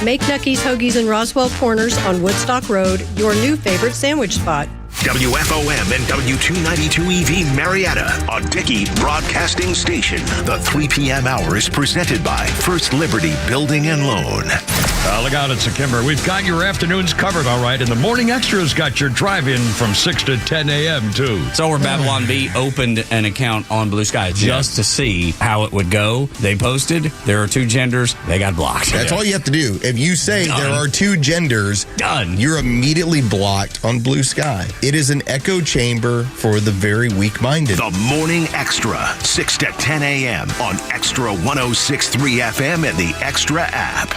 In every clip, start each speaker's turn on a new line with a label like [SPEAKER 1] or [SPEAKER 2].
[SPEAKER 1] Make Nucky's Hoagies and Roswell Corners on Woodstock Road your new favorite sandwich spot.
[SPEAKER 2] WFOM and W292EV Marietta, a Dickey Broadcasting Station. The 3 p.m. hour is presented by First Liberty Building and Loan.
[SPEAKER 3] Look out, it's a Kimber. We've got your afternoons covered, all right, and the Morning Extra's got your drive-in from 6 to 10 a.m., too.
[SPEAKER 4] So where Babylon Bee opened an account on Blue Sky just to see how it would go. They posted, there are two genders, they got blocked.
[SPEAKER 5] That's all you have to do. If you say there are two genders, you're immediately blocked on Blue Sky. It is an echo chamber for the very weak-minded.
[SPEAKER 2] The Morning Extra, 6 to 10 a.m. on XTRA 106.3 FM and the XTRA app.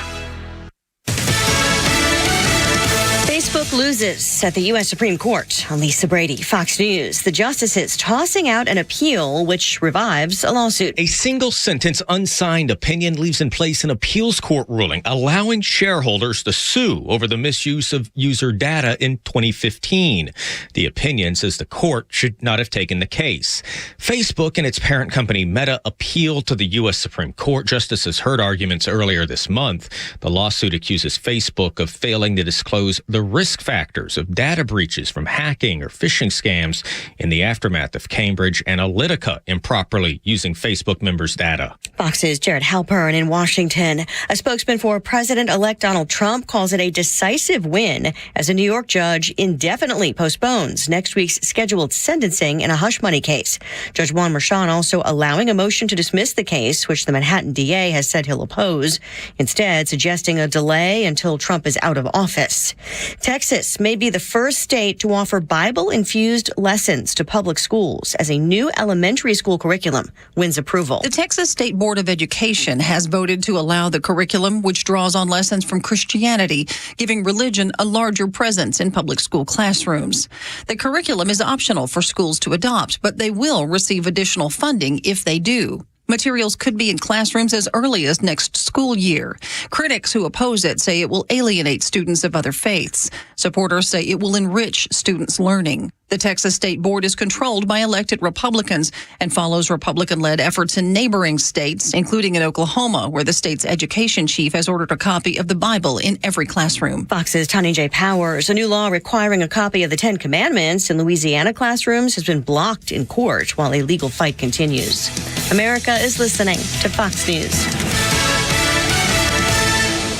[SPEAKER 6] Facebook loses at the U.S. Supreme Court. On Lisa Brady, Fox News. The justices tossing out an appeal which revives a lawsuit.
[SPEAKER 7] A single sentence unsigned opinion leaves in place an appeals court ruling allowing shareholders to sue over the misuse of user data in 2015. The opinion says the court should not have taken the case. Facebook and its parent company Meta appealed to the U.S. Supreme Court. Justices heard arguments earlier this month. The lawsuit accuses Facebook of failing to disclose the risk factors of data breaches from hacking or phishing scams in the aftermath of Cambridge Analytica improperly using Facebook members' data.
[SPEAKER 6] Fox's Jared Halpern in Washington. A spokesman for President-elect Donald Trump calls it a decisive win as a New York judge indefinitely postpones next week's scheduled sentencing in a hush money case. Judge Juan Merchan also allowing a motion to dismiss the case, which the Manhattan DA has said he'll oppose, instead suggesting a delay until Trump is out of office. Texas may be the first state to offer Bible-infused lessons to public schools as a new elementary school curriculum wins approval.
[SPEAKER 8] The Texas State Board of Education has voted to allow the curriculum, which draws on lessons from Christianity, giving religion a larger presence in public school classrooms. The curriculum is optional for schools to adopt, but they will receive additional funding if they do. Materials could be in classrooms as early as next school year. Critics who oppose it say it will alienate students of other faiths. Supporters say it will enrich students' learning. The Texas State Board is controlled by elected Republicans and follows Republican-led efforts in neighboring states, including in Oklahoma, where the state's education chief has ordered a copy of the Bible in every classroom.
[SPEAKER 6] Fox's Tani J. Powers. A new law requiring a copy of the Ten Commandments in Louisiana classrooms has been blocked in court while a legal fight continues. America is listening to Fox News.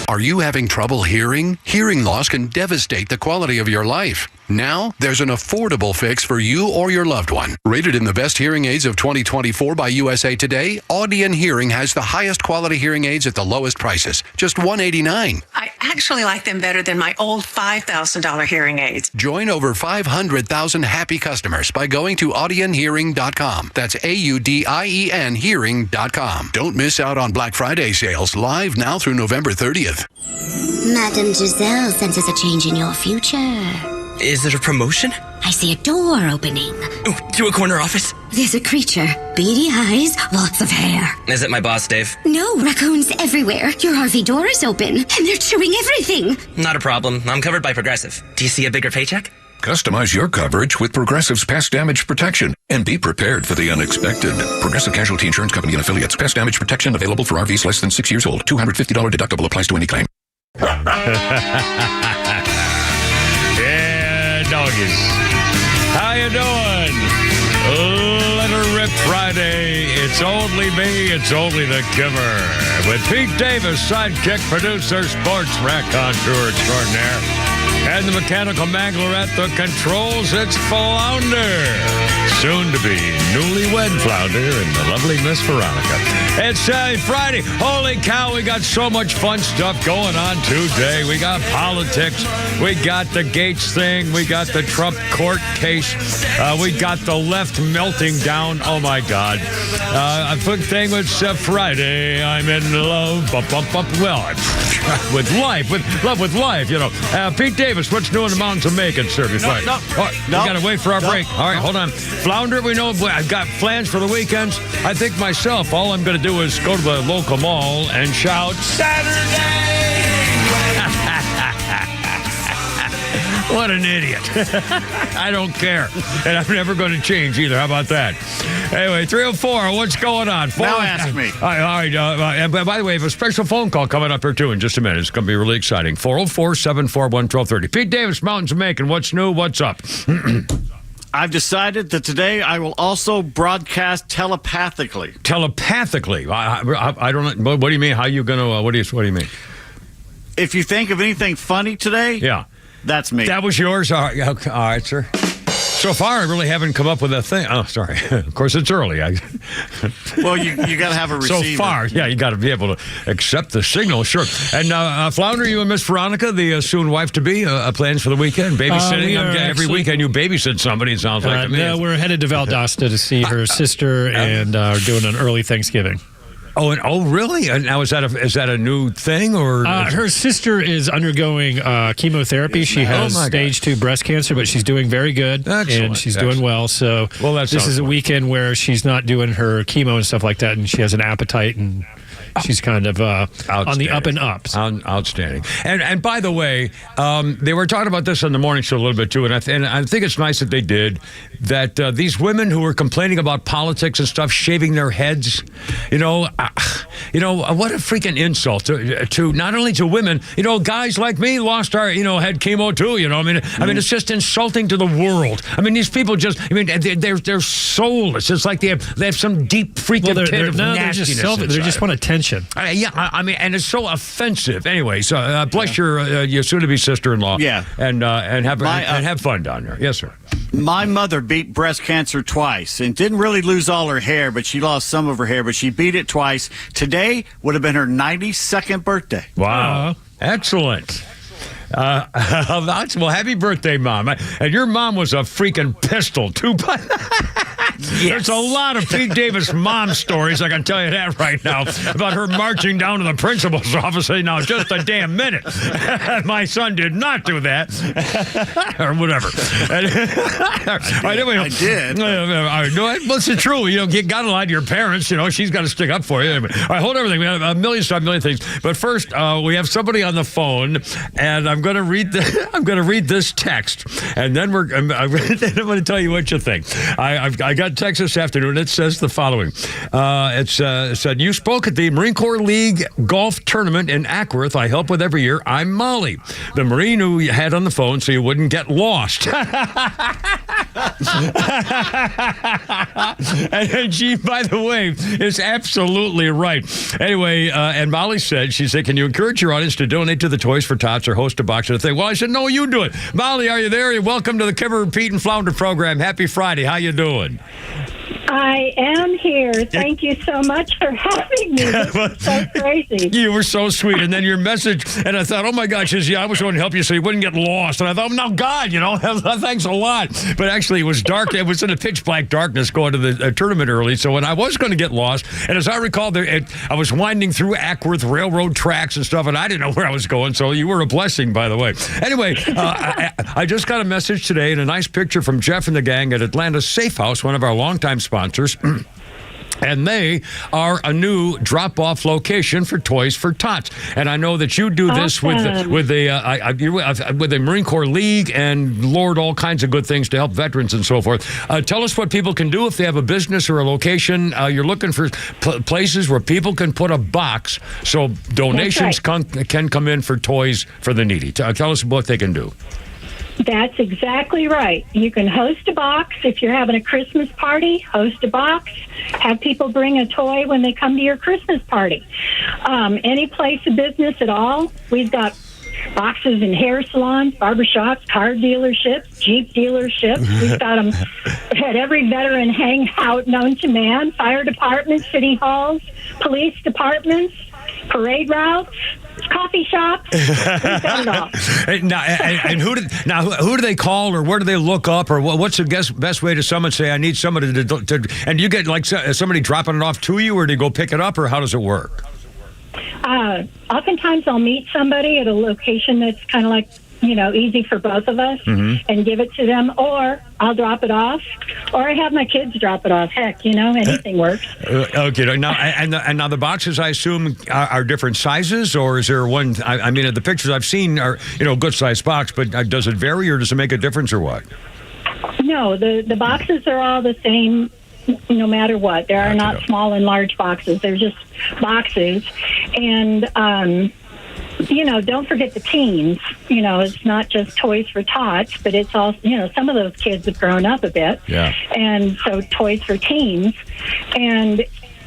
[SPEAKER 9] Are you having trouble hearing? Hearing loss can devastate the quality of your life. Now, there's an affordable fix for you or your loved one. Rated in the best hearing aids of 2024 by USA Today, Audion Hearing has the highest quality hearing aids at the lowest prices, just $189.
[SPEAKER 10] I actually like them better than my old $5,000 hearing aids.
[SPEAKER 9] Join over 500,000 happy customers by going to audionhearing.com. That's AUDIEN hearing.com. Don't miss out on Black Friday sales live now through November 30th.
[SPEAKER 11] Madame Giselle senses a change in your future.
[SPEAKER 12] Is it a promotion?
[SPEAKER 11] I see a door opening.
[SPEAKER 12] To a corner office?
[SPEAKER 11] There's a creature. Beady eyes, lots of hair.
[SPEAKER 12] Is it my boss, Dave?
[SPEAKER 11] No, raccoons everywhere. Your RV door is open, and they're chewing everything.
[SPEAKER 12] Not a problem. I'm covered by Progressive. Do you see a bigger paycheck?
[SPEAKER 13] Customize your coverage with Progressive's Pest Damage Protection and be prepared for the unexpected. Progressive Casualty Insurance Company and Affiliates. Pest Damage Protection available for RVs less than 6 years old. $250 deductible applies to any claim.
[SPEAKER 3] Yeah, doggies. How you doing? Let her rip Friday. It's only me. It's only the Kimmer. With Pete Davis, sidekick, producer, sports raconteur extraordinaire. And the mechanical mangler at the controls, it's Flounder. Soon to be newlywed Flounder and the lovely Miss Veronica. It's Friday. Holy cow, we got so much fun stuff going on today. We got politics. We got the Gates thing. We got the Trump court case. We got the left melting down. Oh, my God. A good thing was Friday. I'm in love. Well, with life. With love with life, you know. Pete Davis, what's new in the mountains of Macon, sir? We got to wait for our break. All right, hold on. Flounder, we know I've got plans for the weekends. I think myself, all I'm going to do is go to the local mall and shout, Saturday! What What an idiot. I don't care. And I'm never going to change either. How about that? Anyway, 304, what's going on?
[SPEAKER 14] Now ask me.
[SPEAKER 3] All right. And by the way, I have a special phone call coming up here, too, in just a minute. It's going to be really exciting. 404-741-1230. Pete Davis, Mountains of Macon. What's new? What's up?
[SPEAKER 14] I've decided that today I will also broadcast telepathically.
[SPEAKER 3] Telepathically? I don't know. What do you mean? How are you going to, what do you mean?
[SPEAKER 14] If you think of anything funny today,
[SPEAKER 3] yeah,
[SPEAKER 14] that's me.
[SPEAKER 3] That was yours? All right, sir. So far, I really haven't come up with a thing. Oh, sorry. Of course, it's early.
[SPEAKER 14] Well, you got to have a receiver.
[SPEAKER 3] So far, yeah, you got to be able to accept the signal, sure. And Flounder, you and Miss Veronica, the soon wife-to-be, plans for the weekend? Babysitting? Every weekend you babysit somebody, it sounds like to me.
[SPEAKER 15] No, we're headed to Valdosta to see her sister and are doing an early Thanksgiving.
[SPEAKER 3] Oh, really? Now, is that a new thing? Or
[SPEAKER 15] her sister is undergoing chemotherapy. She has stage 2 breast cancer, but she's doing very good.
[SPEAKER 3] Excellent.
[SPEAKER 15] And she's doing well. So this is a weekend where she's not doing her chemo and stuff like that, and she has an appetite, and she's kind of on the up and up.
[SPEAKER 3] Outstanding. And by the way, they were talking about this on the morning show a little bit too, and I think it's nice that they did that. These women who were complaining about politics and stuff, shaving their heads, what a freaking insult to not only to women. Guys like me lost our, had chemo too. I mean, it's just insulting to the world. I mean, these people just, they're soulless. It's like they have some deep freaking pit of nastiness.
[SPEAKER 15] They just want attention.
[SPEAKER 3] And it's so offensive. Anyway, so bless your soon-to-be sister-in-law.
[SPEAKER 14] Yeah,
[SPEAKER 3] and have fun down there. Yes, sir.
[SPEAKER 14] My mother beat breast cancer twice and didn't really lose all her hair, but she lost some of her hair. But she beat it twice. Today would have been her 92nd birthday.
[SPEAKER 3] Wow, excellent. Well, happy birthday, Mom. And your mom was a freaking pistol, too. There's a lot of Pete Davis mom stories, I can tell you that right now, about her marching down to the principal's office saying, now, just a damn minute. My son did not do that. Or whatever.
[SPEAKER 14] I did.
[SPEAKER 3] Well, it's true. You got to lie to your parents. She's got to stick up for you. All right, hold everything. We have a million things. But first, we have somebody on the phone, and I'm going to read this text, and then I'm going to tell you what you think. I got text this afternoon. It says the following. It said, you spoke at the Marine Corps League golf tournament in Ackworth. I help with every year. I'm Molly, the Marine who you had on the phone so you wouldn't get lost. And she, by the way, is absolutely right. Anyway, and Molly said, can you encourage your audience to donate to the Toys for Tots or host a box of the thing? Well, I said, no, you do it. Molly, are you there? Welcome to the Kimmer, Pete, and Flounder program. Happy Friday. How you doing?
[SPEAKER 16] I am here. Thank you so much for having me. This is so crazy.
[SPEAKER 3] You were so sweet. And then your message, and I thought, oh my gosh, I was going to help you so you wouldn't get lost. And I thought, no, God, thanks a lot. But actually, it was dark. It was in a pitch black darkness going to the tournament early. So when I was going to get lost, and as I recall, I was winding through Ackworth railroad tracks and stuff, and I didn't know where I was going. So you were a blessing, by the way. Anyway, I just got a message today and a nice picture from Jeff and the gang at Atlanta Safe House, one of our longtime sponsors. And they are a new drop-off location for Toys for Tots. And I know that you do this with the Marine Corps League and Lord, all kinds of good things to help veterans and so forth. Tell us what people can do if they have a business or a location. You're looking for places where people can put a box so donations can come in for toys for the needy. Tell us what they can do.
[SPEAKER 16] That's exactly right. You can host a box. If you're having a Christmas party, host a box. Have people bring a toy when they come to your Christmas party. Any place of business at all. We've got boxes in hair salons, barbershops, car dealerships, Jeep dealerships. We've got them at every veteran hangout known to man, fire departments, city halls, police departments, parade routes, coffee shops. We've got it all.
[SPEAKER 3] Who do they call, or where do they look up, or what's the best way to someone say, I need somebody to and you get like somebody dropping it off to you, or do you go pick it up, or how does it work?
[SPEAKER 16] Oftentimes I'll meet somebody at a location that's kind of like easy for both of us and give it to them, or I'll drop it off, or I have my kids drop it off. Heck, anything works.
[SPEAKER 3] Okay. Now, and now the boxes, I assume, are different sizes, or is there one? I mean, the pictures I've seen are, good size box, but does it vary, or does it make a difference, or what?
[SPEAKER 16] No, the boxes are all the same, no matter what. There are not small and large boxes. They're just boxes, and don't forget the teens. It's not just toys for tots, but it's also, some of those kids have grown up a bit.
[SPEAKER 3] Yeah.
[SPEAKER 16] And so toys for teens. And,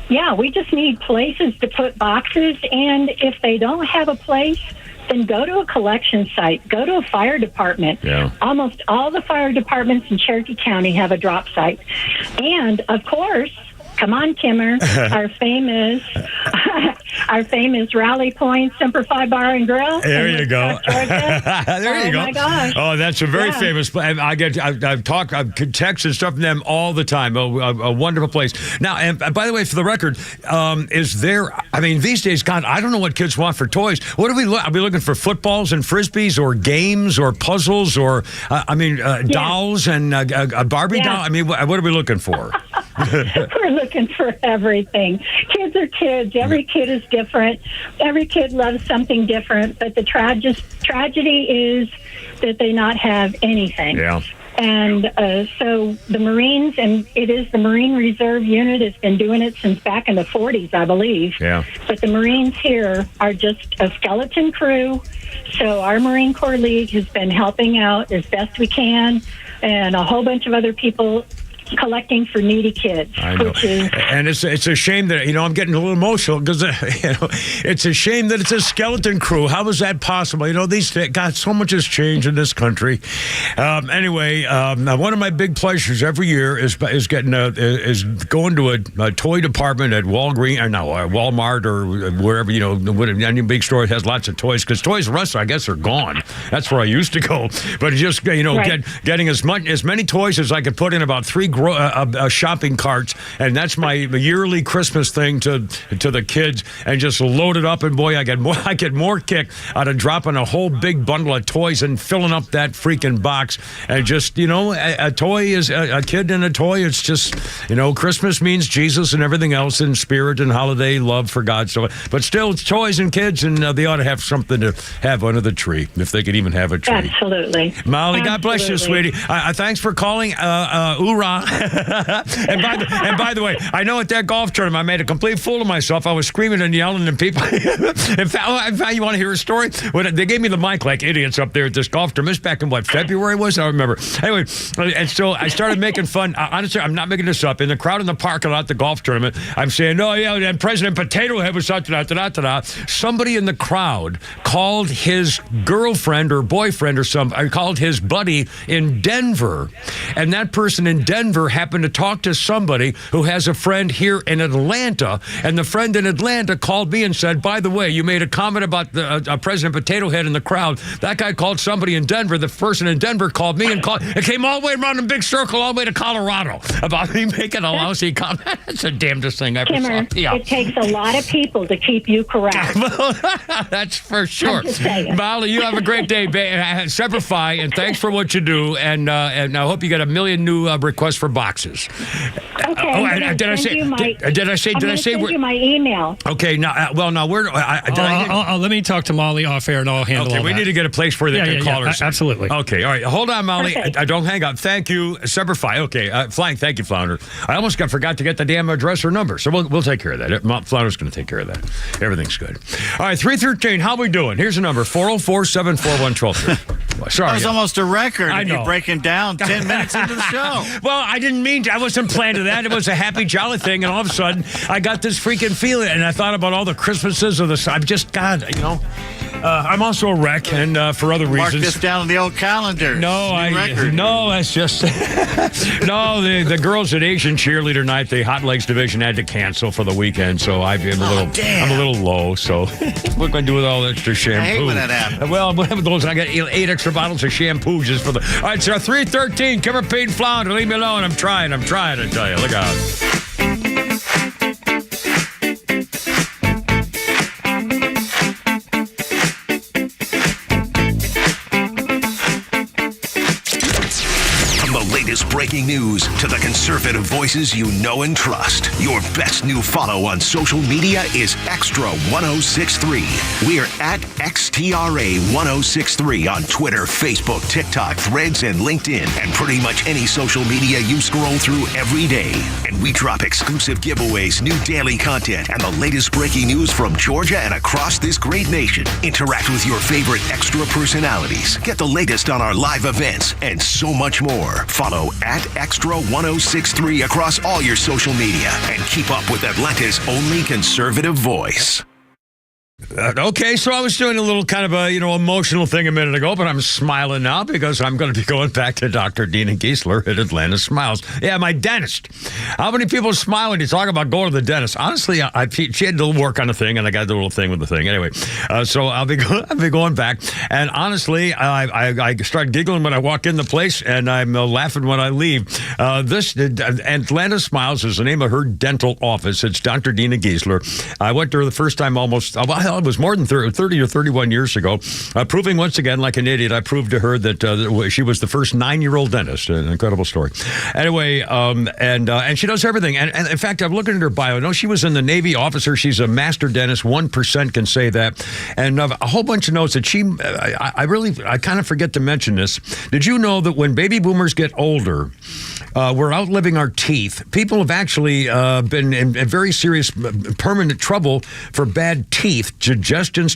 [SPEAKER 16] yeah, we just need places to put boxes. And if they don't have a place, then go to a collection site. Go to a fire department.
[SPEAKER 3] Yeah.
[SPEAKER 16] Almost all the fire departments in Cherokee County have a drop site. And, of course, come on, Kimmer, our famous Rally Point Simplify Bar and Grill.
[SPEAKER 3] There you go.
[SPEAKER 16] There
[SPEAKER 3] you go.
[SPEAKER 16] Oh my gosh!
[SPEAKER 3] Oh, that's a very famous. I've text and stuff from them all the time. A wonderful place. Now, and by the way, for the record, is there? I mean, these days, God, I don't know what kids want for toys. What do we look? Are we looking for footballs and frisbees, or games, or puzzles, or dolls and a Barbie doll? I mean, what are we looking for?
[SPEAKER 16] We're looking for everything. Kids are kids. Every kid is different. Every kid loves something different. But the tragedy is that they not have anything.
[SPEAKER 3] Yeah.
[SPEAKER 16] And so the Marines, and it is the Marine Reserve Unit, has been doing it since back in the 40s, I believe.
[SPEAKER 3] Yeah.
[SPEAKER 16] But the Marines here are just a skeleton crew. So our Marine Corps League has been helping out as best we can, and a whole bunch of other people collecting for needy kids.
[SPEAKER 3] I know. And it's a shame that, I'm getting a little emotional because, it's a shame that it's a skeleton crew. How is that possible? God, so much has changed in this country. Anyway, one of my big pleasures every year is going to a toy department at Walmart or wherever, any big store that has lots of toys, because Toys R Us, I guess, are gone. That's where I used to go. But just, getting as many toys as I could put in about 3 shopping carts, and that's my yearly Christmas thing to the kids, and just load it up, and boy, I get more kick out of dropping a whole big bundle of toys and filling up that freaking box. And just, a toy is a kid and a toy. It's just, Christmas means Jesus and everything else in spirit and holiday love for God. So, but still, it's toys and kids, and they ought to have something to have under the tree, if they could even have a tree.
[SPEAKER 16] Absolutely.
[SPEAKER 3] Molly, God bless you, sweetie. Thanks for calling. Hoorah. and by the way, I know at that golf tournament I made a complete fool of myself. I was screaming and yelling, and people. in fact, you want to hear a story? When they gave me the mic like idiots up there at this golf tournament back in February was? I don't remember. Anyway, and so I started making fun. Honestly, I'm not making this up. In the crowd in the parking lot at the golf tournament, I'm saying, "Oh yeah, and President Potato Head was da-da-da-da-da." Somebody in the crowd called his girlfriend or boyfriend or called his buddy in Denver, and that person in Denver happened to talk to somebody who has a friend here in Atlanta, and the friend in Atlanta called me and said, "By the way, you made a comment about the President Potato Head in the crowd. That guy called somebody in Denver. The person in Denver called me and it came all the way around a big circle all the way to Colorado about me making a lousy comment." That's the damnedest thing I ever
[SPEAKER 16] Kimmer,
[SPEAKER 3] saw. Yeah.
[SPEAKER 16] It takes a lot of people to keep you correct.
[SPEAKER 3] That's for sure.
[SPEAKER 16] I'm just saying.
[SPEAKER 3] Molly, you have a great day. Semper Fi, and thanks for what you do. And I hope you get a million new requests for boxes.
[SPEAKER 16] Okay.
[SPEAKER 3] Did I say you
[SPEAKER 16] my email?
[SPEAKER 3] Okay. Now, where?
[SPEAKER 15] Let me talk to Molly off air, and I'll handle all that.
[SPEAKER 3] We need to get a place where they can call her.
[SPEAKER 15] Absolutely.
[SPEAKER 3] Okay. All right. Hold on, Molly. Don't hang up. Thank you, Semper Fi. Okay. Flying. Thank you, Flounder. I almost forgot to get the damn address or number, so we'll take care of that. Flounder's going to take care of that. Everything's good. All right. 313. How we doing? Here's the number: 404-741-1230. Sorry.
[SPEAKER 14] That was almost a record.
[SPEAKER 3] I know.
[SPEAKER 14] You're breaking down 10 minutes into the show.
[SPEAKER 3] Well, I didn't mean to. I wasn't planning to that. It was a happy, jolly thing, and all of a sudden, I got this freaking feeling, and I thought about all the Christmases of the. I'm just, God, I'm also a wreck, and for other reasons.
[SPEAKER 14] Mark this down on the old calendar.
[SPEAKER 3] No, that's just no. The girls at Asian Cheerleader Night, the Hot Legs division, had to cancel for the weekend, so I'm a little low. So what can I do with all that extra shampoo?
[SPEAKER 14] I hate when that happens.
[SPEAKER 3] Well, whatever those, I got 8 extra bottles of shampoo just for the. All right, so 313, Kimmer, Pete, and Flounder, leave me alone. I'm trying to tell you. Look out.
[SPEAKER 2] breaking news to the conservative voices you know and trust. Your best new follow on social media is XTRA 106.3. We're at XTRA 106.3 on Twitter, Facebook, TikTok, Threads, and LinkedIn, and pretty much any social media you scroll through every day. And we drop exclusive giveaways, new daily content, and the latest breaking news from Georgia and across this great nation. Interact with your favorite Extra personalities. Get the latest on our live events and so much more. Follow at XTRA 106.3 across all your social media and keep up with Atlanta's only conservative voice.
[SPEAKER 3] Okay, so I was doing a little kind of a, emotional thing a minute ago, but I'm smiling now because I'm going to be going back to Dr. Dina Giesler at Atlanta Smiles. Yeah, my dentist. How many people smile when you talk about going to the dentist? Honestly, she had to work on a thing, and I got the little thing with the thing. Anyway, so I'll be going back. And honestly, I start giggling when I walk in the place, and I'm laughing when I leave. This Atlanta Smiles is the name of her dental office. It's Dr. Dina Giesler. I went to her the first time it was more than 30 or 31 years ago. Proving once again, like an idiot, I proved to her that she was the first 9-year-old dentist. An incredible story. Anyway, and she does everything. And in fact, I'm looking at her bio. I know she was in the Navy officer. She's a master dentist. 1% can say that. And a whole bunch of notes that I kind of forget to mention this. Did you know that when baby boomers get older, we're outliving our teeth? People have actually been in very serious permanent trouble for bad teeth. Digestion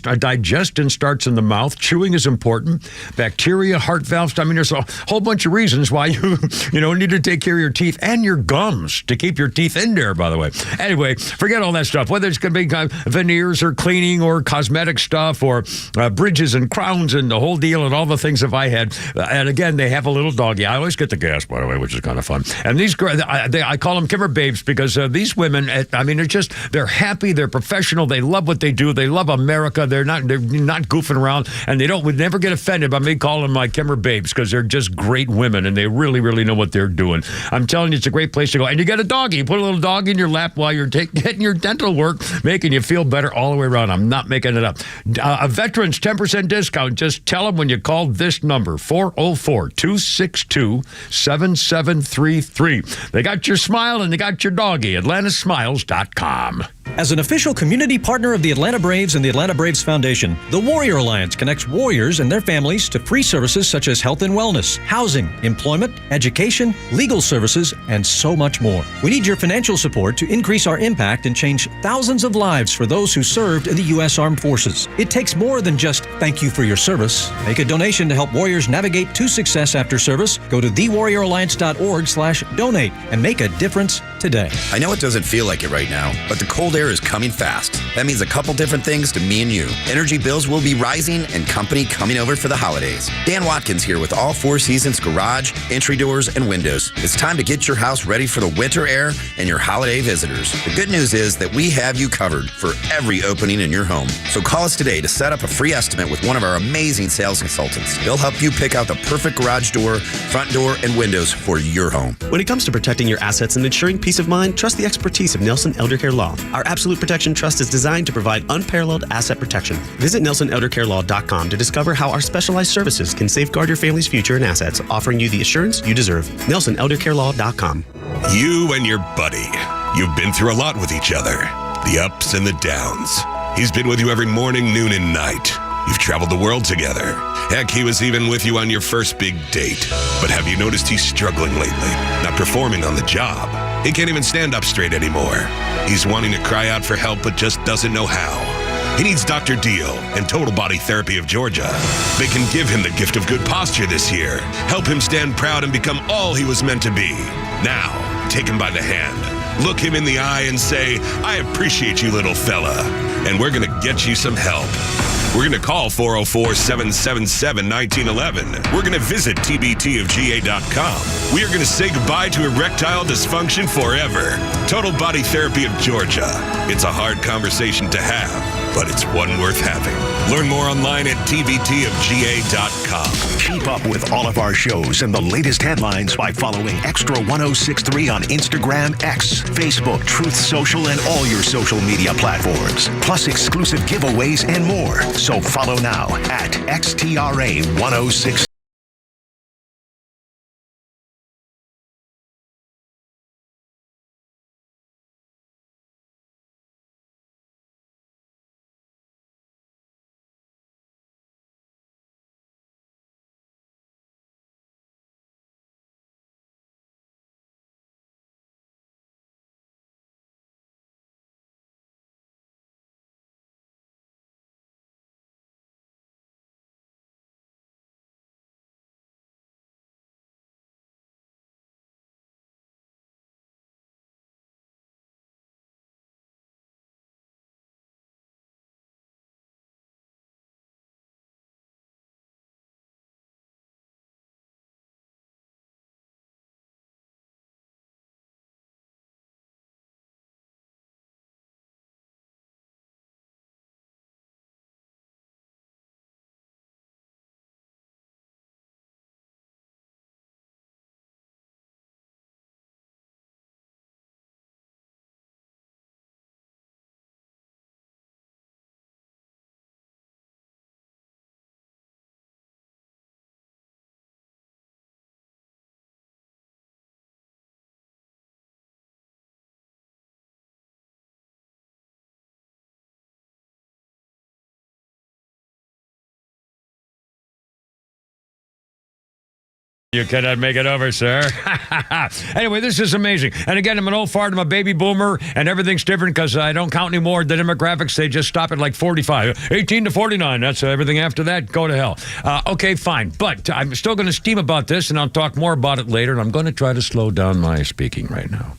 [SPEAKER 3] starts in the mouth. Chewing is important. Bacteria, heart valves. I mean, there's a whole bunch of reasons why you need to take care of your teeth and your gums to keep your teeth in there, by the way. Anyway, forget all that stuff. Whether it's going to be veneers or cleaning or cosmetic stuff or bridges and crowns and the whole deal and all the things that I had. And again, they have a little doggy. I always get the gas, by the way, which is kind of fun. And these girls, I call them Kimmer babes because these women, they're happy, they're professional, they love what they do, they love America, they're not goofing around, and would never get offended by me calling them my Kimmer babes because they're just great women and they really, really know what they're doing. I'm telling you, it's a great place to go. And you get a doggy. You put a little dog in your lap while you're getting your dental work, making you feel better all the way around. I'm not making it up. A veteran's 10% discount. Just tell them when you call this number, 404-262-7733. They got your smile and they got your doggy. AtlantaSmiles.com.
[SPEAKER 17] As an official community partner of the Atlanta Braves and the Atlanta Braves Foundation, the Warrior Alliance connects warriors and their families to free services such as health and wellness, housing, employment, education, legal services, and so much more. We need your financial support to increase our impact and change thousands of lives for those who served in the U.S. Armed Forces. It takes more than just thank you for your service. Make a donation to help warriors navigate to success after service. Go to thewarrioralliance.org/donate and make a difference today.
[SPEAKER 18] I know it doesn't feel like it right now, but the cold air is coming fast. That means a couple different things to me and you. Energy bills will be rising and company coming over for the holidays. Dan Watkins here with all Four Seasons garage, entry doors, and windows. It's time to get your house ready for the winter air and your holiday visitors. The good news is that we have you covered for every opening in your home. So call us today to set up a free estimate with one of our amazing sales consultants. They'll help you pick out the perfect garage door, front door, and windows for your home.
[SPEAKER 19] When it comes to protecting your assets and ensuring peace of mind, trust the expertise of Nelson Elder Care Law. Our Absolute Protection Trust is designed to provide unparalleled asset protection. Visit NelsonElderCareLaw.com to discover how our specialized services can safeguard your family's future and assets, offering you the assurance you deserve. NelsonElderCareLaw.com.
[SPEAKER 20] You and your buddy. You've been through a lot with each other. The ups and the downs. He's been with you every morning, noon, and night. You've traveled the world together. Heck, he was even with you on your first big date. But have you noticed he's struggling lately? Not performing on the job. He can't even stand up straight anymore. He's wanting to cry out for help, but just doesn't know how. He needs Dr. Deal and Total Body Therapy of Georgia. They can give him the gift of good posture this year, help him stand proud and become all he was meant to be. Now, take him by the hand, look him in the eye and say, I appreciate you, little fella, and we're going to get you some help. We're going to call 404-777-1911. We're going to visit tbtofga.com. We are going to say goodbye to erectile dysfunction forever. Total Body Therapy of Georgia. It's a hard conversation to have, but it's one worth having. Learn more online at tbtofga.com.
[SPEAKER 2] Keep up with all of our shows and the latest headlines by following XTRA 106.3 on Instagram, X, Facebook, Truth Social, and all your social media platforms. Plus exclusive giveaways and more. So follow now at XTRA 106.
[SPEAKER 3] You cannot make it over, sir. Anyway, this is amazing. And again, I'm an old fart. I'm a baby boomer, and everything's different because I don't count anymore. The demographics, they just stop at like 45. 18 to 49. That's everything after that. Go to hell. Okay, fine. But I'm still going to steam about this, and I'll talk more about it later, and I'm going to try to slow down my speaking right now.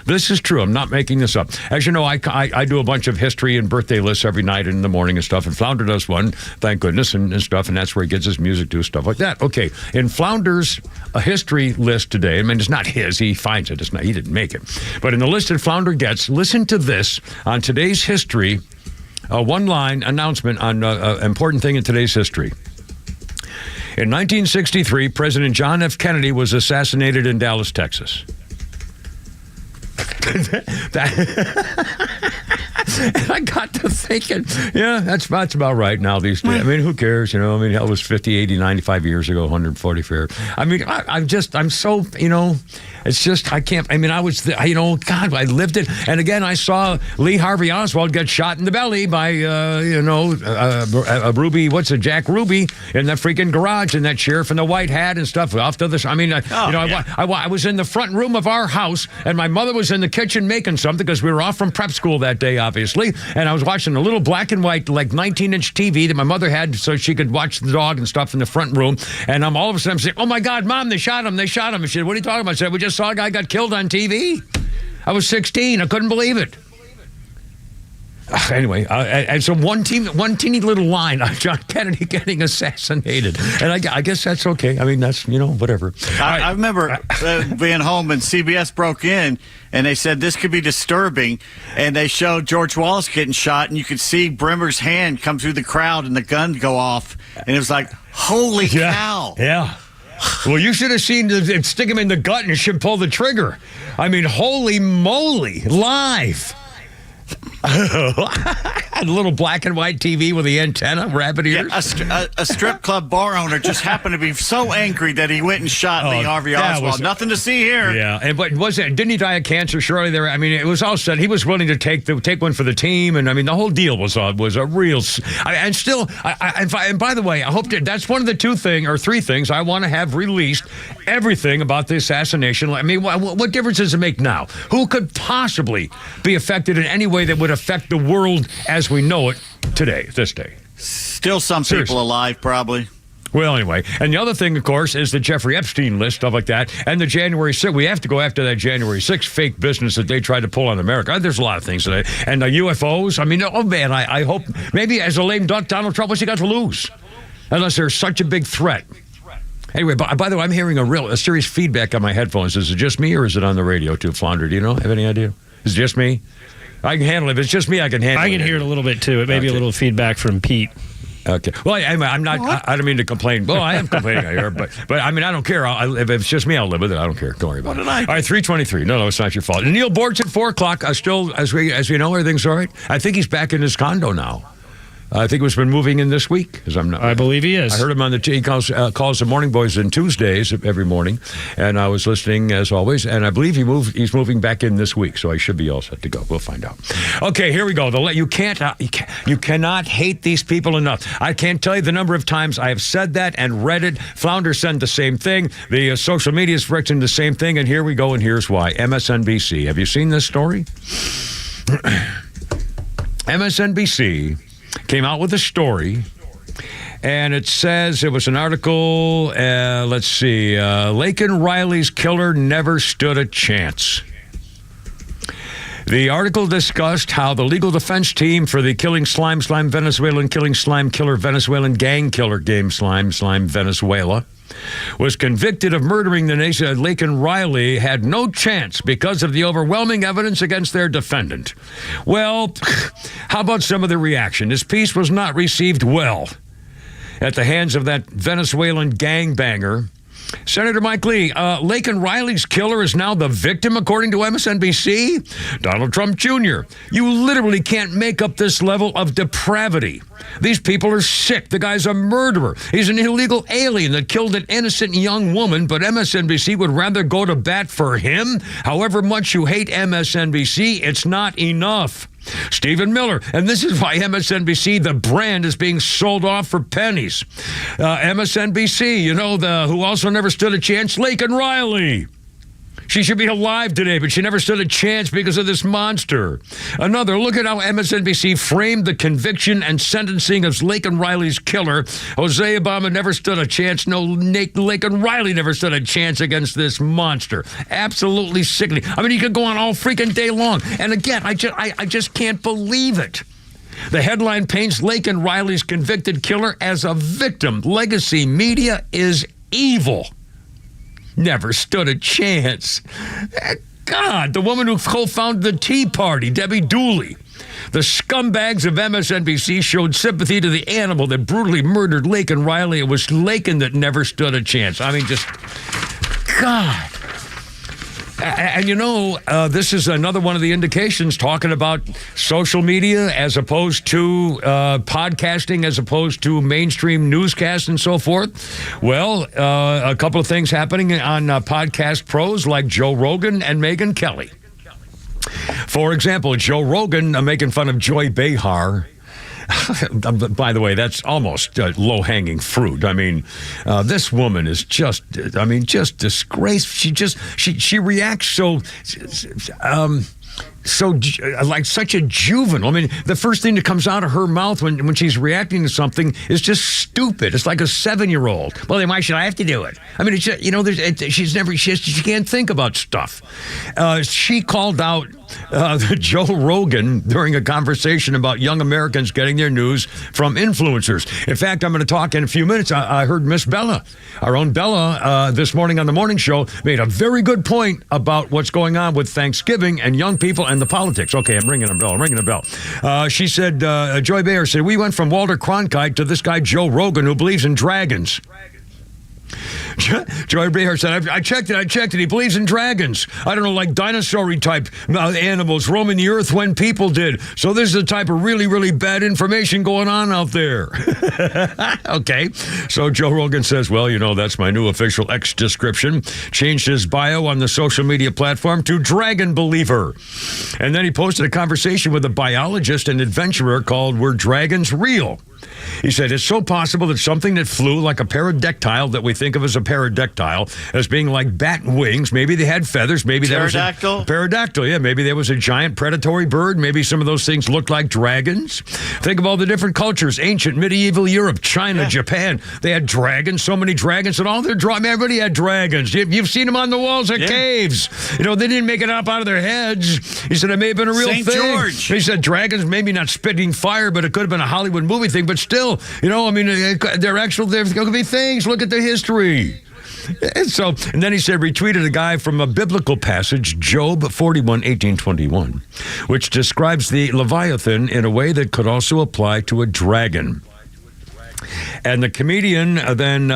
[SPEAKER 3] This is true. I'm not making this up. As you know, I do a bunch of history and birthday lists every night in the morning and stuff, and Flounder does one, thank goodness, and stuff, and that's where he gets his music to, stuff like that. Okay, in Flounder's a history list today. I mean, it's not his. He finds it. It's not. He didn't make it. But in the list that Flounder gets, listen to this on today's history. A one-line announcement on an important thing in today's history. In 1963, President John F. Kennedy was assassinated in Dallas, Texas. And I got to thinking, yeah, that's about right now these days. I mean, who cares? You know, I mean, hell, it was 50, 80, 95 years ago, 140 fair. I mean, I'm so, you know, it's just, I can't, I mean, I was, you know, God, I lived it. And again, I saw Lee Harvey Oswald get shot in the belly by, Jack Ruby in that freaking garage, and that sheriff in the white hat and stuff off to the, I mean, I was in the front room of our house, and my mother was in the kitchen making something because we were off from prep school that day, obviously. And I was watching a little black and white, like 19-inch TV that my mother had so she could watch the dog and stuff in the front room. And I'm all of a sudden saying, oh my God, Mom, they shot him. And she said, what are you talking about? I said, we just saw a guy got killed on TV. I was 16. I couldn't believe it. Anyway, and so one teeny little line on John Kennedy getting assassinated. And I guess that's okay. I mean, that's, you know, whatever.
[SPEAKER 14] I remember being home and CBS broke in and they said this could be disturbing. And they showed George Wallace getting shot, and you could see Brimmer's hand come through the crowd and the gun go off. And it was like, holy cow.
[SPEAKER 3] Yeah. Well, you should have seen it stick him in the gut and should pull the trigger. I mean, holy moly, live. A little black and white TV with the antenna, rabbit ears.
[SPEAKER 14] Yeah, a strip club bar owner just happened to be so angry that he went and shot Lee Harvey Oswald. Nothing to see here.
[SPEAKER 3] Yeah, and but didn't he die of cancer? Surely there. I mean, it was all said. He was willing to take one for the team, and I mean, the whole deal was a real. And still, and by the way, I hope that's one of the three things I want to have released. Everything about the assassination. I mean, what difference does it make now? Who could possibly be affected in any way that would affect the world as we know it today, this day?
[SPEAKER 14] Still some people alive, probably.
[SPEAKER 3] Well, anyway, and the other thing, of course, is the Jeffrey Epstein list, stuff like that, and the January 6th. We have to go after that January 6th fake business that they tried to pull on America. There's a lot of things today. And the UFOs, I mean, oh, man, I hope maybe as a lame duck, Donald Trump, what's he got to lose? Unless there's such a big threat. Anyway, by the way, I'm hearing a serious feedback on my headphones. Is it just me, or is it on the radio, too, Flounder? Do you know? Have any idea? Is it just me? I can handle it. If it's just me, I can handle it.
[SPEAKER 15] I can hear it a little bit, too. It may be a little feedback from Pete.
[SPEAKER 3] Okay. Well, I'm not. I don't mean to complain. Well, I am complaining, I hear, but I mean, I don't care. If it's just me, I'll live with it. I don't care. Don't worry about it. All right, 3:23. No, it's not your fault. And Neil Bort's at 4 o'clock. Still, as we know, everything's all right. I think he's back in his condo now. I think he's been moving in this week. I
[SPEAKER 15] believe he is.
[SPEAKER 3] I heard him on he calls the Morning Boys on Tuesdays every morning, and I was listening as always. And I believe he's moving back in this week, so I should be all set to go. We'll find out. Okay, here we go. You cannot hate these people enough. I can't tell you the number of times I have said that and read it. Flounder said the same thing. The social media is correcting the same thing, and here we go. And here's why. MSNBC. Have you seen this story? MSNBC came out with a story, and it says it was an article, let's see, Laken Riley's killer never stood a chance. The article discussed how the legal defense team for the Killing Slime Venezuelan Killing Slime Killer Venezuelan Gang Killer Game Slime Venezuela was convicted of murdering the nation. Laken Riley had no chance because of the overwhelming evidence against their defendant. Well, how about some of the reaction? This piece was not received well at the hands of that Venezuelan gangbanger. Senator Mike Lee, Laken Riley's killer is now the victim, according to MSNBC. Donald Trump Jr., you literally can't make up this level of depravity. These people are sick. The guy's a murderer. He's an illegal alien that killed an innocent young woman, but MSNBC would rather go to bat for him. However much you hate MSNBC, it's not enough. Stephen Miller. And this is why MSNBC, the brand, is being sold off for pennies. MSNBC, who also never stood a chance, Laken Riley. She should be alive today, but she never stood a chance because of this monster. Another, look at how MSNBC framed the conviction and sentencing of Laken Riley's killer. Jose Obama never stood a chance. No, Laken Riley never stood a chance against this monster. Absolutely sickening. I mean, you could go on all freaking day long. And again, I just can't believe it. The headline paints Laken Riley's convicted killer as a victim. Legacy media is evil. Never stood a chance. God, the woman who co-founded the Tea Party, Debbie Dooley. The scumbags of MSNBC showed sympathy to the animal that brutally murdered Laken Riley. It was Laken that never stood a chance. I mean, just, God. And this is another one of the indications talking about social media as opposed to podcasting, as opposed to mainstream newscasts and so forth. Well, a couple of things happening on podcast pros like Joe Rogan and Megyn Kelly. For example, Joe Rogan making fun of Joy Behar. By the way, that's almost low-hanging fruit. I mean, this woman is just disgraceful. She reacts so like such a juvenile. I mean, the first thing that comes out of her mouth when she's reacting to something is just stupid. It's like a 7-year-old. Well, then why should I have to do it? I mean, it's just, she can't think about stuff. She called out Joe Rogan during a conversation about young Americans getting their news from influencers. In fact, I'm going to talk in a few minutes. I heard Miss Bella, our own Bella, this morning on the morning show, made a very good point about what's going on with Thanksgiving and young people and the politics. Okay, I'm ringing a bell. She said, Joy Behar said, we went from Walter Cronkite to this guy Joe Rogan who believes in dragons. Joy Behar said, I checked it. He believes in dragons. I don't know, like dinosaur-y type animals roaming the earth when people did. So this is the type of really, really bad information going on out there. Okay. So Joe Rogan says, well, that's my new official X description. Changed his bio on the social media platform to Dragon Believer. And then he posted a conversation with a biologist and adventurer called Were Dragons Real? He said, it's so possible that something that flew like a pterodactyl that we think of as a pterodactyl as being like bat wings. Maybe they had feathers. Maybe there was a pterodactyl. Yeah, maybe there was a giant predatory bird. Maybe some of those things looked like dragons. Think of all the different cultures, ancient, medieval Europe, China, Japan. They had dragons, so many dragons, and all their everybody had dragons. You've seen them on the walls of caves. They didn't make it up out of their heads. He said it may have been a real thing. George. He said dragons, maybe not spitting fire, but it could have been a Hollywood movie thing. But still, there could be things. Look at the history. And then he said, retweeted a guy from a biblical passage, Job 41:18-21, which describes the Leviathan in a way that could also apply to a dragon. And the comedian then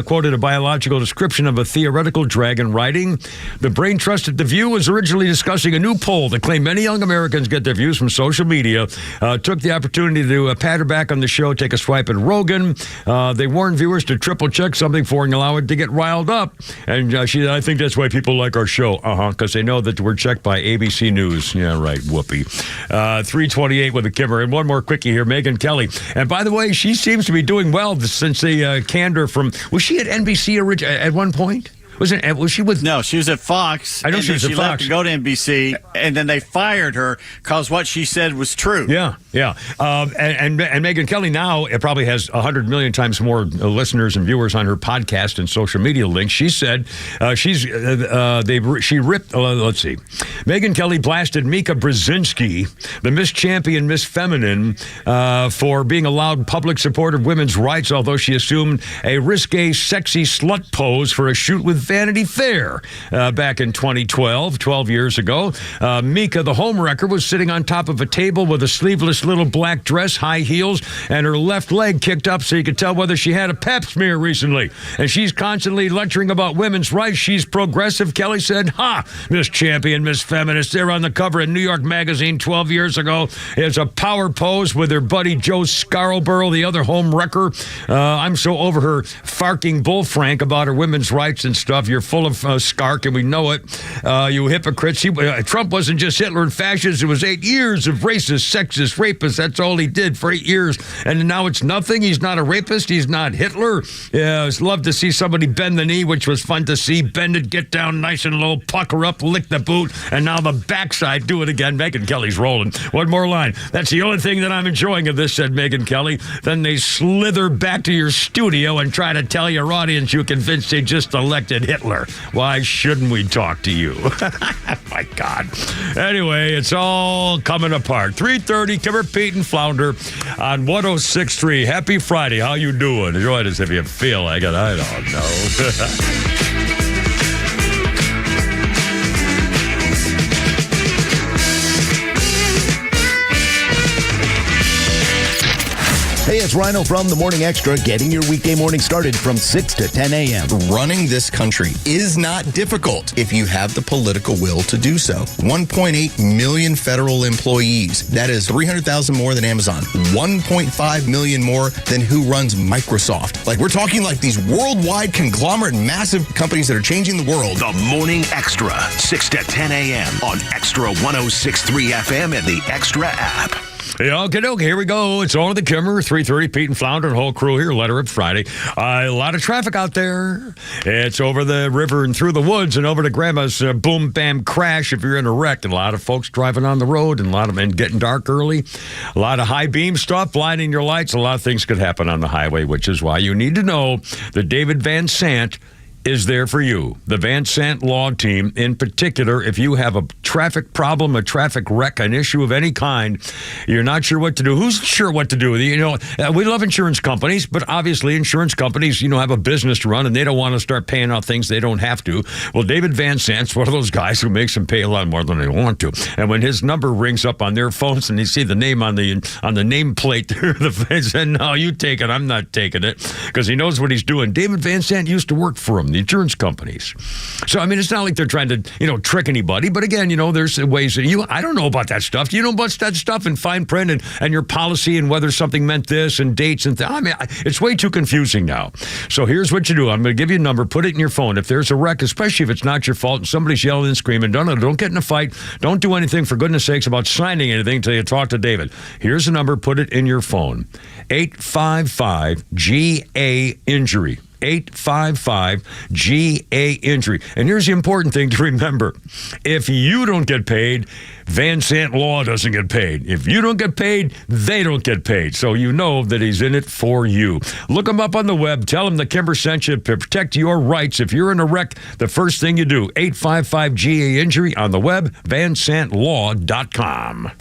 [SPEAKER 3] quoted a biological description of a theoretical dragon, writing, the brain trust at The View was originally discussing a new poll that claimed many young Americans get their views from social media. Took the opportunity to pat her back on the show, take a swipe at Rogan. They warned viewers to triple check something before allowing it to get riled up. And she said, I think that's why people like our show. Because they know that we're checked by ABC News. Yeah, right, whoopee. 3:28 with a Kimmer. And one more quickie here, Megyn Kelly. And by the way, she seems to be doing well since they canned her from... Was she at NBC at one point? Was she with... No,
[SPEAKER 14] she was at Fox.
[SPEAKER 3] I know she was at Fox.
[SPEAKER 14] Left to go to NBC, and then they fired her because what she said was true.
[SPEAKER 3] Yeah. And Megyn Kelly now probably has 100 million times more listeners and viewers on her podcast and social media links. She said she ripped... let's see. Megyn Kelly blasted Mika Brzezinski, the Miss Champion, Miss Feminine, for being allowed public support of women's rights, although she assumed a risque, sexy slut pose for a shoot with Vanity Fair back in 2012, 12 years ago. Mika, the homewrecker, was sitting on top of a table with a sleeveless little black dress, high heels, and her left leg kicked up so you could tell whether she had a pap smear recently. And she's constantly lecturing about women's rights. She's progressive, Kelly said. Miss Champion, Miss Feminist, they're on the cover of New York Magazine 12 years ago. It's a power pose with her buddy Joe Scarborough, the other homewrecker. I'm so over her farking bull frank about her women's rights and stuff. stuff. You're full of skark, and we know it. You hypocrites. Trump wasn't just Hitler and fascist. It was 8 years of racist, sexist, rapist. That's all he did for 8 years. And now it's nothing. He's not a rapist. He's not Hitler. Yeah, I'd love to see somebody bend the knee, which was fun to see. Bend it, get down nice and low, pucker up, lick the boot, and now the backside. Do it again. Megyn Kelly's rolling. One more line. That's the only thing that I'm enjoying of this, said Megyn Kelly. Then they slither back to your studio and try to tell your audience you convinced they just elected Hitler. Why shouldn't we talk to you? My God. Anyway, it's all coming apart. 3:30, Kimmer, Pete, and Flounder on 106.3. Happy Friday. How you doing? Enjoy this if you feel like it. I don't know.
[SPEAKER 21] Hey, it's Rhino from The Morning Extra, getting your weekday morning started from 6 to 10 a.m.
[SPEAKER 5] Running this country is not difficult if you have the political will to do so. 1.8 million federal employees. That is 300,000 more than Amazon. 1.5 million more than who runs Microsoft. Like, we're talking like these worldwide conglomerate, massive companies that are changing the world.
[SPEAKER 2] The Morning Extra, 6 to 10 a.m. on XTRA 106.3 FM and the Extra app.
[SPEAKER 3] Yeah, okay, here we go. It's on the Kimmer, 3:30, Pete and Flounder and whole crew here, Letter Up Friday. A lot of traffic out there. It's over the river and through the woods and over to Grandma's boom, bam, crash if you're in a wreck. And a lot of folks driving on the road and a lot of men getting dark early. A lot of high beam stuff, blinding your lights. A lot of things could happen on the highway, which is why you need to know that David Van Sant is there for you. The Van Sant Law Team, in particular, if you have a traffic problem, a traffic wreck, an issue of any kind, you're not sure what to do. Who's sure what to do? You know, we love insurance companies, but obviously insurance companies, have a business to run and they don't want to start paying out things they don't have to. Well, David Van Sant's one of those guys who makes them pay a lot more than they want to. And when his number rings up on their phones and you see the name on the nameplate, the Van Sant, no, you take it. I'm not taking it, because he knows what he's doing. David Van Sant used to work for him, the insurance companies. So, I mean, it's not like they're trying to, trick anybody. But again, there's ways that I don't know about that stuff. Do you know about that stuff in fine print and your policy and whether something meant this and dates and I mean, it's way too confusing now. So here's what you do. I'm going to give you a number. Put it in your phone. If there's a wreck, especially if it's not your fault and somebody's yelling and screaming, don't get in a fight. Don't do anything, for goodness sakes, about signing anything until you talk to David. Here's the number. Put it in your phone. 855-GA-INJURY. 855-GA-INJURY. And here's the important thing to remember. If you don't get paid, Van Sant Law doesn't get paid. If you don't get paid, they don't get paid. So you know that he's in it for you. Look him up on the web. Tell him the Kimber sent you to protect your rights. If you're in a wreck, the first thing you do, 855-GA-INJURY on the web, vansantlaw.com.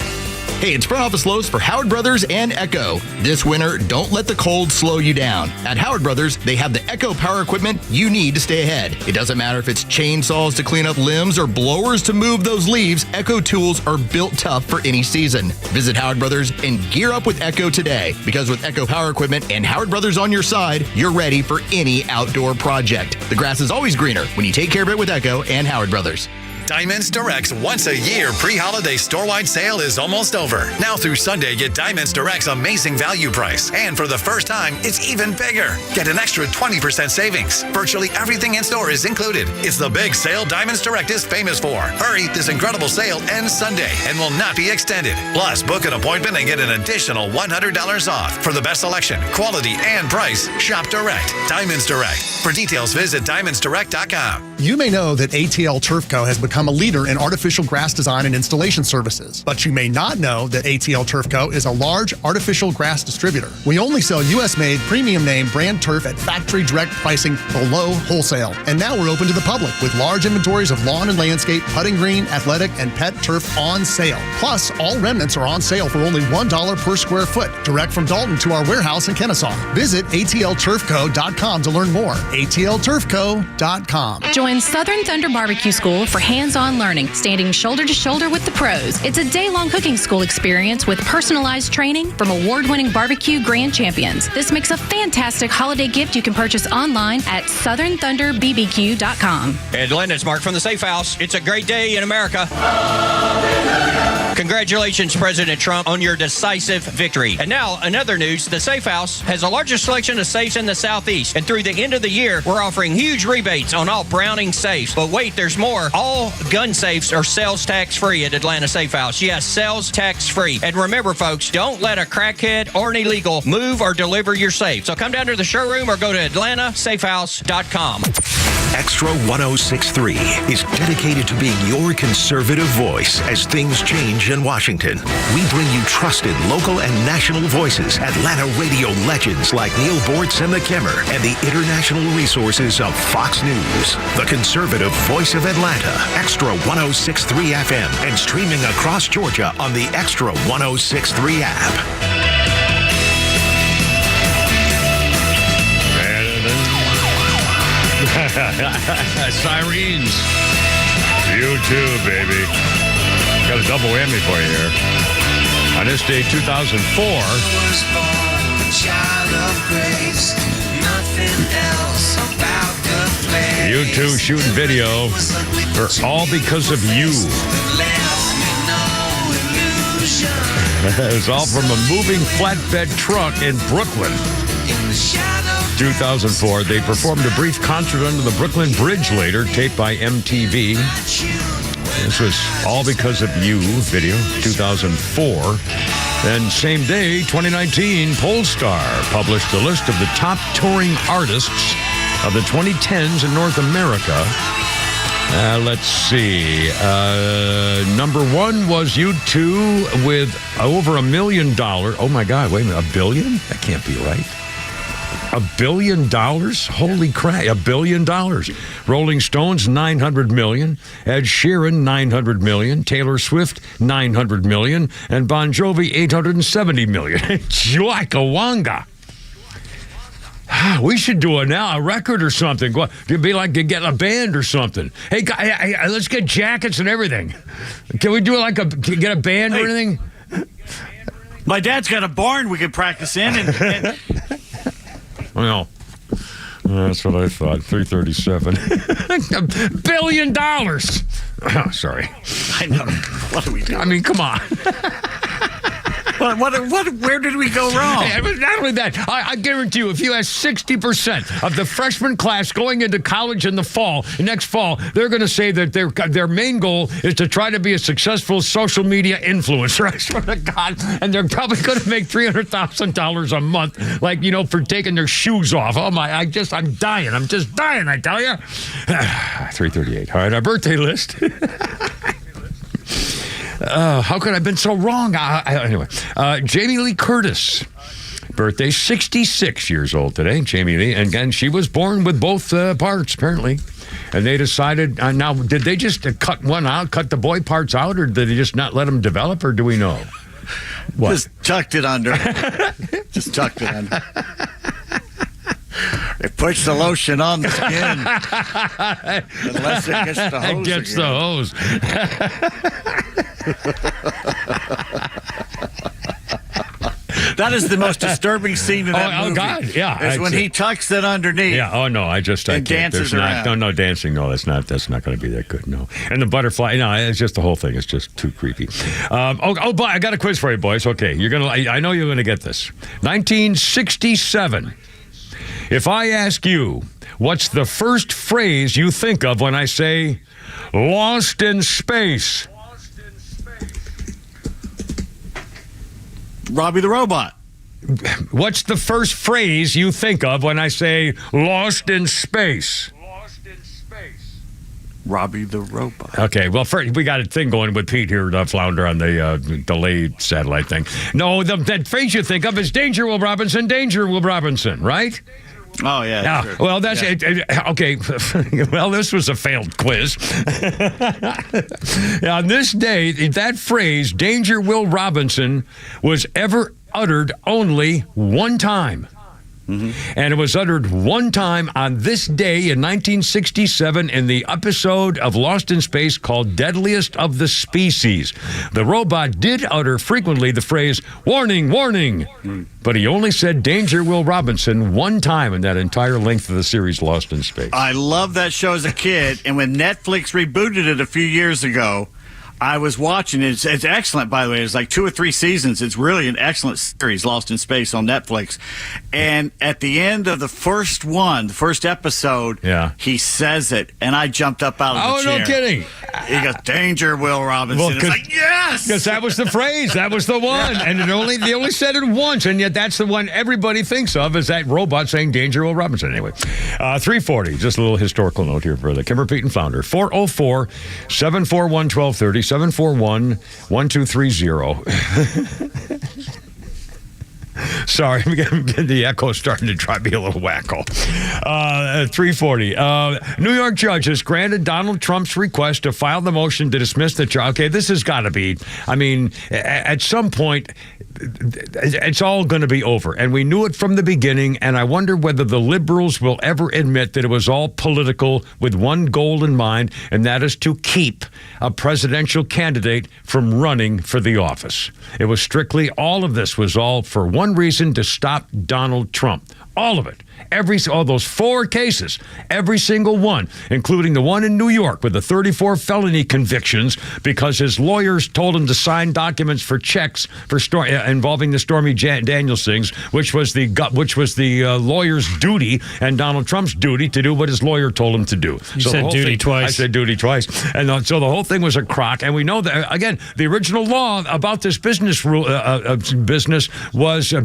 [SPEAKER 21] Hey, it's front office Lowe's for Howard Brothers and Echo. This winter, don't let the cold slow you down. At Howard Brothers, they have the Echo power equipment you need to stay ahead. It doesn't matter if it's chainsaws to clean up limbs or blowers to move those leaves, Echo tools are built tough for any season. Visit Howard Brothers and gear up with Echo today, because with Echo power equipment and Howard Brothers on your side, you're ready for any outdoor project. The grass is always greener when you take care of it with Echo and Howard Brothers.
[SPEAKER 22] Diamonds Direct's once-a-year pre-holiday store-wide sale is almost over. Now through Sunday, get Diamonds Direct's amazing value price. And for the first time, it's even bigger. Get an extra 20% savings. Virtually everything in store is included. It's the big sale Diamonds Direct is famous for. Hurry, this incredible sale ends Sunday and will not be extended. Plus, book an appointment and get an additional $100 off. For the best selection, quality, and price, shop direct. Diamonds Direct. For details, visit diamondsdirect.com.
[SPEAKER 23] You may know that ATL Turf Co. has become a leader in artificial grass design and installation services. But you may not know that ATL Turf Co. is a large artificial grass distributor. We only sell U.S.-made, premium name brand turf at factory direct pricing below wholesale. And now we're open to the public with large inventories of lawn and landscape, putting green, athletic, and pet turf on sale. Plus, all remnants are on sale for only $1 per square foot, direct from Dalton to our warehouse in Kennesaw. Visit atlturfco.com to learn more. atlturfco.com.
[SPEAKER 24] Join Southern Thunder Barbecue School for hands-on learning, standing shoulder to shoulder with the pros. It's a day-long cooking school experience with personalized training from award-winning barbecue grand champions. This makes a fantastic holiday gift you can purchase online at southernthunderbbq.com.
[SPEAKER 25] Hey, Glenn, it's Mark from the Safe House. It's a great day in America.
[SPEAKER 1] Congratulations, President Trump, on your decisive victory. And now, another news, the Safe House has the largest selection of safes in the Southeast. And through the end of the year, we're offering huge rebates on all Browning safes. But wait, there's more. All gun safes are sales tax free at Atlanta Safe House. Yes, sales tax free. And remember, folks, don't let a crackhead or an illegal move or deliver your safe. So come down to the showroom or go to AtlantaSafeHouse.com.
[SPEAKER 2] XTRA 106.3 is dedicated to being your conservative voice as things change in Washington. We bring you trusted local and national voices, Atlanta radio legends like Neil Bortz and the Kimmer, and the international resources of Fox News. The conservative voice of Atlanta, XTRA 106.3 FM, and streaming across Georgia on the XTRA 106.3 app.
[SPEAKER 3] Sirens. You too, baby. Got a double whammy for you here. On this day, 2004. You two shooting video for All Because of You. It was all from a moving flatbed truck in Brooklyn. 2004, they performed a brief concert under the Brooklyn Bridge later, taped by MTV. This was All Because of You video, 2004. Then same day, 2019, Polestar published a list of the top touring artists of the 2010s in North America. Let's see. Number one was U2 with over $1 million. Oh my God, wait a minute, $1 billion? That can't be right. $1 billion? Holy crap, $1 billion. Rolling Stones, $900 million. Ed Sheeran, $900 million. Taylor Swift, $900 million. And Bon Jovi, $870 million. Joakawanga. We should do a record or something. It'd be like getting a band or something. Hey, let's get jackets and everything. Can we do get a band or anything?
[SPEAKER 14] My dad's got a barn we could practice in. And
[SPEAKER 3] well, that's what I thought. 337. $1 billion. Oh, sorry.
[SPEAKER 14] I know. What are we doing?
[SPEAKER 3] I mean, come on.
[SPEAKER 14] Where did we go wrong?
[SPEAKER 3] Hey, not only that, I guarantee you, if you ask 60% of the freshman class going into college in the next fall, they're going to say that their main goal is to try to be a successful social media influencer. I swear to God. And they're probably going to make $300,000 a month, for taking their shoes off. Oh my, I'm dying. I'm just dying, I tell you. 338. All right, our birthday list. How could I have been so wrong? Anyway, Jamie Lee Curtis, birthday, 66 years old today, Jamie Lee. And again, she was born with both parts, apparently. And they decided, now, did they just cut one out, cut the boy parts out, or did they just not let them develop, or do we know? What?
[SPEAKER 14] Just tucked it under. Just tucked it under. It puts the lotion on the skin. Unless it gets the hose.
[SPEAKER 3] It gets the hose.
[SPEAKER 14] That is the most disturbing scene in that movie.
[SPEAKER 3] Oh, God, yeah.
[SPEAKER 14] Is when he tucks it underneath.
[SPEAKER 3] Yeah, oh, no, I can't.
[SPEAKER 14] Dances around.
[SPEAKER 3] No, dancing, no, that's not going to be that good, no. And the butterfly, no, it's just the whole thing. It's just too creepy. But I got a quiz for you, boys. Okay, I know you're going to get this. 1967. If I ask you, what's the first phrase you think of when I say lost in space?
[SPEAKER 14] Robbie the Robot.
[SPEAKER 3] What's the first phrase you think of when I say lost in space?
[SPEAKER 14] Robbie the Robot.
[SPEAKER 3] Okay, well, first, we got a thing going with Pete here, Flounder, on the delayed satellite thing. No, that phrase you think of is Danger, Will Robinson, right?
[SPEAKER 14] Oh, yeah.
[SPEAKER 3] Sure. Well, that's okay. Well, this was a failed quiz. On this day, that phrase, Danger, Will Robinson, was ever uttered only one time. Mm-hmm. And it was uttered one time on this day in 1967 in the episode of Lost in Space called Deadliest of the Species. The robot did utter frequently the phrase, warning, warning, but he only said Danger, Will Robinson one time in that entire length of the series Lost in Space.
[SPEAKER 14] I loved that show as a kid, and when Netflix rebooted it a few years ago, I was watching it. It's excellent, by the way. It's like 2 or 3 seasons. It's really an excellent series, Lost in Space on Netflix. And at the end of the first episode, he says it, and I jumped up out of the chair.
[SPEAKER 3] Oh, no kidding.
[SPEAKER 14] He goes, "Danger, Will Robinson."
[SPEAKER 3] Well,
[SPEAKER 14] it's like, yes!
[SPEAKER 3] Because that was the phrase. That was the one. And they only said it once, and yet that's the one everybody thinks of, is that robot saying "Danger, Will Robinson." Anyway, 340, just a little historical note here for the Kimber Pete and Flounder. 404-741-1230, 741-1230. Sorry, the echo is starting to drive me a little wacko. 340. New York judge has granted Donald Trump's request to file the motion to dismiss the charge. Okay, this has got to be, I mean, at some point, it's all going to be over. And we knew it from the beginning, and I wonder whether the liberals will ever admit that it was all political with one goal in mind, and that is to keep a presidential candidate from running for the office. It was strictly, all of this was all for one reason, to stop Donald Trump. All of it. All those 4 cases, every single one, including the one in New York with the 34 felony convictions because his lawyers told him to sign documents for checks for involving the Stormy Daniels things, which was the lawyer's duty and Donald Trump's duty to do what his lawyer told him to do.
[SPEAKER 15] You said duty twice.
[SPEAKER 3] I said duty twice. And so the whole thing was a crock. And we know that, again, the original law about this business was a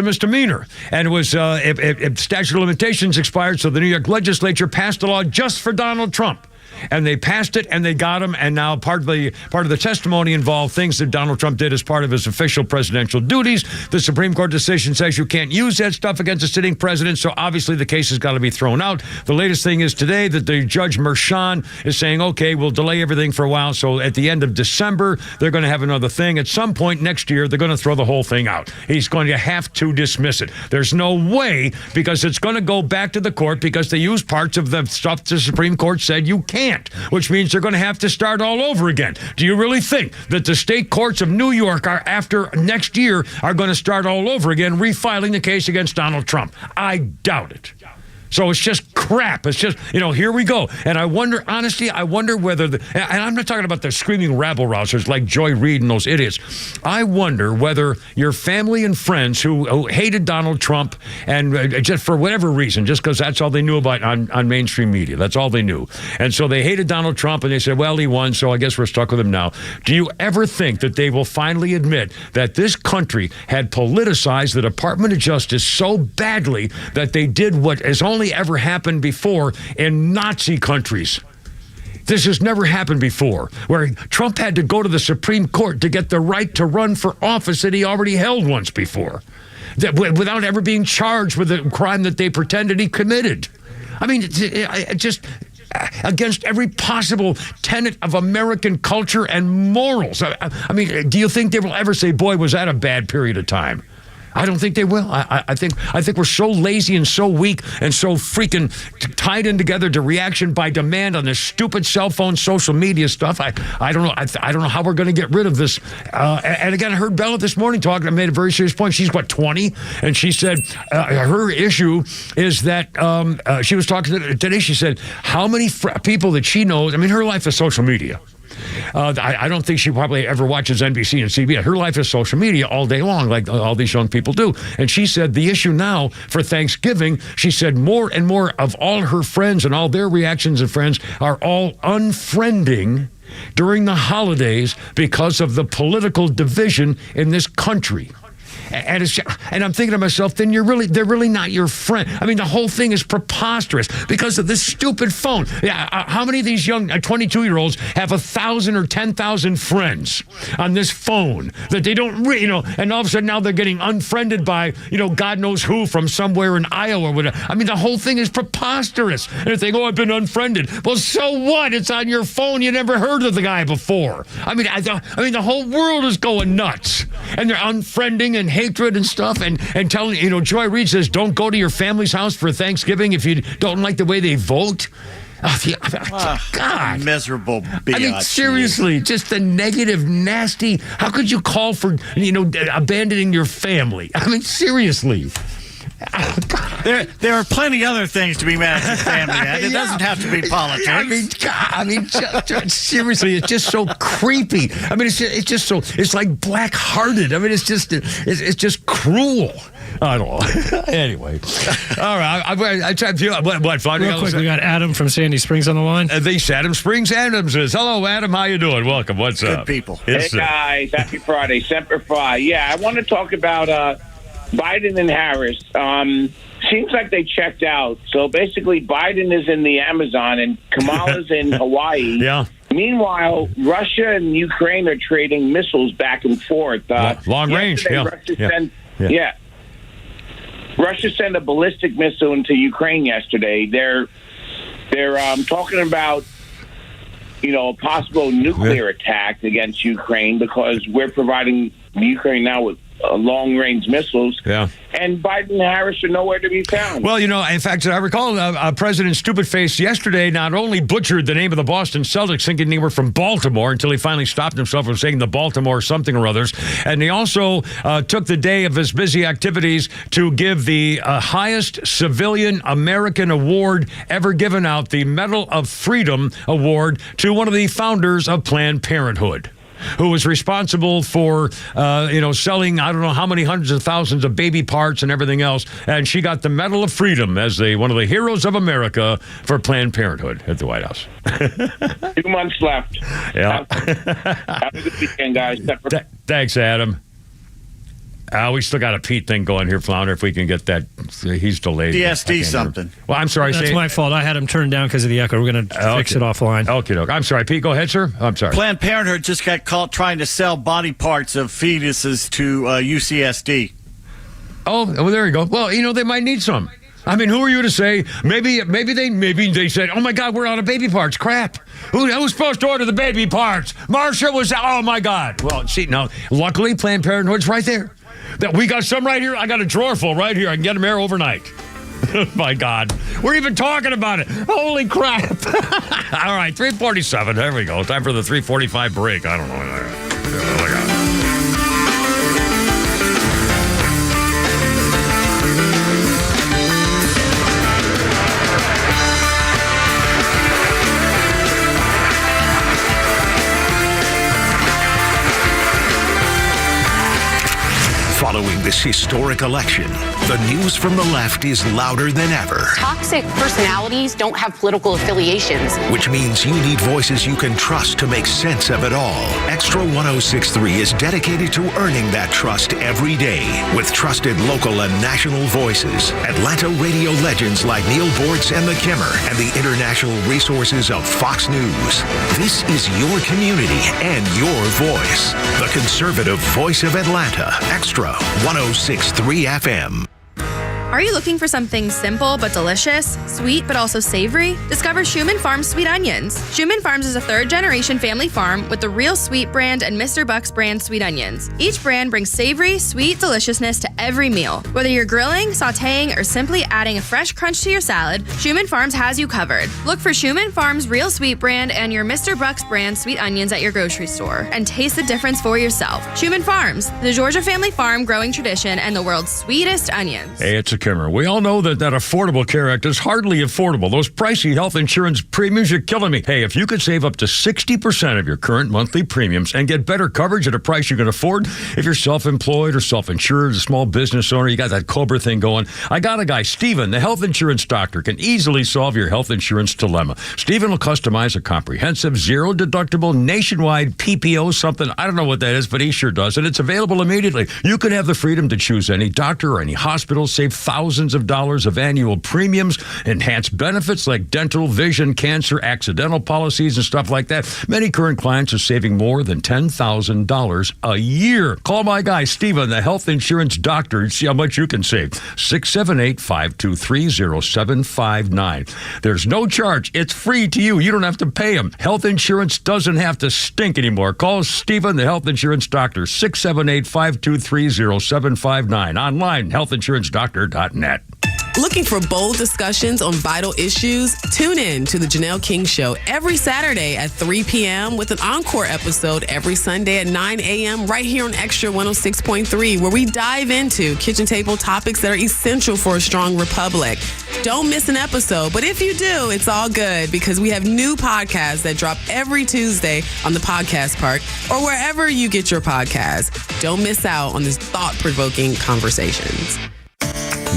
[SPEAKER 3] misdemeanor. And it was if statute of limitations expired, so the New York legislature passed a law just for Donald Trump. And they passed it, and they got him. And now part of the testimony involved things that Donald Trump did as part of his official presidential duties. The Supreme Court decision says you can't use that stuff against a sitting president, so obviously the case has got to be thrown out. The latest thing is today that the Judge Merchan is saying, okay, we'll delay everything for a while. So at the end of December, they're going to have another thing. At some point next year, they're going to throw the whole thing out. He's going to have to dismiss it. There's no way, because it's going to go back to the court because they use parts of the stuff the Supreme Court said you can't. Which means they're going to have to start all over again. Do you really think that the state courts of New York after next year are going to start all over again, refiling the case against Donald Trump? I doubt it. So it's just crap. It's just, here we go. And I wonder, honestly, whether, and I'm not talking about the screaming rabble-rousers like Joy Reid and those idiots. I wonder whether your family and friends who hated Donald Trump and just for whatever reason, just because that's all they knew about on mainstream media. That's all they knew. And so they hated Donald Trump and they said, well, he won, so I guess we're stuck with him now. Do you ever think that they will finally admit that this country had politicized the Department of Justice so badly that they did what is only ever happened before in Nazi countries? This has never happened before, where Trump had to go to the Supreme Court to get the right to run for office that he already held once before, without ever being charged with a crime that they pretended he committed. I mean, just against every possible tenet of American culture and morals. I mean, do you think they will ever say, boy, was that a bad period of time? I don't think they will. I think we're so lazy and so weak and so freaking tied in together to reaction by demand on this stupid cell phone social media stuff. I don't know. I don't know how we're going to get rid of this. And again, I heard Bella this morning talking. I made a very serious point. She's 20, and she said her issue is that she was talking today. She said how many people that she knows. I mean, her life is social media. I don't think she probably ever watches NBC and CBS. Her life is social media all day long, like all these young people do. And she said the issue now for Thanksgiving, she said more and more of all her friends and all their reactions and friends are all unfriending during the holidays because of the political division in this country. And I'm thinking to myself, then they're really not your friend. I mean, the whole thing is preposterous because of this stupid phone. Yeah, how many of these young 22-year-olds have 1,000 or 10,000 friends on this phone that they don't really, and all of a sudden now they're getting unfriended by, God knows who from somewhere in Iowa or whatever. I mean, the whole thing is preposterous. And they think, I've been unfriended. Well, so what? It's on your phone. You never heard of the guy before. I mean, the whole world is going nuts. And they're unfriending and hatred and stuff and telling, Joy Reid says, don't go to your family's house for Thanksgiving if you don't like the way they vote. God.
[SPEAKER 14] Miserable biatch.
[SPEAKER 3] I mean, seriously, just the negative, nasty. How could you call for, abandoning your family? I mean, seriously.
[SPEAKER 14] There are plenty other things to be mad at your family at. It doesn't have to be politics.
[SPEAKER 3] I mean, seriously, it's just so creepy. I mean, it's just so, it's like black-hearted. I mean, it's just cruel. I don't know. Anyway. All right. I tried to, what, Flavio?
[SPEAKER 15] Real quick, we got Adam from Sandy Springs on the line.
[SPEAKER 3] The Adam Springs Adams is. Hello, Adam. How you doing? Welcome. What's up?
[SPEAKER 14] Good people.
[SPEAKER 3] Yes,
[SPEAKER 4] hey, guys. Happy Friday. Semper Fi. Yeah, I want to talk about Biden and Harris. Seems like they checked out. So basically, Biden is in the Amazon and Kamala's in Hawaii.
[SPEAKER 3] Yeah.
[SPEAKER 4] Meanwhile, Russia and Ukraine are trading missiles back and forth.
[SPEAKER 3] Long range. Yeah.
[SPEAKER 4] Russia sent a ballistic missile into Ukraine yesterday. They're talking about, a possible nuclear attack against Ukraine because we're providing Ukraine now with long-range missiles.
[SPEAKER 3] Yeah.
[SPEAKER 4] And Biden and Harris are nowhere to be found.
[SPEAKER 3] Well, in fact, I recall President Stupidface yesterday not only butchered the name of the Boston Celtics, thinking they were from Baltimore, until he finally stopped himself from saying the Baltimore something or others. And he also took the day of his busy activities to give the highest civilian American award ever given out, the Medal of Freedom Award, to one of the founders of Planned Parenthood, who was responsible for, selling, I don't know how many hundreds of thousands of baby parts and everything else. And she got the Medal of Freedom as one of the heroes of America for Planned Parenthood at the White House.
[SPEAKER 4] 2 months left.
[SPEAKER 3] Yeah.
[SPEAKER 4] Have a good weekend, guys.
[SPEAKER 3] Thanks, Adam. We still got a Pete thing going here, Flounder, if we can get that. He's delayed.
[SPEAKER 14] DSD something.
[SPEAKER 3] Well, I'm sorry.
[SPEAKER 15] That's my fault. I had him turned down because of the echo. We're going to fix it offline.
[SPEAKER 3] Okay. I'm sorry, Pete. Go ahead, sir. I'm sorry.
[SPEAKER 14] Planned Parenthood just got caught trying to sell body parts of fetuses to UCSD.
[SPEAKER 3] Oh, well, there you go. Well, they might need some. I mean, who are you to say? Maybe they said, "Oh my God, we're out of baby parts." Crap. Who's supposed to order the baby parts? Marsha was. Oh my God. Well, see, now, luckily, Planned Parenthood's right there. We got some right here. I got a drawer full right here. I can get them here overnight. My God. We're even talking about it. Holy crap. All right, 3:47. There we go. Time for the 3:45 break. I don't know. Oh my God.
[SPEAKER 2] Following this historic election, the news from the left is louder than ever.
[SPEAKER 6] Toxic personalities don't have political affiliations.
[SPEAKER 2] Which means you need voices you can trust to make sense of it all. XTRA 106.3 is dedicated to earning that trust every day with trusted local and national voices, Atlanta radio legends like Neil Bortz and The Kimmer, and the international resources of Fox News. This is your community and your voice. The conservative voice of Atlanta, XTRA 106.3 FM.
[SPEAKER 7] Are you looking for something simple but delicious, sweet but also savory? Discover Schumann Farms Sweet Onions. Schumann Farms is a third-generation family farm with the Real Sweet brand and Mr. Buck's brand sweet onions. Each brand brings savory, sweet deliciousness to every meal. Whether you're grilling, sautéing, or simply adding a fresh crunch to your salad, Schumann Farms has you covered. Look for Schumann Farms Real Sweet brand and your Mr. Buck's brand sweet onions at your grocery store and taste the difference for yourself. Schumann Farms, the Georgia family farm growing tradition and the world's sweetest onions.
[SPEAKER 3] Hey, it's a Kimmer. We all know that Affordable Care Act is hardly affordable. Those pricey health insurance premiums are killing me. Hey, if you could save up to 60% of your current monthly premiums and get better coverage at a price you can afford, if you're self-employed or self-insured, a small business owner, you got that COBRA thing going, I got a guy, Steven, the health insurance doctor, can easily solve your health insurance dilemma. Steven will customize a comprehensive, zero-deductible, nationwide PPO something. I don't know what that is, but he sure does, and it's available immediately. You can have the freedom to choose any doctor or any hospital, save thousands of dollars of annual premiums, enhanced benefits like dental, vision, cancer, accidental policies, and stuff like that. Many current clients are saving more than $10,000 a year. Call my guy, Steven, the health insurance doctor, and see how much you can save. 678-523-0759. There's no charge. It's free to you. You don't have to pay him. Health insurance doesn't have to stink anymore. Call Steven, the health insurance doctor, 678-523-0759. Online, healthinsurancedoctor.com. JanelleKing.net.
[SPEAKER 8] Looking for bold discussions on vital issues? Tune in to The Janelle King Show every Saturday at 3 p.m. with an encore episode every Sunday at 9 a.m. right here on XTRA 106.3, where we dive into kitchen table topics that are essential for a strong republic. Don't miss an episode, but if you do, it's all good because we have new podcasts that drop every Tuesday on the Podcast Park or wherever you get your podcasts. Don't miss out on these thought-provoking conversations.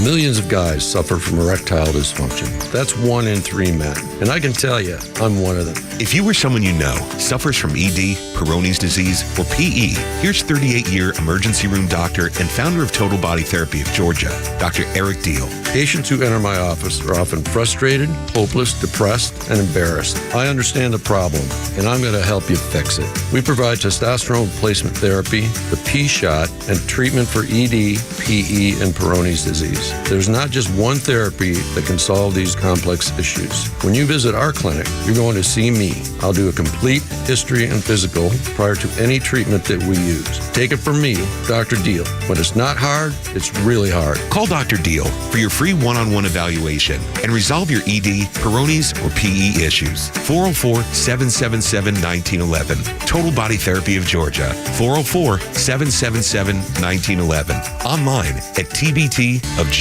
[SPEAKER 9] Millions of guys suffer from erectile dysfunction. That's 1 in 3 men. And I can tell you, I'm one of them.
[SPEAKER 20] If you or someone you know suffers from ED, Peyronie's disease, or PE, here's 38-year emergency room doctor and founder of Total Body Therapy of Georgia, Dr. Eric Deal.
[SPEAKER 9] Patients who enter my office are often frustrated, hopeless, depressed, and embarrassed. I understand the problem, and I'm going to help you fix it. We provide testosterone replacement therapy, the P-shot, and treatment for ED, PE, and Peyronie's disease. There's not just one therapy that can solve these complex issues. When you visit our clinic, you're going to see me. I'll do a complete history and physical prior to any treatment that we use. Take it from me, Dr. Deal. When it's not hard, it's really hard.
[SPEAKER 20] Call Dr. Deal for your free one-on-one evaluation and resolve your ED, Peyronie's, or PE issues. 404-777-1911. Total Body Therapy of Georgia. 404-777-1911. Online at tbtofga.com.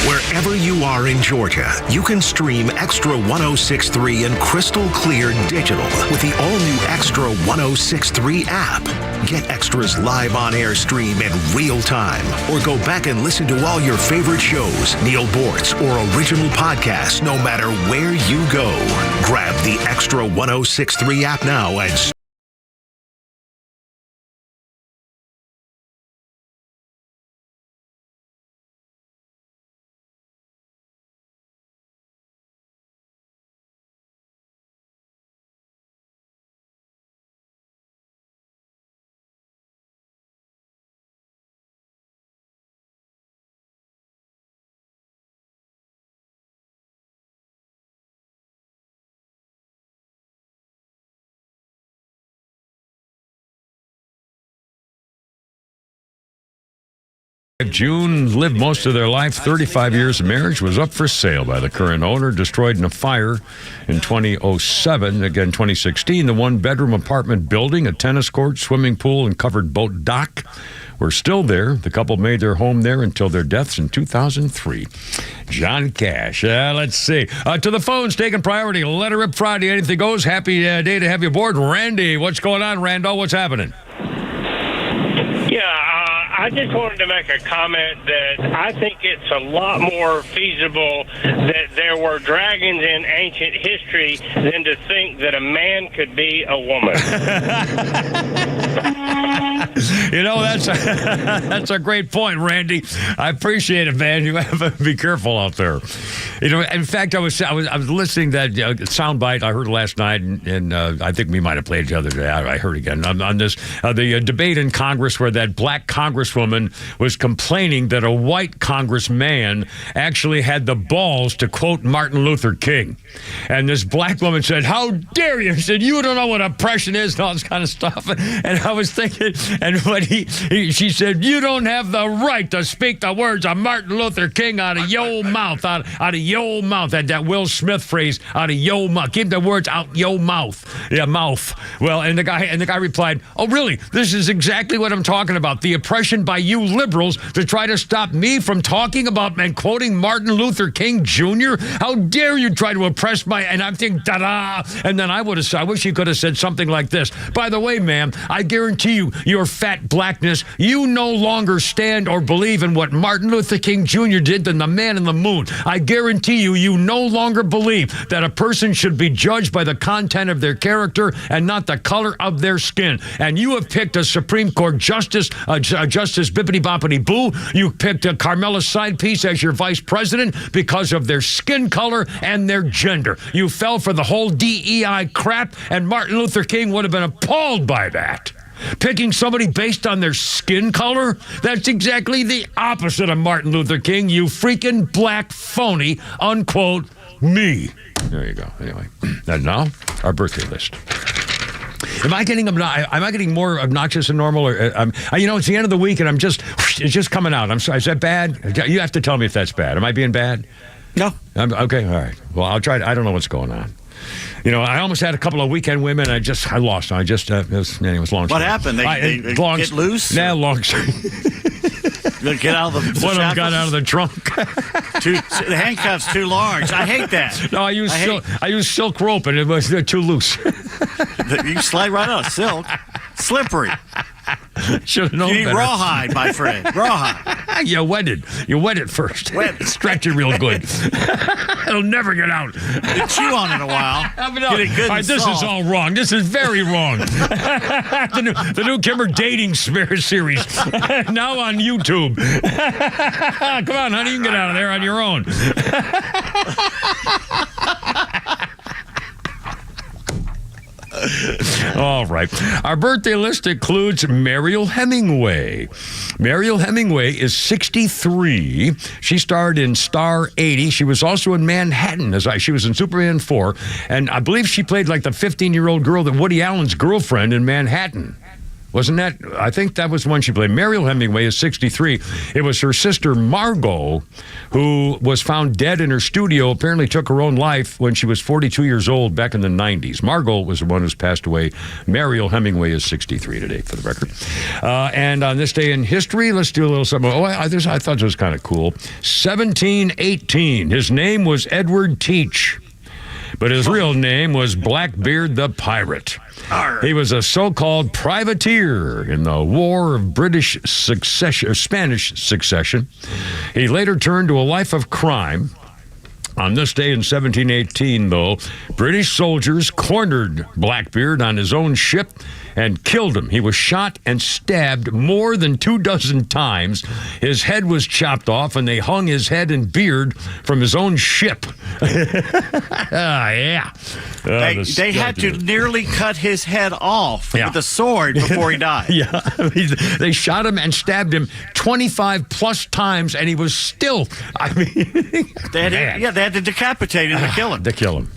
[SPEAKER 2] Wherever you are in Georgia, you can stream XTRA 106.3 in crystal clear digital with the all-new XTRA 106.3 app. Get XTRA's live on-air stream in real time, or go back and listen to all your favorite shows, Neil Bortz, or original podcasts, no matter where you go. Grab the XTRA 106.3 app now and
[SPEAKER 3] June lived most of their life. 35 years of marriage was up for sale by the current owner, destroyed in a fire in 2007. Again, 2016, the one-bedroom apartment building, a tennis court, swimming pool, and covered boat dock were still there. The couple made their home there until their deaths in 2003. John Cash. Let's see. To the phones, taking priority. Let her rip Friday. Anything goes. Happy day to have you aboard. Randy, what's going on, Randall? What's happening?
[SPEAKER 10] I just wanted to make a comment that I think it's a lot more feasible that there were dragons in ancient history than to think that a man could be a woman.
[SPEAKER 3] You know, that's a great point, Randy. I appreciate it, man. You have to be careful out there. You know, in fact, I was listening to that soundbite I heard last night, and I think we might have played it the other day. I heard again on this the debate in Congress where that black congresswoman was complaining that a white congressman actually had the balls to quote Martin Luther King, and this black woman said, "How dare you?" She said, "You don't know what oppression is," and all this kind of stuff. And I was thinking, and what she said, "You don't have the right to speak the words of Martin Luther King out of your mouth, out of your mouth." That Will Smith phrase, "out of your mouth." Keep the words out your mouth. Yeah, mouth. Well, and the guy replied, "Oh, really? This is exactly what I'm talking about. The oppression by you liberals to try to stop me from talking about and quoting Martin Luther King Jr. How dare you try to oppress my..." And I'm thinking, ta-da. And then I wish you could have said something like this. "By the way, ma'am, I guarantee you, your fat blackness, you no longer stand or believe in what Martin Luther King Jr. did than the man in the moon. I guarantee you, you no longer believe that a person should be judged by the content of their character and not the color of their skin. And you have picked a Supreme Court Justice Bippity-boppity-boo. You picked a Carmela side piece as your vice president because of their skin color and their gender. You fell for the whole DEI crap, and Martin Luther King would have been appalled by that. Picking somebody based on their skin color? That's exactly the opposite of Martin Luther King, you freaking black phony, unquote, me." There you go. Anyway, and now, our birthday list. Am I getting more obnoxious than normal, or it's the end of the week and it's just coming out? I'm sorry. Is that bad? You have to tell me if that's bad. Am I being bad?
[SPEAKER 14] No.
[SPEAKER 3] Okay. All right. Well, I'll try. I don't know what's going on. I almost had a couple of weekend women. I lost. It was long.
[SPEAKER 14] What happened? They get loose?
[SPEAKER 3] Nah, long.
[SPEAKER 14] Get out of the
[SPEAKER 3] one of them got out of the trunk.
[SPEAKER 14] The handcuffs too large. I hate that.
[SPEAKER 3] No, I used silk rope, and it was too loose.
[SPEAKER 14] You slide right out of silk. Slippery.
[SPEAKER 3] Should have known
[SPEAKER 14] you need
[SPEAKER 3] better.
[SPEAKER 14] Rawhide, my friend. Rawhide.
[SPEAKER 3] You wet it first. Stretch it real good. It'll never get out.
[SPEAKER 14] You chew on it a while. Get it good and
[SPEAKER 3] this is all wrong. This is very wrong. the new Kimmer dating series now on YouTube. Come on, honey, you can get out of there on your own. All right. Our birthday list includes Mariel Hemingway. Mariel Hemingway is 63. She starred in Star 80. She was also in Manhattan. She was in Superman 4. And I believe she played like the 15-year-old girl that Woody Allen's girlfriend in Manhattan. Wasn't that? I think that was the one she played. Mariel Hemingway is 63. It was her sister, Margot, who was found dead in her studio, apparently took her own life when she was 42 years old back in the 90s. Margot was the one who's passed away. Mariel Hemingway is 63 today, for the record. And on this day in history, let's do a little something. I thought this was kind of cool. 1718. His name was Edward Teach, but his real name was Blackbeard the Pirate. He was a so-called privateer in the War of Spanish Succession. He later turned to a life of crime. On this day in 1718, though, British soldiers cornered Blackbeard on his own ship and killed him. He was shot and stabbed more than 24 times. His head was chopped off, and they hung his head and beard from his own ship. Yeah.
[SPEAKER 14] They had to nearly cut his head off with a sword before he died.
[SPEAKER 3] Yeah. They shot him and stabbed him 25 plus times, and he was still,
[SPEAKER 14] they had to decapitate him to kill him.
[SPEAKER 3] To kill him.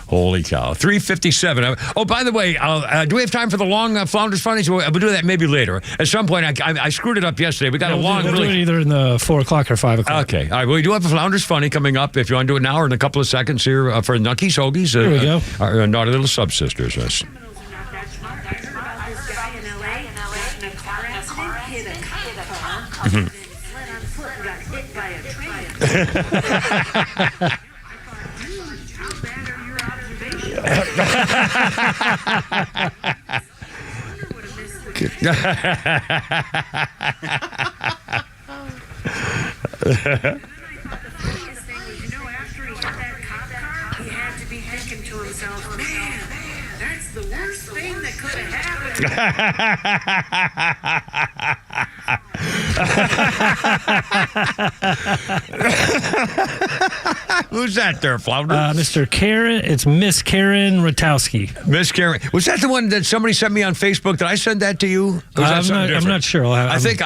[SPEAKER 3] Holy cow. 3:57. Oh, by the way, do we have time for the long Flounders Funnies? We'll do that maybe later. At some point, I screwed it up yesterday. We got a long...
[SPEAKER 15] We'll do it either in the 4 o'clock or 5 o'clock.
[SPEAKER 3] Okay. All right. Well, we do have a Flounders Funny coming up. If you want to do it now or in a couple of seconds here for Nuckies, Hoagies.
[SPEAKER 15] Here we go.
[SPEAKER 3] Our naughty little subsisters. Yes.
[SPEAKER 11] That's the worst thing that could have
[SPEAKER 3] Who's that there, Flounder?
[SPEAKER 15] Mr. Karen. It's Miss Karen Ratowski.
[SPEAKER 3] Miss Karen. Was that the one that somebody sent me on Facebook? Did I send that to you?
[SPEAKER 15] I'm not sure.
[SPEAKER 3] I think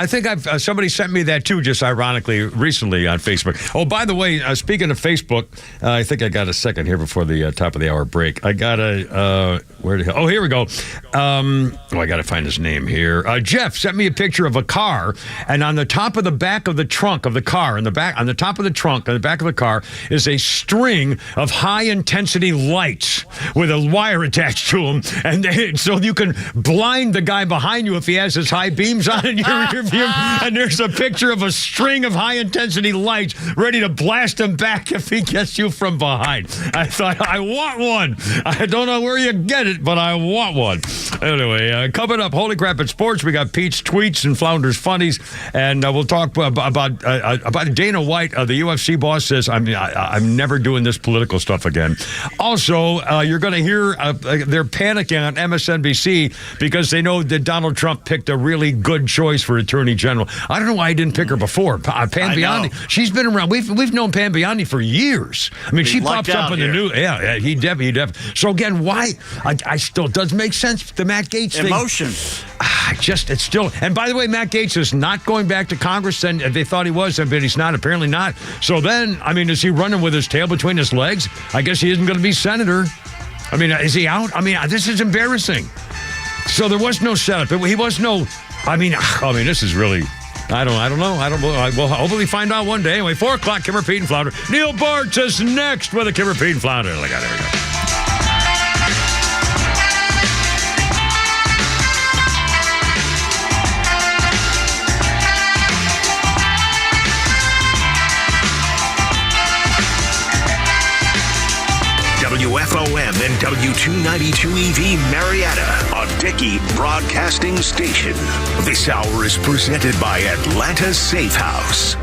[SPEAKER 3] somebody sent me that too, just ironically, recently on Facebook. Oh, by the way, speaking of Facebook, I think I got a second here before the top of the hour break. I got here we go. I got to find his name here. Jeff sent me a picture of a car, and on the top of the back of the trunk of the car, on the top of the trunk, on the back of the car, is a string of high-intensity lights with a wire attached to them, and so you can blind the guy behind you if he has his high beams on in your rear view. And there's a picture of a string of high-intensity lights ready to blast him back if he gets you from behind. I thought, I want one. I don't know where you get it, but I want one. Anyway, coming up, holy crap, at sports, we got Pete's tweets and Flounder's funnies, and we'll talk about Dana White, the UFC boss, says, I'm never doing this political stuff again. Also, you're going to hear they're panicking on MSNBC because they know that Donald Trump picked a really good choice for Attorney General. I don't know why I didn't pick her before. Pam Biondi, she's been around. We've known Pam Biondi for years. I mean, she pops up in the news. Yeah, he definitely. So again, why? I still doesn't make sense. The Matt Gaetz thing.
[SPEAKER 14] Emotions.
[SPEAKER 3] It's still. And by the way, Matt Gaetz is not going back to Congress. Then they thought he was, but he's not. Apparently not. So then, is he running with his tail between his legs? I guess he isn't going to be senator. I mean, is he out? I mean, this is embarrassing. So there was no setup. He was no. I mean, this is really. I don't know. We'll hopefully find out one day. Anyway, 4 o'clock, Kimmer, Pete, and Flounder. Neil Bartz is next with a Kimmer, Pete, and Flounder. Look at there we go.
[SPEAKER 2] WFOM and W292EV Marietta, a Dickey Broadcasting Station. This hour is presented by Atlanta Safe House.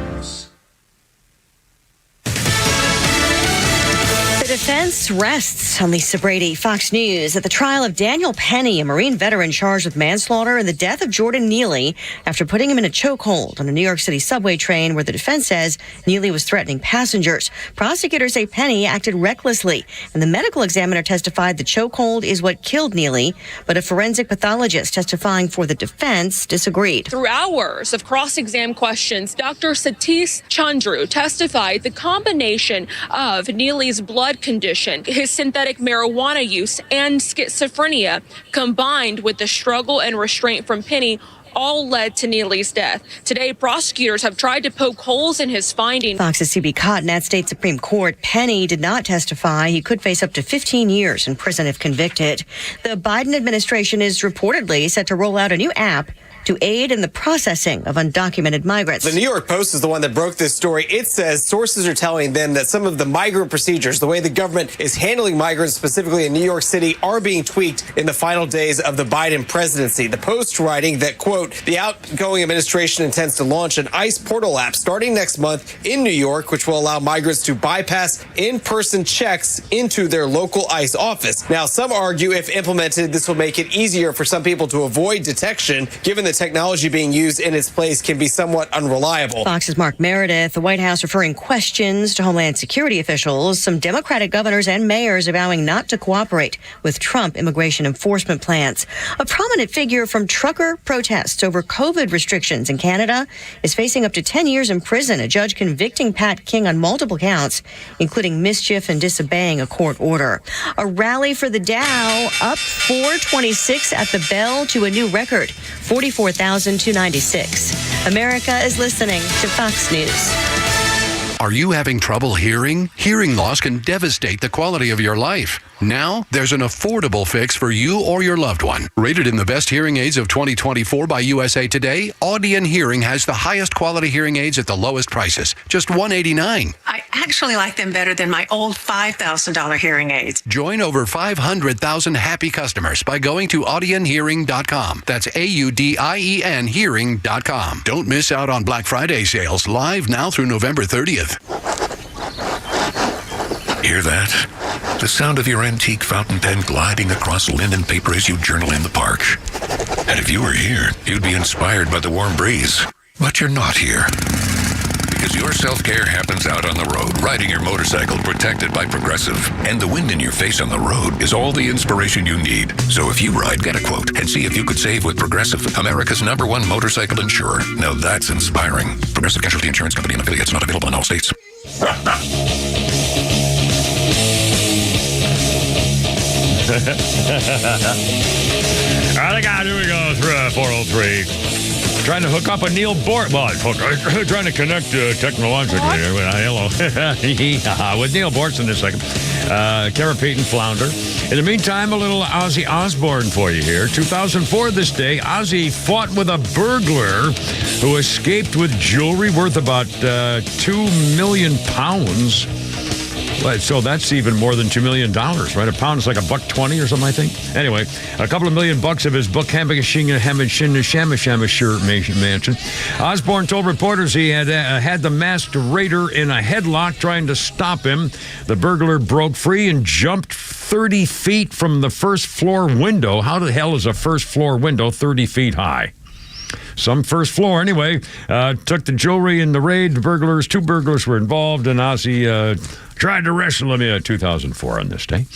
[SPEAKER 12] The defense rests on Lisa Brady. Fox News. At the trial of Daniel Penny, a Marine veteran charged with manslaughter and the death of Jordan Neely after putting him in a chokehold on a New York City subway train where the defense says Neely was threatening passengers. Prosecutors say Penny acted recklessly, and the medical examiner testified the chokehold is what killed Neely, but a forensic pathologist testifying for the defense disagreed.
[SPEAKER 13] Through hours of cross-exam questions, Dr. Satish Chandru testified the combination of Neely's blood condition, his synthetic marijuana use, and schizophrenia, combined with the struggle and restraint from Penny, all led to Neely's death. Today, prosecutors have tried to poke holes in his findings.
[SPEAKER 12] Fox's CB Cotton at State Supreme Court. Penny did not testify. He could face up to 15 years in prison if convicted. The Biden administration is reportedly set to roll out a new app to aid in the processing of undocumented migrants.
[SPEAKER 16] The New York Post is the one that broke this story. It says sources are telling them that some of the migrant procedures, the way the government is handling migrants, specifically in New York City, are being tweaked in the final days of the Biden presidency. The Post writing that, quote, the outgoing administration intends to launch an ICE portal app starting next month in New York, which will allow migrants to bypass in-person checks into their local ICE office. Now, some argue if implemented, this will make it easier for some people to avoid detection, given the technology being used in its place can be somewhat unreliable.
[SPEAKER 12] Fox's Mark Meredith. The White House referring questions to Homeland Security officials. Some Democratic governors and mayors vowing not to cooperate with Trump immigration enforcement plans. A prominent figure from trucker protests over COVID restrictions in Canada is facing up to 10 years in prison. A judge convicting Pat King on multiple counts, including mischief and disobeying a court order. A rally for the Dow up 426 at the bell to a new record, 44,296. America is listening to Fox News.
[SPEAKER 17] Are you having trouble hearing? Hearing loss can devastate the quality of your life. Now, there's an affordable fix for you or your loved one. Rated in the best hearing aids of 2024 by USA Today, Audion Hearing has the highest quality hearing aids at the lowest prices, just $189.
[SPEAKER 25] I actually like them better than my old $5,000 hearing aids.
[SPEAKER 17] Join over 500,000 happy customers by going to audionhearing.com. That's AUDIEN hearing.com. Don't miss out on Black Friday sales live now through November 30th.
[SPEAKER 22] Hear that? The sound of your antique fountain pen gliding across linen paper as you journal in the park. And if you were here, you'd be inspired by the warm breeze. But you're not here. Because your self-care happens out on the road, riding your motorcycle protected by Progressive. And the wind in your face on the road is all the inspiration you need. So if you ride, get a quote and see if you could save with Progressive, America's #1 motorcycle insurer. Now that's inspiring. Progressive Casualty Insurance Company and affiliates, not available in all states.
[SPEAKER 3] All right, guys, here we go. 403. Trying to hook up a Neil Bort. Well, trying to connect technologically. Hello. With Neil Bortz in a second. Kara Pete and Flounder. In the meantime, a little Ozzy Osbourne for you here. 2004 this day, Ozzy fought with a burglar who escaped with jewelry worth about 2 million pounds. So that's even more than $2 million, right? A pound is like $1.20 or something, I think. Anyway, a couple of $1 of his book, Mansion. Osborne told reporters he had the masked raider in a headlock trying to stop him. The burglar broke free and jumped 30 feet from the first floor window. How the hell is a first floor window 30 feet high? Some first floor, anyway. Took the jewelry in the raid. The two burglars were involved, and Ozzy tried to wrestle him in 2004 on this day.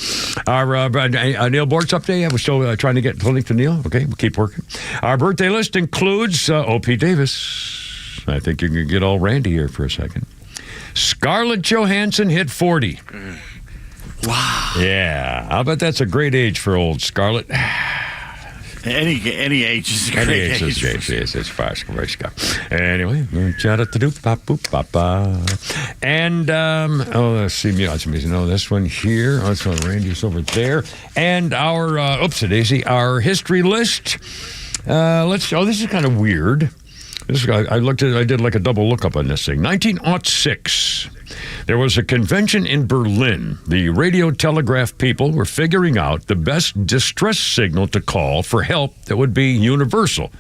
[SPEAKER 3] Our Neil Bortz update. We're still trying to get the link to Neil. Okay, we'll keep working. Our birthday list includes O.P. Davis. I think you can get all randy here for a second. Scarlett Johansson hit 40.
[SPEAKER 14] Wow.
[SPEAKER 3] Yeah, I bet that's a great age for old Scarlett.
[SPEAKER 14] Any age is a great age.
[SPEAKER 3] Yes, it's fast. Anyway, and let's see. No, this one here. This one, Randy's over there. And our our history list. This is kind of weird. I did like a double lookup on this thing. 1906. There was a convention in Berlin. The radio telegraph people were figuring out the best distress signal to call for help that would be universal.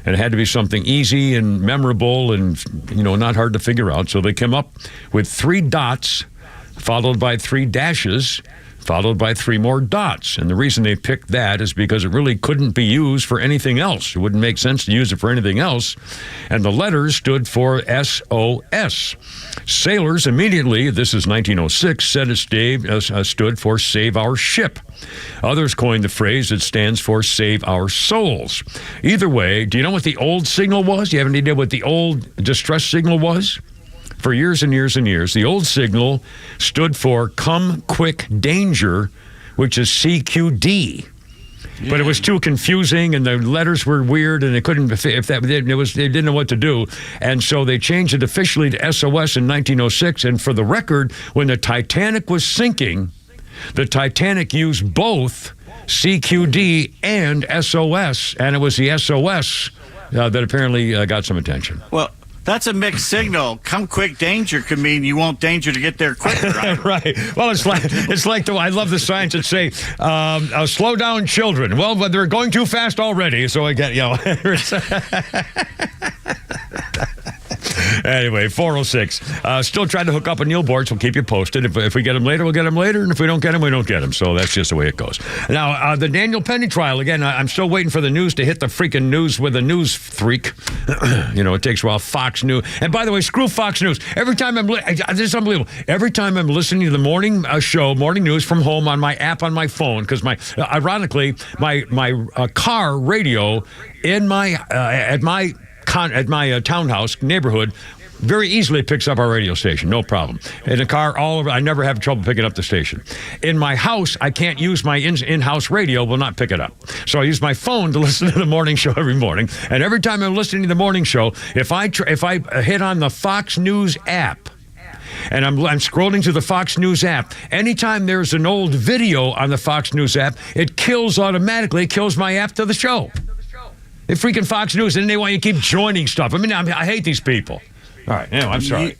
[SPEAKER 3] And it had to be something easy and memorable and, not hard to figure out. So they came up with 3 dots, followed by 3 dashes, followed by 3 more dots. And the reason they picked that is because it really couldn't be used for anything else. It wouldn't make sense to use it for anything else. And the letters stood for SOS. Sailors immediately, this is 1906, said it stood for Save Our Ship. Others coined the phrase that stands for Save Our Souls. Either way, do you know what the old signal was? Do you have any idea what the old distress signal was? For years and years and years, the old signal stood for Come Quick Danger, which is CQD. Yeah. But it was too confusing, and the letters were weird, and they couldn't. They didn't know what to do, and so they changed it officially to SOS in 1906. And for the record, when the Titanic was sinking, the Titanic used both CQD and SOS, and it was the SOS that apparently got some attention.
[SPEAKER 14] Well, that's a mixed signal. Come quick danger could mean you want danger to get there quicker, right?
[SPEAKER 3] Right. Well, it's like I love the signs that say, slow down children. Well, but they're going too fast already, so I get, Anyway, 406. Still trying to hook up a Neil Boards. We'll keep you posted. If we get them later, we'll get them later. And if we don't get them, we don't get them. So that's just the way it goes. Now, the Daniel Penny trial, again, I'm still waiting for the news to hit the freaking news with a news freak. It takes a while. Fox News. And by the way, screw Fox News. Every time this is unbelievable. Every time I'm listening to the morning show, morning news from home on my app on my phone, because ironically, my car radio in at my townhouse neighborhood very easily picks up our radio station, no problem. In the car, all over, I never have trouble picking up the station. In my house, I can't use my in-house radio, will not pick it up. So I use my phone to listen to the morning show every morning. And every time I'm listening to the morning show, if I hit on the Fox News app, and I'm scrolling through the Fox News app, anytime there's an old video on the Fox News app, it kills automatically, it kills my app to the show. The freaking Fox News, and they want you to keep joining stuff. I hate these people. All right, anyway, I'm sorry.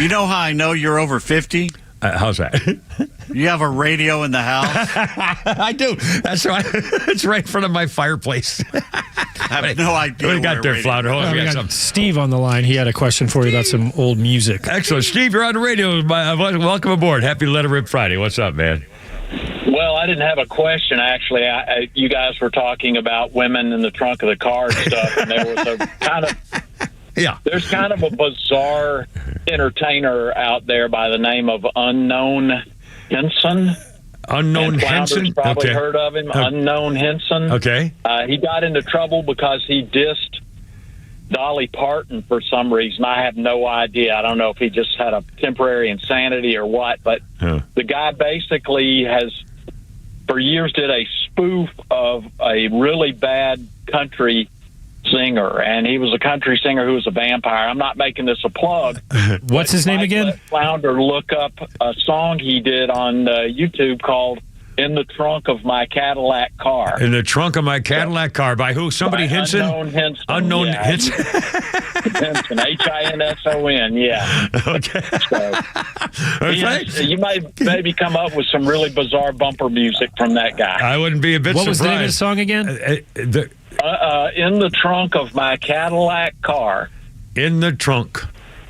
[SPEAKER 14] You know how I know you're over 50?
[SPEAKER 3] How's that?
[SPEAKER 14] You have a radio in the house?
[SPEAKER 3] I do. That's right. It's right in front of my fireplace.
[SPEAKER 14] I have no idea.
[SPEAKER 3] What do you got there, Flounder?
[SPEAKER 15] We got Steve on the line. He had a question for you about some old music.
[SPEAKER 3] Excellent. Steve, you're on the radio. Welcome aboard. Happy Let It Rip Friday. What's up, man?
[SPEAKER 5] Well, I didn't have a question, actually. You guys were talking about women in the trunk of the car and stuff, and there was a kind of...
[SPEAKER 3] Yeah.
[SPEAKER 5] There's kind of a bizarre entertainer out there by the name of Unknown Henson.
[SPEAKER 3] Unknown Henson?
[SPEAKER 5] Probably heard of him. Unknown Henson.
[SPEAKER 3] Okay.
[SPEAKER 5] He got into trouble because he dissed Dolly Parton for some reason. I have no idea. I don't know if he just had a temporary insanity or what, but the guy basically has, for years, did a spoof of a really bad country singer, and he was a country singer who was a vampire. I'm not making this a plug.
[SPEAKER 15] What's his name again?
[SPEAKER 5] Flounder, look up a song he did on YouTube called In the Trunk of My Cadillac Car.
[SPEAKER 3] In the Trunk of My Cadillac Car. By who? Somebody Henson?
[SPEAKER 5] Unknown Henson.
[SPEAKER 3] Unknown Henson.
[SPEAKER 5] Henson. Hinson, yeah.
[SPEAKER 3] Okay.
[SPEAKER 5] So, you may maybe come up with some really bizarre bumper music from that guy.
[SPEAKER 3] I wouldn't be a bit surprised.
[SPEAKER 15] What was the name of the song again?
[SPEAKER 5] In the Trunk of My Cadillac Car.
[SPEAKER 3] In the Trunk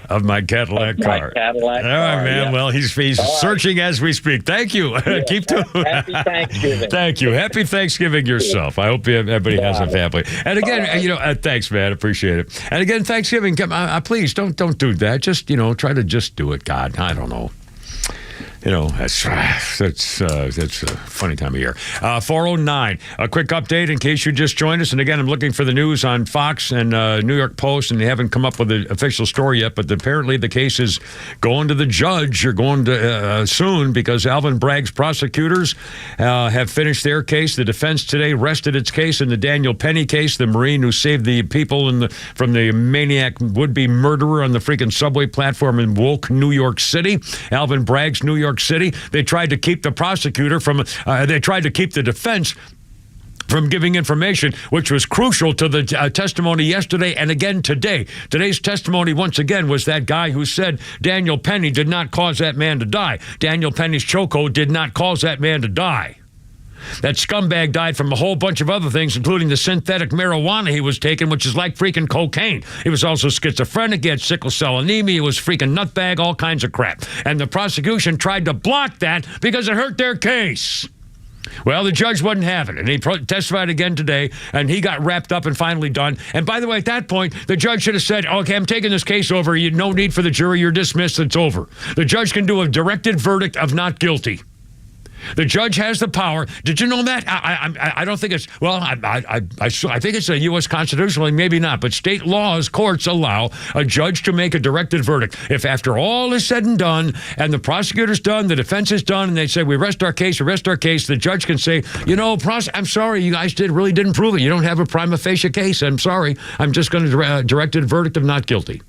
[SPEAKER 3] of My Cadillac Car.
[SPEAKER 5] All right,
[SPEAKER 3] man.
[SPEAKER 5] Yeah.
[SPEAKER 3] Well, he's searching as we speak. Thank you.
[SPEAKER 5] Yeah.
[SPEAKER 3] Keep doing
[SPEAKER 5] Happy Thanksgiving.
[SPEAKER 3] Thank you. Happy Thanksgiving yourself. I hope everybody has a family. And again, thanks, man. Appreciate it. And again, Thanksgiving, please don't do that. Just, try to just do it, God. I don't know. That's a funny time of year. 4:09. A quick update in case you just joined us. And again, I'm looking for the news on Fox and New York Post, and they haven't come up with an official story yet. But apparently, the case is going to the judge, or going to soon, because Alvin Bragg's prosecutors have finished their case. The defense today rested its case in the Daniel Penny case, the Marine who saved the people from the maniac would-be murderer on the freaking subway platform in woke New York City. Alvin Bragg's New York City. They tried to keep the prosecutor from, they tried to keep the defense from giving information, which was crucial to the testimony yesterday and again today. Today's testimony, once again, was that guy who said Daniel Penny did not cause that man to die. Daniel Penny's chokehold did not cause that man to die. That scumbag died from a whole bunch of other things, including the synthetic marijuana he was taking, which is like freaking cocaine. He was also schizophrenic. He had sickle cell anemia. He was freaking nutbag, all kinds of crap. And the prosecution tried to block that because it hurt their case. Well, the judge wouldn't have it, and he testified again today, and he got wrapped up and finally done. And by the way, at that point, the judge should have said, okay, I'm taking this case over. No need for the jury. You're dismissed. It's over. The judge can do a directed verdict of not guilty. The judge has the power. Did you know that? I don't think it's, well, I think it's a U.S. constitutionally, maybe not, but state laws, courts allow a judge to make a directed verdict. If after all is said and done, and the prosecutor's done, the defense is done, and they say, we rest our case, the judge can say, I'm sorry, you guys really didn't prove it. You don't have a prima facie case. I'm sorry. I'm just going to directed verdict of not guilty.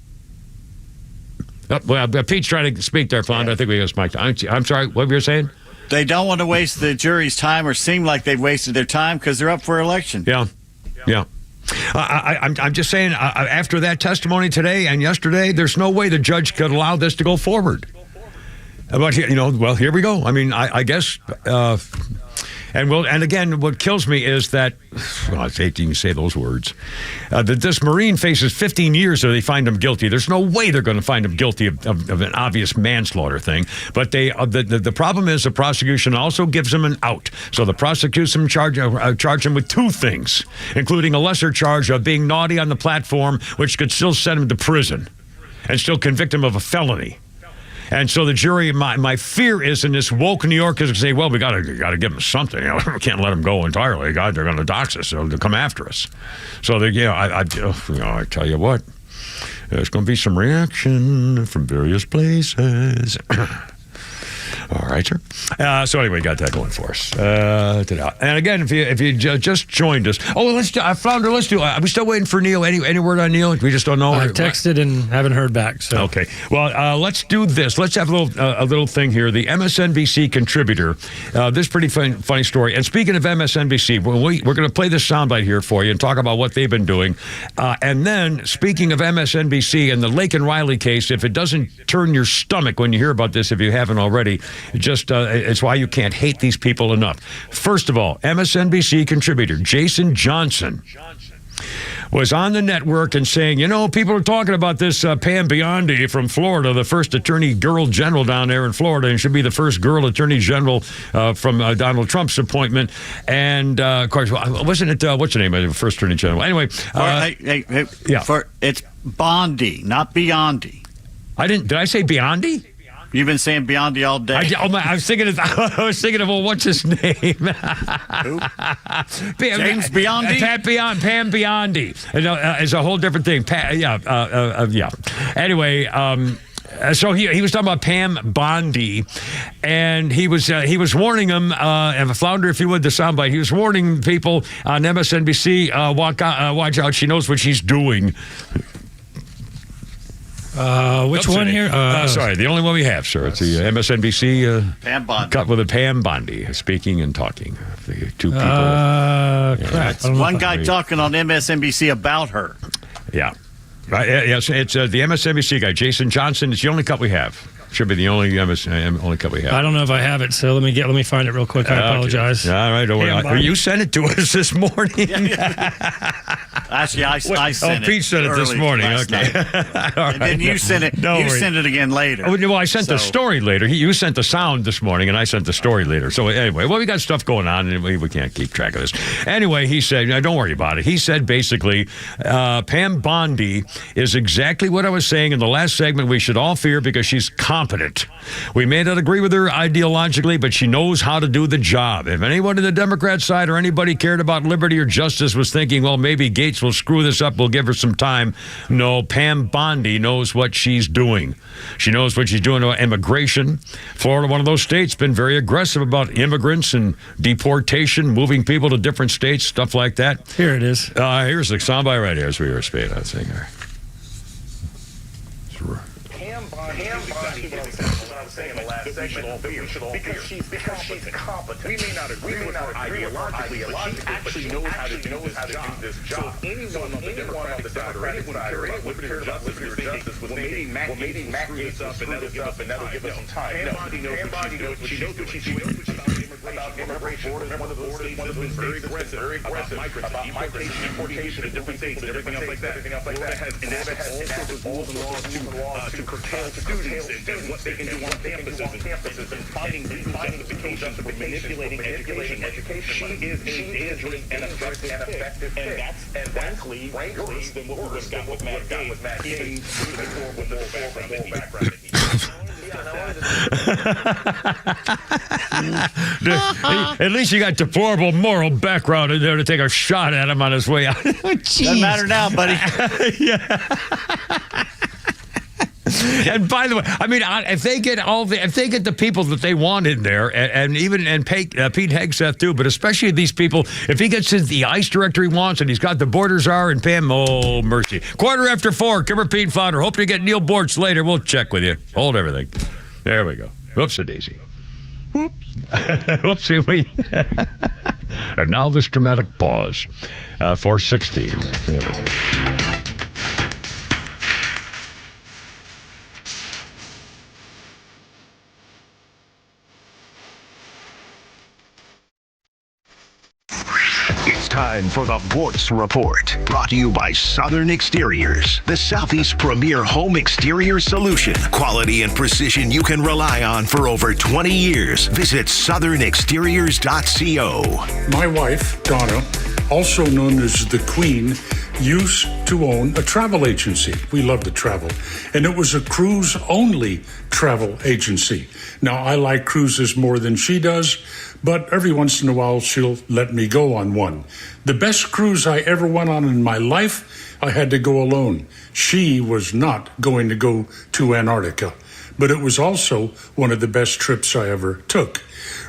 [SPEAKER 3] Well, Pete's trying to speak there, Fonda. I think we got Mike. I'm sorry, what were you saying?
[SPEAKER 14] They don't want to waste the jury's time or seem like they've wasted their time because they're up for election.
[SPEAKER 3] Yeah. I'm just saying, after that testimony today and yesterday, there's no way the judge could allow this to go forward. But, well, here we go. I mean, I guess... And again, what kills me is that, I hate to even say those words, that this Marine faces 15 years so they find him guilty. There's no way they're going to find him guilty of an obvious manslaughter thing. But the problem is the prosecution also gives him an out. So the prosecution charge him with two things, including a lesser charge of being naughty on the platform, which could still send him to prison and still convict him of a felony. And so the jury, my fear is in this woke New Yorkers say, well, we got to give them something. We can't let them go entirely. God, they're going to dox us. So they'll come after us. So I tell you what, there's going to be some reaction from various places. All right, sir. So anyway, got that going for us. And again, if you just joined us, Flounder, let's do. Are we still waiting for Neil? Any word on Neil? We just don't know.
[SPEAKER 15] I texted and haven't heard back. So
[SPEAKER 3] okay. Well, let's do this. Let's have a little thing here. The MSNBC contributor. This pretty funny story. And speaking of MSNBC, we're going to play this soundbite here for you and talk about what they've been doing. And then, speaking of MSNBC and the Lake and Riley case, if it doesn't turn your stomach when you hear about this, if you haven't already. It's why you can't hate these people enough. First of all, MSNBC contributor Jason Johnson was on the network and saying, people are talking about this Pam Biondi from Florida, the first attorney girl general down there in Florida, and should be the first girl attorney general from Donald Trump's appointment. And, of course, wasn't it, what's the name of the first attorney general? Anyway.
[SPEAKER 14] It's Bondi, not Biondi.
[SPEAKER 3] Did I say Biondi?
[SPEAKER 14] You've been saying Biondi all day.
[SPEAKER 3] I was thinking of, well, what's his name?
[SPEAKER 14] Who? James Biondi?
[SPEAKER 3] Pam Biondi. It's a whole different thing. Anyway, so he was talking about Pam Bondi, and he was warning them, and Flounder, if you would, the soundbite, he was warning people on MSNBC, watch out, she knows what she's doing.
[SPEAKER 15] Which one here?
[SPEAKER 3] Sorry, the only one we have, sir. It's the MSNBC
[SPEAKER 14] Pam Bondi.
[SPEAKER 3] Cut with a Pam Bondi, speaking and talking. The two people.
[SPEAKER 14] Crap. One guy talking on MSNBC about her.
[SPEAKER 3] Yeah. Yes, it's the MSNBC guy, Jason Johnson. It's the only cut we have. Should be the only cut we have.
[SPEAKER 15] I don't know if I have it, so let me find it real quick. I apologize.
[SPEAKER 3] Okay. All right, don't worry. You sent it to us this morning.
[SPEAKER 14] Actually, I sent it.
[SPEAKER 3] Pete sent it this morning. Okay.
[SPEAKER 14] And then you sent it. Sent it again later.
[SPEAKER 3] Well, I sent the story later. You sent the sound this morning, and I sent the story later. So anyway, we got stuff going on, and we can't keep track of this. Anyway, he said, don't worry about it. He said basically, Pam Bondi is exactly what I was saying in the last segment. We should all fear because she's competent. We may not agree with her ideologically, but she knows how to do the job. If anyone on the Democrat side or anybody cared about liberty or justice was thinking, well, maybe Gates will screw this up, we'll give her some time. No, Pam Bondi knows what she's doing. She knows what she's doing about immigration. Florida, one of those states, been very aggressive about immigrants and deportation, moving people to different states, stuff like that.
[SPEAKER 15] Here it is.
[SPEAKER 3] Here's the soundbite right here as we were speaking. I think.
[SPEAKER 18] Because she's competent. We may not agree with her ideologically, but she actually knows how to do this job. So anyone on the Democratic side or anyone who cares about liberty or justice was thinking, well, maybe Matt Gaetz will screw this up and that'll give us some time. Pam Bondi knows what she's doing. About immigration, one of the borders has been very aggressive about deportation to different states and everything else like that. Florida has enacted all sorts of rules and laws to curtail students and what they can do on campuses and finding justifications for manipulating education. She is a dangerous and effective and that's frankly worse than what we would have got with Matt Gaetz, even with the moral background.
[SPEAKER 3] At least you got deplorable moral background in there to take a shot at him on his way out.
[SPEAKER 14] Doesn't matter now, buddy.
[SPEAKER 3] Yeah. And by the way, I mean, if they get the people that they want in there, and Pete Hegseth too, but especially these people, if he gets the ICE director he wants, and he's got the borders czar and Pam, oh mercy. 4:15, Kimmer Pete Founder. Hope to get Neil Bortz later. We'll check with you. Hold everything. There we go. Whoops-a-daisy. Whoops. Whoopsie. And now this dramatic pause. 4:16. There we go.
[SPEAKER 2] It's time for the Bortz Report, brought to you by Southern Exteriors, the Southeast premier home exterior solution. Quality and precision you can rely on for over 20 years. Visit southernexteriors.co.
[SPEAKER 19] My wife, Donna, also known as the Queen, used to own a travel agency. We love to travel. And it was a cruise-only travel agency. Now, I like cruises more than she does, but every once in a while, she'll let me go on one. The best cruise I ever went on in my life, I had to go alone. She was not going to go to Antarctica, but it was also one of the best trips I ever took.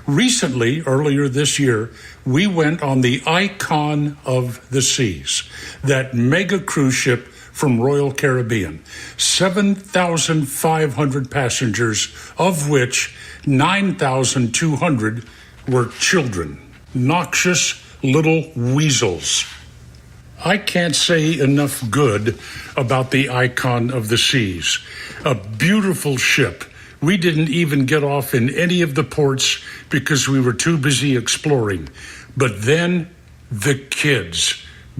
[SPEAKER 19] Recently, earlier this year, we went on the Icon of the Seas, that mega cruise ship from Royal Caribbean. 7,500 passengers, of which 9,200 were children. Noxious little weasels. I can't say enough good about the Icon of the Seas. A beautiful ship. We didn't even get off in any of the ports because we were too busy exploring. But then, the kids.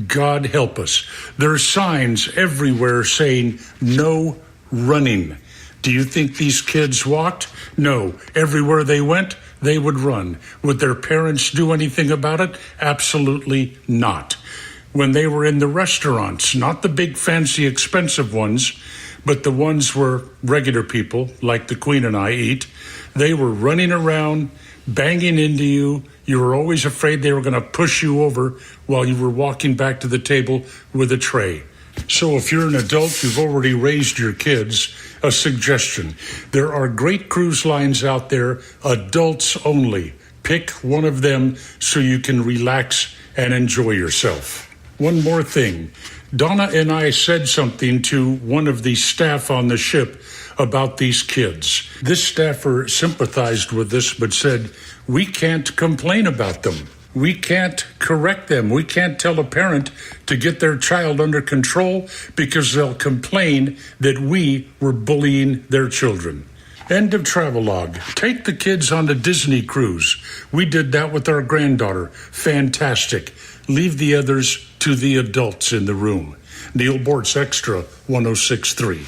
[SPEAKER 19] God help us. There are signs everywhere saying, no running. Do you think these kids walked? No. Everywhere they went, they would run. Would their parents do anything about it? Absolutely not. When they were in the restaurants, not the big fancy expensive ones, but the ones where regular people, like the Queen and I, eat, they were running around, banging into you. You were always afraid they were going to push you over while you were walking back to the table with a tray. So if you're an adult, you've already raised your kids, a suggestion. There are great cruise lines out there, adults only. Pick one of them so you can relax and enjoy yourself. One more thing. Donna and I said something to one of the staff on the ship about these kids. This staffer sympathized with us but said, we can't complain about them. We can't correct them. We can't tell a parent to get their child under control because they'll complain that we were bullying their children. End of travelogue. Take the kids on a Disney cruise. We did that with our granddaughter. Fantastic. Leave the others to the adults in the room. Neil Bortz, XTRA 106.3.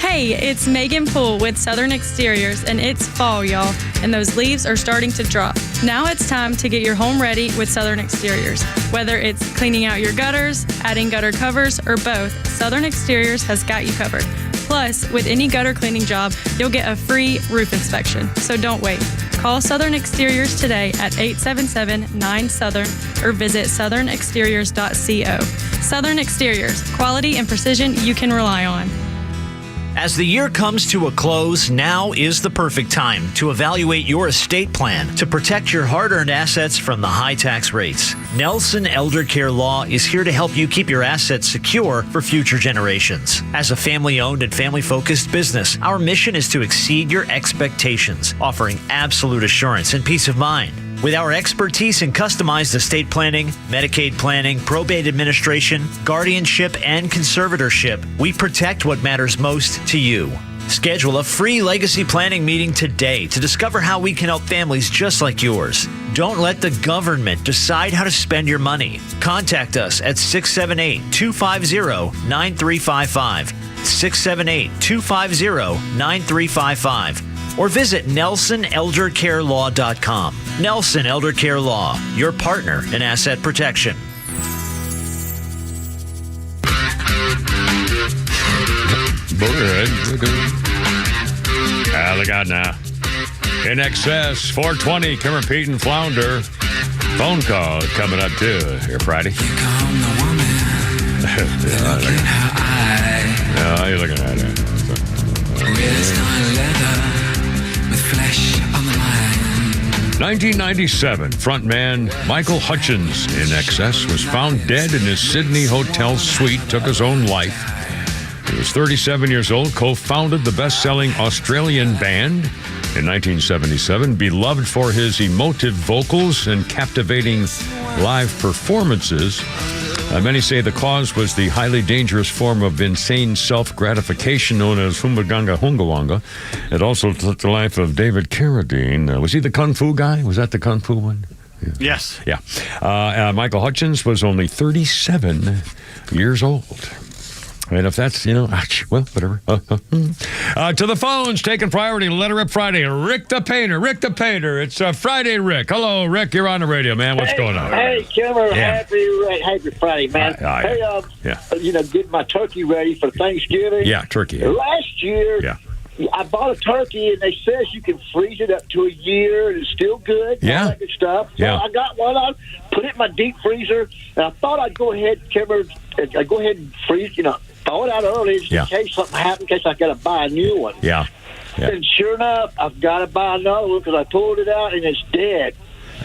[SPEAKER 21] Hey, it's Megan Poole with Southern Exteriors, and it's fall, y'all, and those leaves are starting to drop. Now it's time to get your home ready with Southern Exteriors. Whether it's cleaning out your gutters, adding gutter covers, or both, Southern Exteriors has got you covered. Plus, with any gutter cleaning job, you'll get a free roof inspection. So don't wait. Call Southern Exteriors today at 877-9-SOUTHERN or visit southernexteriors.co. Southern Exteriors, quality and precision you can rely on.
[SPEAKER 1] As the year comes to a close, now is the perfect time to evaluate your estate plan to protect your hard-earned assets from the high tax rates. Nelson Elder Care Law is here to help you keep your assets secure for future generations. As a family-owned and family-focused business, our mission is to exceed your expectations, offering absolute assurance and peace of mind. With our expertise in customized estate planning, Medicaid planning, probate administration, guardianship, and conservatorship, we protect what matters most to you. Schedule a free legacy planning meeting today to discover how we can help families just like yours. Don't let the government decide how to spend your money. Contact us at 678-250-9355, 678-250-9355. or visit NelsonElderCareLaw.com. Nelson Elder Care Law, your partner in asset protection.
[SPEAKER 3] Look out now. In excess, 420, Kimmer, Pete, and Flounder. Phone call coming up, too, here Friday. How you looking at it? 1997, frontman Michael Hutchins, In Excess, was found dead in his Sydney hotel suite, took his own life. He was 37 years old, co-founded the best-selling Australian band in 1977, beloved for his emotive vocals and captivating live performances. Many say the cause was the highly dangerous form of insane self-gratification known as Humbaganga Hungawanga. It also took the life of David Carradine. Was he the Kung Fu guy? Was that the Kung Fu one?
[SPEAKER 14] Yes.
[SPEAKER 3] Yeah. Michael Hutchins was only 37 years old. And if that's, well, whatever. To the phones, taking priority, Letter Up Friday. Rick the Painter. It's Friday, Rick. Hello, Rick. You're on the radio, man. What's going on?
[SPEAKER 4] Hey, Kimmer.
[SPEAKER 3] Yeah.
[SPEAKER 4] Happy Friday, man. Getting my turkey ready for Thanksgiving.
[SPEAKER 3] Yeah, turkey.
[SPEAKER 4] Last year, I bought a turkey, and they says you can freeze it up to a year, and it's still good.
[SPEAKER 3] Yeah.
[SPEAKER 4] All that good stuff. So
[SPEAKER 3] Yeah.
[SPEAKER 4] I got one on, put it in my deep freezer, and I thought I'd go ahead, Kimmer, and freeze, throw it out early just in case something happened, in case I got to buy a new one.
[SPEAKER 3] Yeah.
[SPEAKER 4] And sure enough, I've got to buy another one because I pulled it out and it's dead.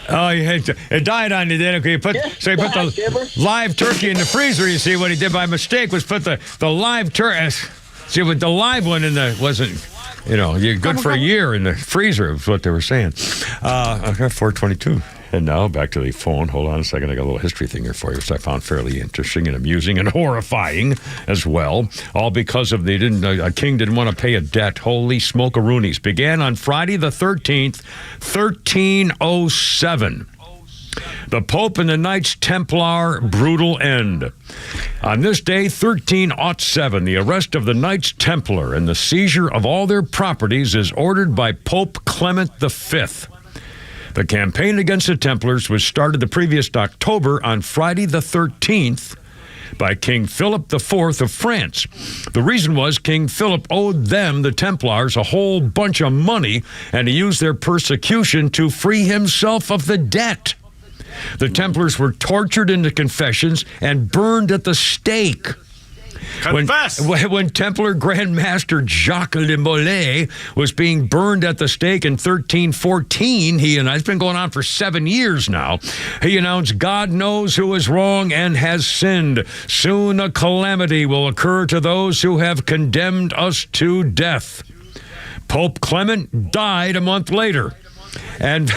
[SPEAKER 3] Oh, it died on you then. Okay, you put the live turkey in the freezer. You see, what he did by mistake was put the live turkey. See, with the live one wasn't, you're good for a year in the freezer, is what they were saying. I got 422. And now back to the phone. Hold on a second. I got a little history thing here for you, which I found fairly interesting and amusing and horrifying as well. All because of a king didn't want to pay a debt. Holy smoke-a-roonies. Began on Friday the 13th, 1307. The Pope and the Knights Templar brutal end. On this day, 1307, the arrest of the Knights Templar and the seizure of all their properties is ordered by Pope Clement V. The campaign against the Templars was started the previous October on Friday the 13th by King Philip IV of France. The reason was King Philip owed them, the Templars, a whole bunch of money, and he used their persecution to free himself of the debt. The Templars were tortured into confessions and burned at the stake.
[SPEAKER 14] Confess!
[SPEAKER 3] When Templar Grand Master Jacques de Molay was being burned at the stake in 1314, it's been going on for 7 years now, he announced, God knows who is wrong and has sinned. Soon a calamity will occur to those who have condemned us to death. Pope Clement died a month later. And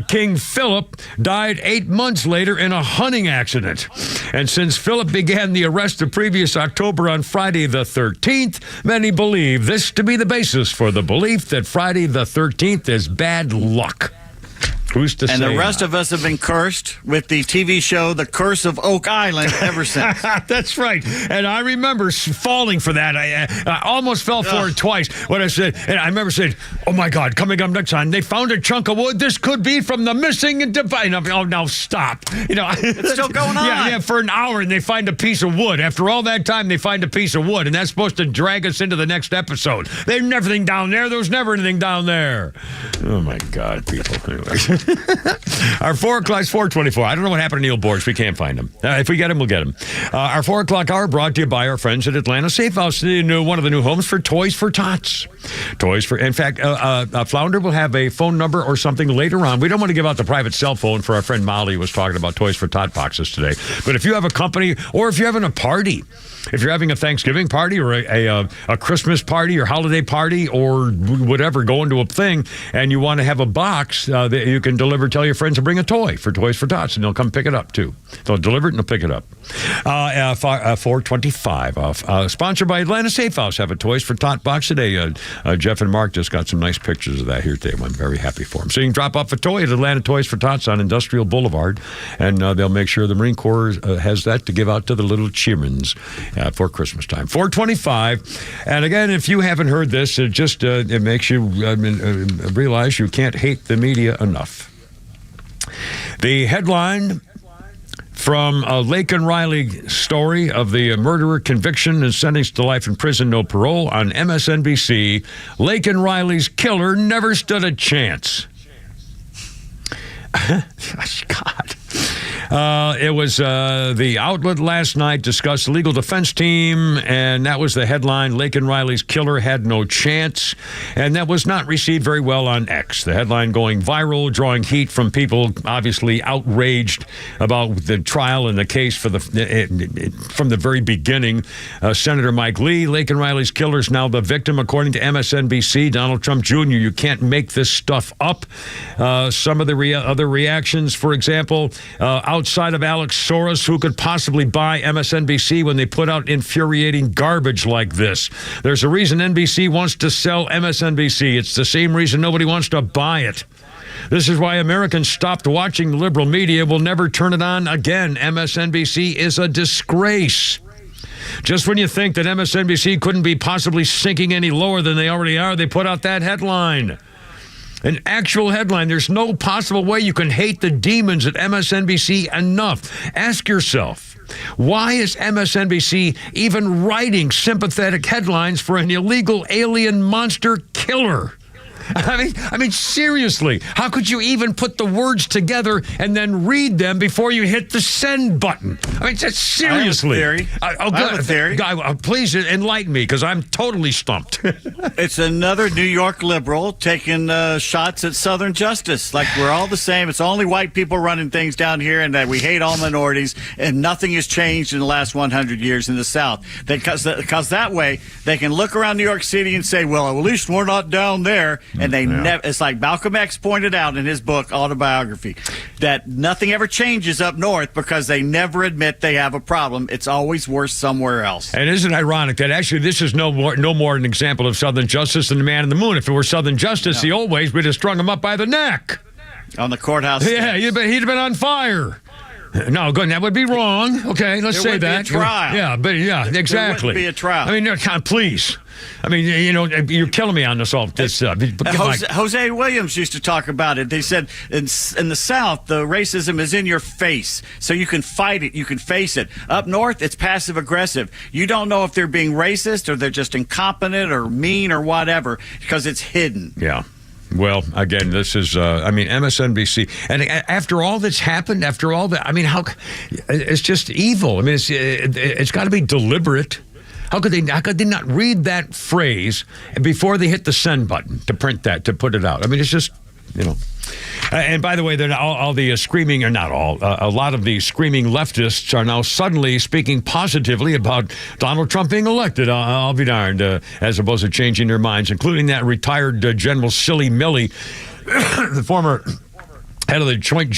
[SPEAKER 3] King Philip died 8 months later in a hunting accident. And since Philip began the arrest the previous October on Friday the 13th, many believe this to be the basis for the belief that Friday the 13th is bad luck. Who's to say?
[SPEAKER 14] And the rest of us have been cursed with the TV show The Curse of Oak Island ever since.
[SPEAKER 3] That's right. And I remember falling for that. I almost fell for it twice when I said, and I remember saying, oh my God, coming up next time, they found a chunk of wood. This could be from the missing and divine. Oh, now stop.
[SPEAKER 14] It's still going on.
[SPEAKER 3] Yeah, for an hour, and they find a piece of wood. After all that time, they find a piece of wood, and that's supposed to drag us into the next episode. There's never anything down there. There was never anything down there. Oh my God, people. Anyway. Our 4 o'clock's 4:24. I don't know what happened to Neil Borges. We can't find him. If we get him, we'll get him. Our 4 o'clock hour brought to you by our friends at Atlanta Safe House. One of the new homes for Toys for Tots. In fact, Flounder will have a phone number or something later on. We don't want to give out the private cell phone for our friend Molly who was talking about Toys for Tot boxes today. But if you have a company or if you're having a party, if you're having a Thanksgiving party or a Christmas party or holiday party or whatever, going to a thing, and you want to have a box that you can deliver, tell your friends to bring a toy for Toys for Tots, and they'll come pick it up, too. They'll deliver it and they'll pick it up. 425. Sponsored by Atlanta Safe House. Have a Toys for Tot box today. Jeff and Mark just got some nice pictures of that here today. I'm very happy for them. So you can drop off a toy at Atlanta Toys for Tots on Industrial Boulevard, and they'll make sure the Marine Corps has that to give out to the little cheermans for Christmas time. 425. And again, if you haven't heard this, it makes you realize you can't hate the media enough. The headline from Laken Riley story of the murderer conviction and sentenced to life in prison, no parole on MSNBC. Laken Riley's killer never stood a chance. Gosh, God. It was the outlet last night discussed the legal defense team, and that was the headline. Laken Riley's killer had no chance, and that was not received very well on X. The headline going viral, drawing heat from people obviously outraged about the trial and the case from the very beginning. Senator Mike Lee, Laken Riley's killer is now the victim, according to MSNBC. Donald Trump Jr., you can't make this stuff up. Some of the other reactions, for example, outside of Alex Soros, who could possibly buy MSNBC when they put out infuriating garbage like this? There's a reason NBC wants to sell MSNBC. It's the same reason nobody wants to buy it. This is why Americans stopped watching the liberal media. Will never turn it on again. MSNBC is a disgrace. Just when you think that MSNBC couldn't be possibly sinking any lower than they already are, they put out that headline. An actual headline. There's no possible way you can hate the demons at MSNBC enough. Ask yourself, why is MSNBC even writing sympathetic headlines for an illegal alien monster killer? I mean, seriously, how could you even put the words together and then read them before you hit the send button? I mean, seriously.
[SPEAKER 14] I have a theory.
[SPEAKER 3] Please enlighten me, because I'm totally stumped.
[SPEAKER 14] It's another New York liberal taking shots at Southern justice. Like, we're all the same. It's only white people running things down here, and that we hate all minorities, and nothing has changed in the last 100 years in the South. Because that way, they can look around New York City and say, well, at least we're not down there. And they never, it's like Malcolm X pointed out in his book, Autobiography, that nothing ever changes up north because they never admit they have a problem. It's always worse somewhere else.
[SPEAKER 3] And isn't it ironic that actually this is no more an example of Southern justice than the man in the moon? If it were Southern justice the old ways, we'd have strung him up by the neck.
[SPEAKER 14] On the courthouse.
[SPEAKER 3] Yeah, he'd have been on fire. No, good. That would be wrong. Okay, let's say that.
[SPEAKER 14] There would be a trial.
[SPEAKER 3] Yeah, but exactly.
[SPEAKER 14] There wouldn't be a trial.
[SPEAKER 3] I mean, please. I mean, you're killing me on this all.
[SPEAKER 14] Jose Williams used to talk about it. They said in the South, the racism is in your face, so you can fight it, you can face it. Up north, it's passive aggressive. You don't know if they're being racist or they're just incompetent or mean or whatever because it's hidden.
[SPEAKER 3] Yeah. Well, again, this is, MSNBC. And after all that's happened, after all that, it's just evil. I mean, it's got to be deliberate. How could they not read that phrase before they hit the send button to print that, to put it out? I mean, it's just, And by the way, they're all the screaming, or not all, a lot of the screaming leftists are now suddenly speaking positively about Donald Trump being elected. I'll be darned, as opposed to changing their minds, including that retired General Silly Milley, the former head of the Joint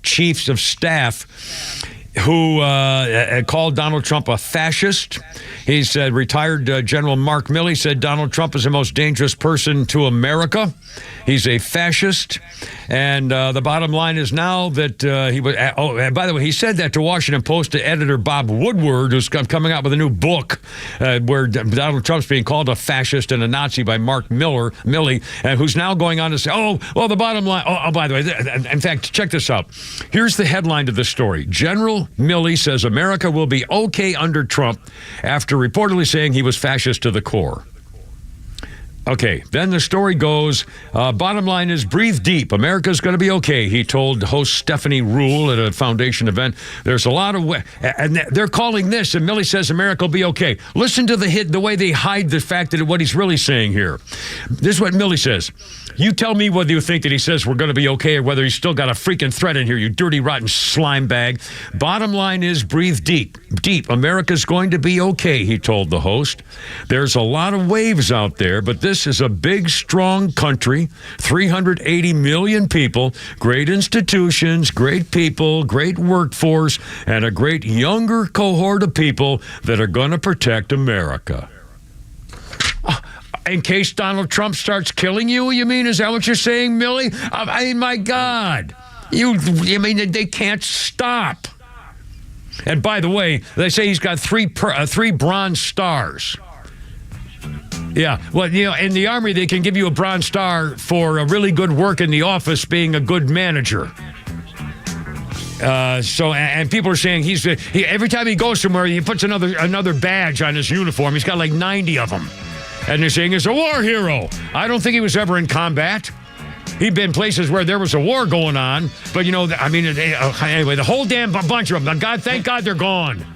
[SPEAKER 3] Chiefs of Staff. who called Donald Trump a fascist. He said retired General Mark Milley said Donald Trump is the most dangerous person to America. He's a fascist. And the bottom line is now that he was... and by the way, he said that to Washington Post to editor Bob Woodward, who's coming out with a new book where Donald Trump's being called a fascist and a Nazi by Mark Milley, and who's now going on to say, the bottom line... by the way, in fact, check this out. Here's the headline to the story. General Milley says America will be okay under Trump after reportedly saying he was fascist to the core. Okay, then the story goes, bottom line is breathe deep. America's going to be okay, he told host Stephanie Rule at a foundation event. There's a lot of... and they're calling this, and Milley says America will be okay. Listen to the way they hide the fact that what he's really saying here. This is what Milley says. You tell me whether you think that he says we're going to be okay or whether he's still got a freaking threat in here, you dirty, rotten slime bag. Bottom line is breathe deep. Deep. America's going to be okay, he told the host. There's a lot of waves out there, but this is a big, strong country, 380 million people, great institutions, great people, great workforce, and a great younger cohort of people that are going to protect America. In case Donald Trump starts killing you, you mean? Is that what you're saying, Milley? I mean, my God. You mean they can't stop? And by the way, they say he's got three Bronze Stars. Yeah, well, in the Army, they can give you a Bronze Star for a really good work in the office, being a good manager. And people are saying every time he goes somewhere, he puts another badge on his uniform. He's got like 90 of them. And they're saying he's a war hero. I don't think he was ever in combat. He'd been places where there was a war going on. But, anyway, the whole damn bunch of them. Thank God they're gone.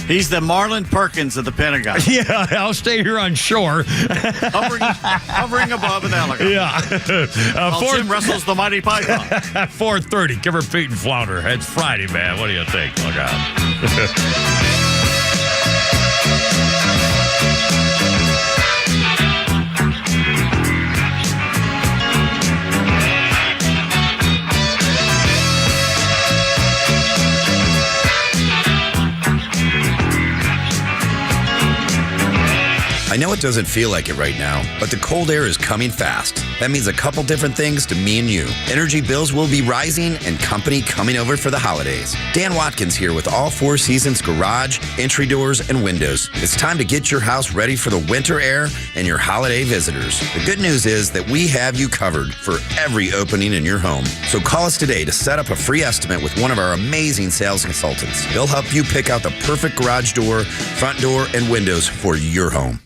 [SPEAKER 14] He's the Marlon Perkins of the Pentagon.
[SPEAKER 3] Yeah, I'll stay here on shore.
[SPEAKER 14] hovering above an alligator.
[SPEAKER 3] Yeah.
[SPEAKER 14] Jim wrestles the mighty python.
[SPEAKER 3] 4:30, give her Pete and Flounder. It's Friday, man. What do you think? Look out.
[SPEAKER 6] I know it doesn't feel like it right now, but the cold air is coming fast. That means a couple different things to me and you. Energy bills will be rising and company coming over for the holidays. Dan Watkins here with all Four Seasons garage, entry doors, and windows. It's time to get your house ready for the winter air and your holiday visitors. The good news is that we have you covered for every opening in your home. So call us today to set up a free estimate with one of our amazing sales consultants. They'll help you pick out the perfect garage door, front door, and windows for your home.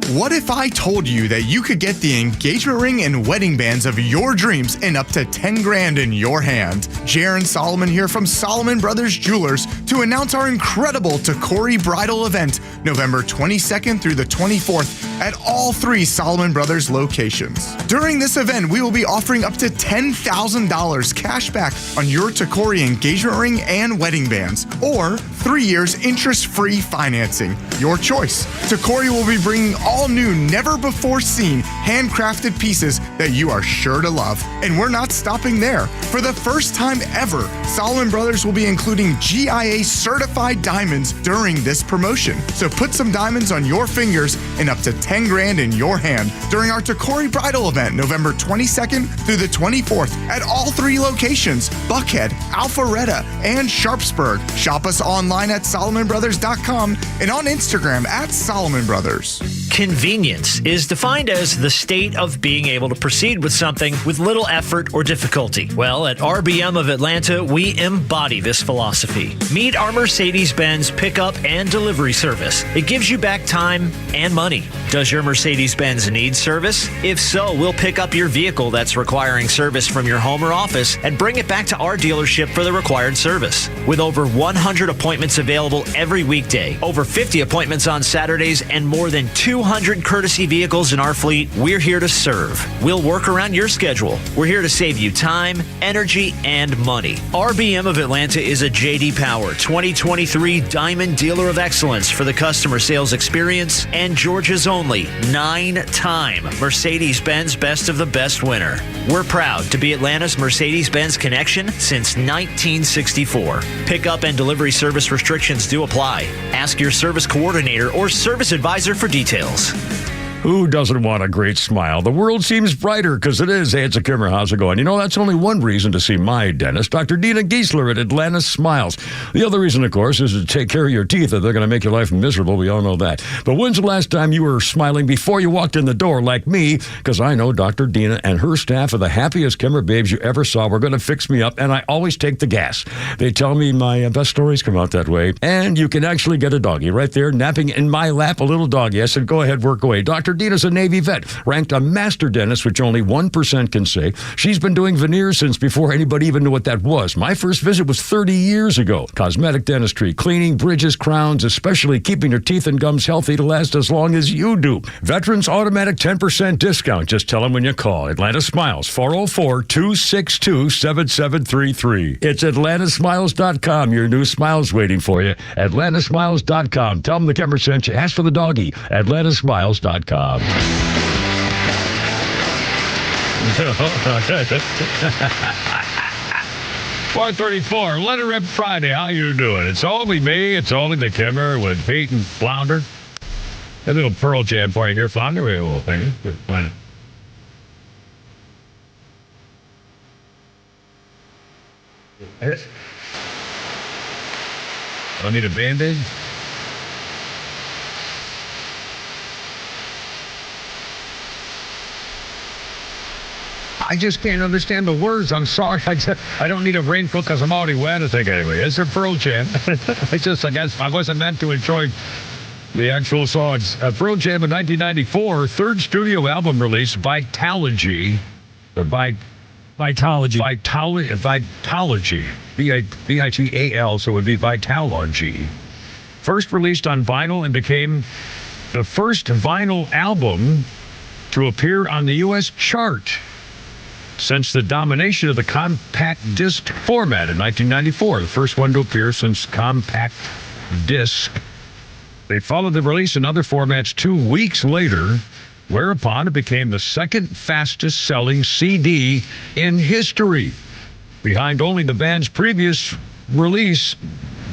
[SPEAKER 7] What if I told you that you could get the engagement ring and wedding bands of your dreams in up to 10 grand in your hand? Jaron Solomon here from Solomon Brothers Jewelers to announce our incredible Takori Bridal event, November 22nd through the 24th at all 3 Solomon Brothers locations. During this event, we will be offering up to $10,000 cash back on your Takori engagement ring and wedding bands, or 3 years interest-free financing. Your choice. Takori will be bringing all new, never-before-seen, handcrafted pieces that you are sure to love. And we're not stopping there. For the first time ever, Solomon Brothers will be including GIA-certified diamonds during this promotion. So put some diamonds on your fingers and up to 10 grand in your hand during our Takori Bridal event, November 22nd through the 24th at all 3 locations, Buckhead, Alpharetta, and Sharpsburg. Shop us online at SolomonBrothers.com and on Instagram at Solomon Brothers.
[SPEAKER 1] Convenience is defined as the state of being able to proceed with something with little effort or difficulty. Well, at RBM of Atlanta, we embody this philosophy. Meet our Mercedes-Benz pickup and delivery service. It gives you back time and money. Does your Mercedes-Benz need service? If so, we'll pick up your vehicle that's requiring service from your home or office and bring it back to our dealership for the required service. With over 100 appointments appointments available every weekday. Over 50 appointments on Saturdays and more than 200 courtesy vehicles in our fleet. We're here to serve. We'll work around your schedule. We're here to save you time, energy, and money. RBM of Atlanta is a J.D. Power 2023 Diamond Dealer of Excellence for the customer sales experience and Georgia's only 9-time Mercedes-Benz Best of the Best winner. We're proud to be Atlanta's Mercedes-Benz connection since 1964. Pickup and delivery service restrictions do apply. Ask your service coordinator or service advisor for details.
[SPEAKER 3] Who doesn't want a great smile? The world seems brighter because it is. Hey, it's a Kimmer. How's it going? You know, that's only one reason to see my dentist, Dr. Dina Giesler at Atlanta Smiles. The other reason, of course, is to take care of your teeth. If they're going to make your life miserable, we all know that. But when's the last time you were smiling before you walked in the door like me? Because I know Dr. Dina and her staff are the happiest Kimmer babes you ever saw. We're going to fix me up, and I always take the gas. They tell me my best stories come out that way. And you can actually get a doggy right there, napping in my lap, a little doggy. I said, go ahead, work away. Dr. Dina's a Navy vet, ranked a master dentist, which only 1% can say. She's been doing veneers since before anybody even knew what that was. My first visit was 30 years ago. Cosmetic dentistry, cleaning, bridges, crowns, especially keeping your teeth and gums healthy to last as long as you do. Veterans automatic 10% discount. Just tell them when you call. Atlanta Smiles, 404-262-7733. It's atlantasmiles.com. Your new smile's waiting for you. atlantasmiles.com. Tell them the Kimmer sent you. Ask for the doggy. atlantasmiles.com. 434, Let It Rip Friday. How you doing? It's only me. It's only the Kimmer with Pete and Flounder. A little Pearl Jam for you here, Flounder. We will thank you. I need a Band-Aid. I just can't understand the words. I'm sorry. I don't need a raincoat because I'm already wet, I think, anyway. It's a Pearl Jam. I guess I wasn't meant to enjoy the actual songs. Pearl Jam in 1994, third studio album release, Vitalogy. Vitalogy. V-I-T-A-L, so it would be Vitalogy. First released on vinyl and became the first vinyl album to appear on the U.S. chart since the domination of the compact disc format in 1994, the first one to appear since compact disc. They followed the release in other formats 2 weeks later, whereupon it became the second fastest selling CD in history, behind only the band's previous release,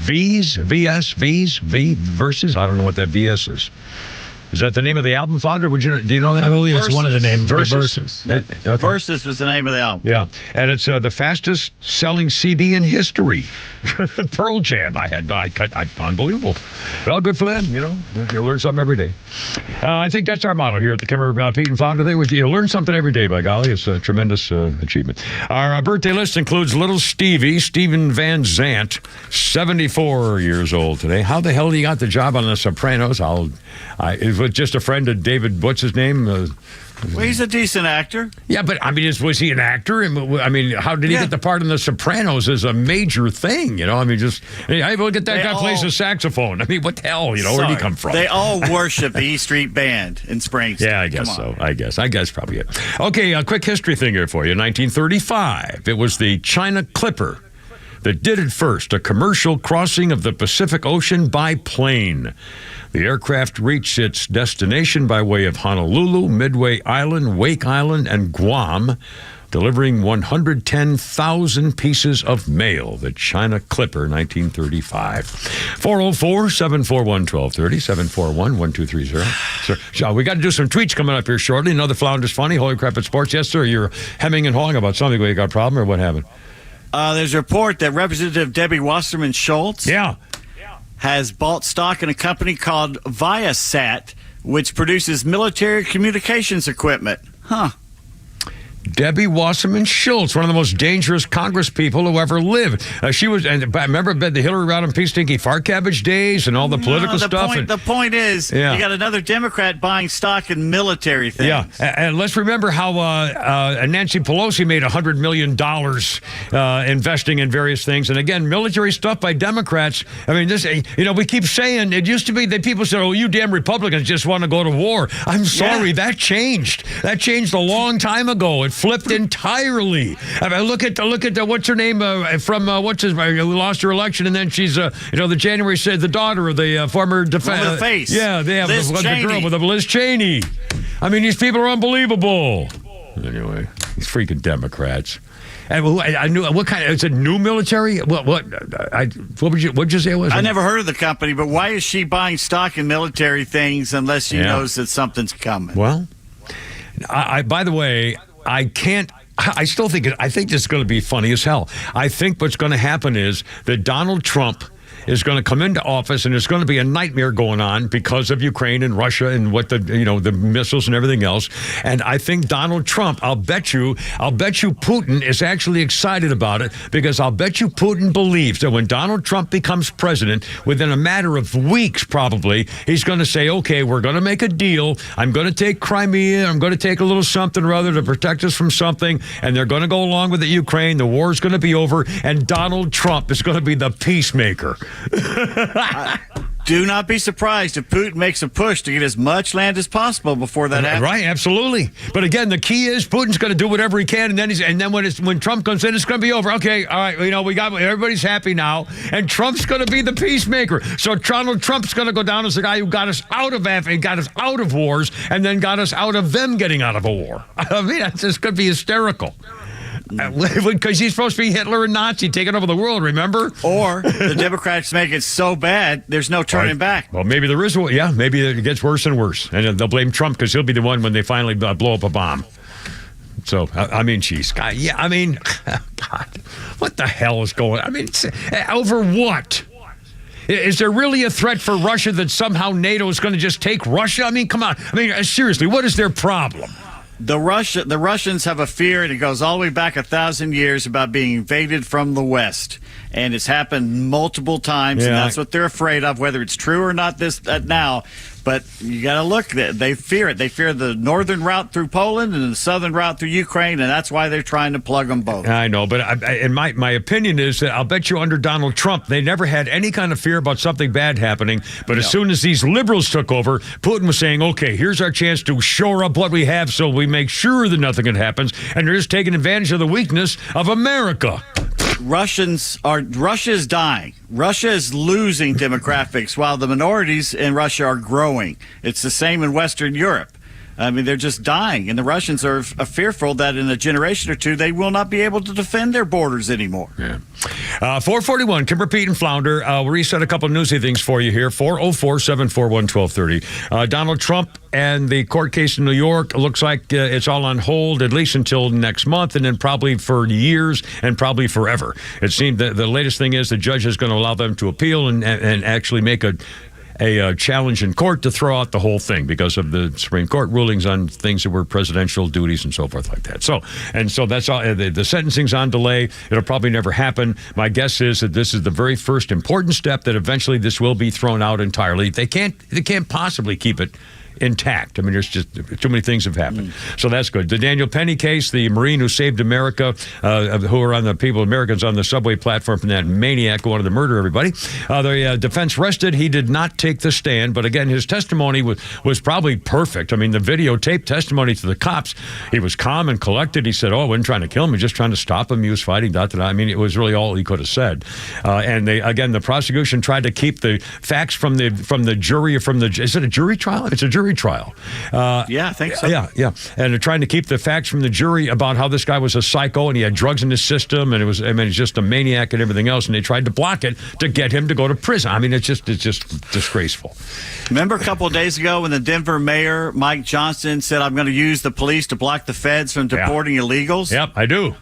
[SPEAKER 3] Versus. I don't know what that VS is. Is that the name of the album, Flounder? Do you know that?
[SPEAKER 15] I believe it's one of the names.
[SPEAKER 3] Versus.
[SPEAKER 14] Okay. Versus was the name of the album.
[SPEAKER 3] Yeah, and it's the fastest selling CD in history. Pearl Jam. Unbelievable. Well, good for them. You know, you learn something every day. I think that's our motto here at the Kimmer Pete and Flounder. You learn something every day. By golly, it's a tremendous achievement. Our birthday list includes little Stevie, Stephen Van Zandt, 74 years old today. How the hell he got the job on The Sopranos? It was just a friend of David, what's his name?
[SPEAKER 14] Well, he's a decent actor.
[SPEAKER 3] Yeah, but I mean, was he an actor? I mean, how did he get the part in The Sopranos is a major thing, you know? I mean, hey, look at that guy plays a saxophone. I mean, what the hell, you know? Where'd he come from?
[SPEAKER 14] They all worship the E Street Band in Springsteen.
[SPEAKER 3] Yeah, I guess so. I guess probably it. Okay, a quick history thing here for you. 1935, it was the China Clipper that did it first, a commercial crossing of the Pacific Ocean by plane. The aircraft reached its destination by way of Honolulu, Midway Island, Wake Island, and Guam, delivering 110,000 pieces of mail. The China Clipper, 1935. 404-741-1230, 741-1230. So we got to do some tweets coming up here shortly. Another Flounder's Funny, Holy Crap at Sports. Yes, sir, you're hemming and hawing about something. You got a problem or what happened?
[SPEAKER 14] There's a report that Representative Debbie Wasserman Schultz has bought stock in a company called Viasat, which produces military communications equipment. Huh.
[SPEAKER 3] Debbie Wasserman Schultz, one of the most dangerous Congress people who ever lived. She was, and remember the Hillary Rodham Peace Stinky Fart Cabbage days and all the political stuff.
[SPEAKER 14] The point is, you got another Democrat buying stock in military things.
[SPEAKER 3] Yeah, and let's remember how Nancy Pelosi made $100 million investing in various things. And again, military stuff by Democrats. I mean, this, we keep saying, it used to be that people said, oh, you damn Republicans just want to go to war. I'm sorry, that changed. That changed a long time ago. It flipped entirely. I mean, look at the what's her name from who lost her election, and then she's the January said the daughter of the former defense.
[SPEAKER 14] With the face.
[SPEAKER 3] Yeah, they have
[SPEAKER 14] Liz
[SPEAKER 3] the girl with the Liz Cheney. I mean, these people are unbelievable. Anyway, these freaking Democrats. And I knew what kind of, it's a new military. What would you say it was?
[SPEAKER 14] I never heard of the company, but why is she buying stock in military things unless she knows that something's coming?
[SPEAKER 3] Well, by the way, I think this is going to be funny as hell. I think what's going to happen is that Donald Trump is going to come into office, and there's going to be a nightmare going on because of Ukraine and Russia and what the missiles and everything else. And I think Donald Trump, I'll bet you Putin is actually excited about it, because I'll bet you Putin believes that when Donald Trump becomes president, within a matter of weeks probably, he's going to say, okay, we're going to make a deal. I'm going to take Crimea. I'm going to take a little something or other to protect us from something. And they're going to go along with the Ukraine. The war is going to be over. And Donald Trump is going to be the peacemaker.
[SPEAKER 14] Do not be surprised if Putin makes a push to get as much land as possible before that happens.
[SPEAKER 3] Right, absolutely. But again, the key is Putin's going to do whatever he can, and then when Trump comes in, it's going to be over. Okay, all right, we got everybody's happy now, and Trump's going to be the peacemaker. So Donald Trump's going to go down as the guy who got us out of got us out of wars, and then got us out of them getting out of a war. I mean, it's just going to be hysterical. Because he's supposed to be Hitler and Nazi taking over the world, remember?
[SPEAKER 14] Or the Democrats make it so bad, there's no turning back.
[SPEAKER 3] Well, maybe there is. Yeah, maybe it gets worse and worse. And they'll blame Trump because he'll be the one when they finally blow up a bomb. So, I mean, geez. God, what the hell is going on? I mean, over what? Is there really a threat for Russia that somehow NATO is going to just take Russia? I mean, come on. I mean, seriously, what is their problem?
[SPEAKER 14] The Russians have a fear, and it goes all the way back 1,000 years, about being invaded from the West. And it's happened multiple times, and that's what they're afraid of, whether it's true or not now. But you got to look. They fear it. They fear the northern route through Poland and the southern route through Ukraine, and that's why they're trying to plug them both.
[SPEAKER 3] I know, but my opinion is that I'll bet you under Donald Trump, they never had any kind of fear about something bad happening. But as soon as these liberals took over, Putin was saying, okay, here's our chance to shore up what we have so we make sure that nothing happens. And they're just taking advantage of the weakness of America.
[SPEAKER 14] Russia is dying. Russia is losing demographics while the minorities in Russia are growing. It's the same in Western Europe. I mean, they're just dying, and the Russians are fearful that in a generation or two they will not be able to defend their borders anymore.
[SPEAKER 3] Yeah. 441, Kimber, Pete, and Flounder. We'll reset a couple of newsy things for you here. 404-741-1230. Donald Trump and the court case in New York looks like it's all on hold, at least until next month, and then probably for years and probably forever. It seemed that the latest thing is the judge is going to allow them to appeal and actually make a challenge in court to throw out the whole thing because of the Supreme Court rulings on things that were presidential duties and so forth like that. So that's all. The sentencing's on delay. It'll probably never happen. My guess is that this is the very first important step that eventually this will be thrown out entirely. They can't possibly keep it intact. I mean, there's just too many things have happened. So that's good. The Daniel Penny case, the Marine who saved America, who are Americans on the subway platform from that maniac who wanted to murder everybody. The defense rested. He did not take the stand, but again, his testimony was probably perfect. I mean, the videotape testimony to the cops, he was calm and collected. He said, I wasn't trying to kill him. He was just trying to stop him. He was fighting. I mean, it was really all he could have said. And the prosecution tried to keep the facts from the jury, is it a jury trial? It's a jury trial.
[SPEAKER 14] I think so.
[SPEAKER 3] Yeah. And they're trying to keep the facts from the jury about how this guy was a psycho and he had drugs in his system and he's just a maniac and everything else, and they tried to block it to get him to go to prison. I mean, it's just disgraceful.
[SPEAKER 14] Remember a couple of days ago when the Denver mayor, Mike Johnston, said, I'm going to use the police to block the feds from deporting illegals?
[SPEAKER 3] Yep, I do.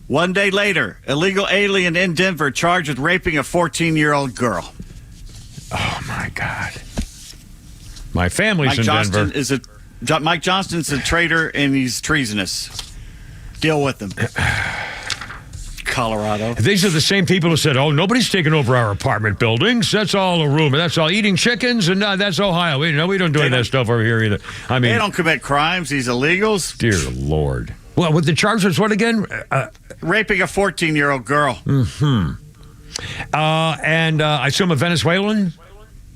[SPEAKER 14] One day later, illegal alien in Denver charged with raping a 14-year-old girl.
[SPEAKER 3] Oh, my God. My family's in Denver.
[SPEAKER 14] Mike Johnston's a traitor, and he's treasonous. Deal with them. Colorado.
[SPEAKER 3] These are the same people who said, "Oh, nobody's taking over our apartment buildings. That's all a rumor. That's all eating chickens, and that's Ohio. We don't do any of that stuff over here either." I mean,
[SPEAKER 14] they don't commit crimes. These illegals.
[SPEAKER 3] Dear Lord. Well, with the charges, what again?
[SPEAKER 14] Raping a 14-year-old girl.
[SPEAKER 3] Mm-hmm. And I assume a Venezuelan.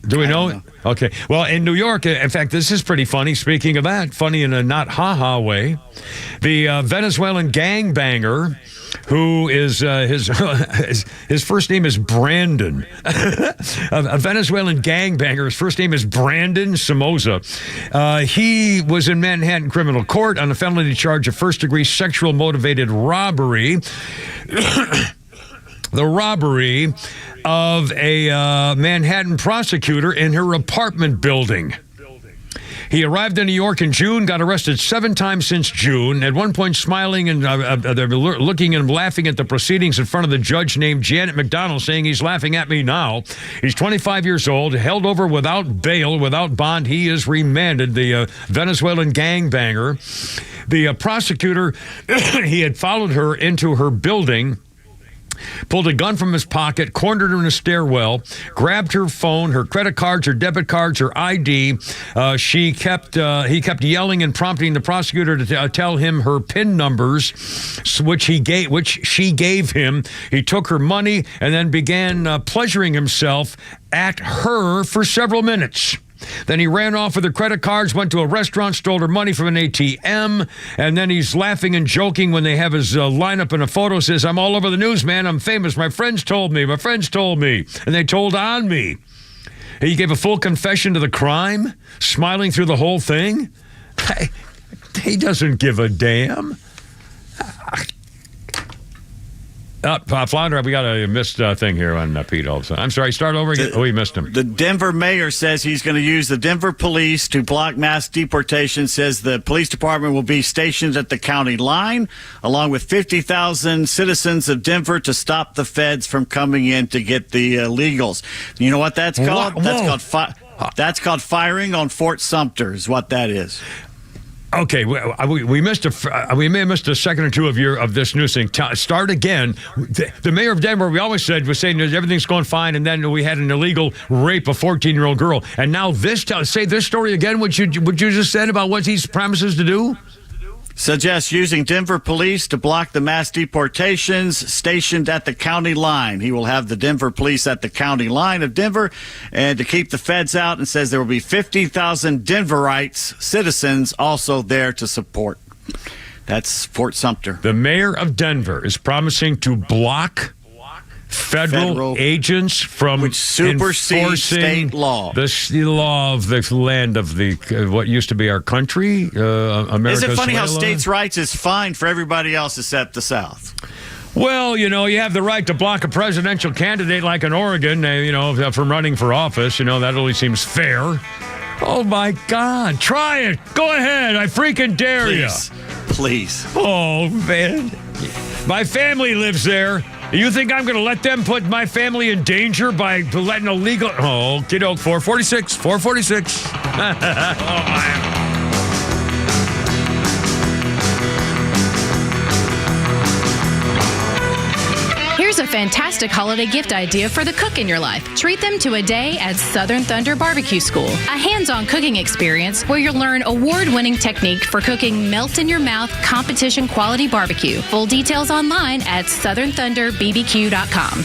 [SPEAKER 3] Do we know? Okay. Well, in New York, in fact, this is pretty funny. Speaking of that, funny in a not ha-ha way, the Venezuelan gangbanger, who is his first name is Brandon. A Venezuelan gangbanger. His first name is Brandon Somoza. He was in Manhattan criminal court on a felony charge of first-degree sexual motivated robbery. The robbery of a Manhattan prosecutor in her apartment building. He arrived in New York in June, got arrested 7 times since June, at one point smiling and they're looking and laughing at the proceedings in front of the judge named Janet McDonald, saying he's laughing at me now. He's 25 years old, held over without bail, without bond. He is remanded, the Venezuelan gangbanger. The prosecutor, he had followed her into her building, pulled a gun from his pocket, cornered her in a stairwell, grabbed her phone, her credit cards, her debit cards, her ID. He kept yelling and prompting the prosecutor to tell him her PIN numbers, which she gave him. He took her money and then began pleasuring himself at her for several minutes. Then he ran off with her credit cards, went to a restaurant, stole her money from an ATM, and then he's laughing and joking when they have his lineup in a photo, says, "I'm all over the news, man. I'm famous. My friends told me. And they told on me." He gave a full confession to the crime, smiling through the whole thing. He doesn't give a damn. Flounder, we got a missed thing here on Pete Olson. I'm sorry, start over again. We missed him.
[SPEAKER 14] The Denver mayor says he's going to use the Denver police to block mass deportation, says the police department will be stationed at the county line, along with 50,000 citizens of Denver to stop the feds from coming in to get the illegals. You know what that's called? That's called firing on Fort Sumter is what that is.
[SPEAKER 3] Okay, we missed we may have missed a second or two of this news thing. Start again. The mayor of Denver, we always was saying that everything's going fine, and then we had an illegal rape of a 14-year-old girl, and now say this story again. What you just said about what he promises to do.
[SPEAKER 14] Suggests using Denver police to block the mass deportations stationed at the county line. He will have the Denver police at the county line of Denver and to keep the feds out, and says there will be 50,000 Denverites, citizens, also there to support. That's Fort Sumter.
[SPEAKER 3] The mayor of Denver is promising to block federal agents from enforcing
[SPEAKER 14] state law.
[SPEAKER 3] The law of the land of the what used to be our country, America.
[SPEAKER 14] Isn't it funny how states' rights is fine for everybody else except the South?
[SPEAKER 3] Well, you have the right to block a presidential candidate like in Oregon, from running for office. That only seems fair. Oh, my God. Try it. Go ahead. I freaking dare you.
[SPEAKER 14] Please.
[SPEAKER 3] Oh, man. My family lives there. You think I'm going to let them put my family in danger by letting illegal... Oh, kiddo, 446. Oh, my...
[SPEAKER 8] Here's a fantastic holiday gift idea for the cook in your life. Treat them to a day at Southern Thunder Barbecue School, a hands-on cooking experience where you'll learn award-winning technique for cooking melt-in-your-mouth competition-quality barbecue. Full details online at southernthunderbbq.com.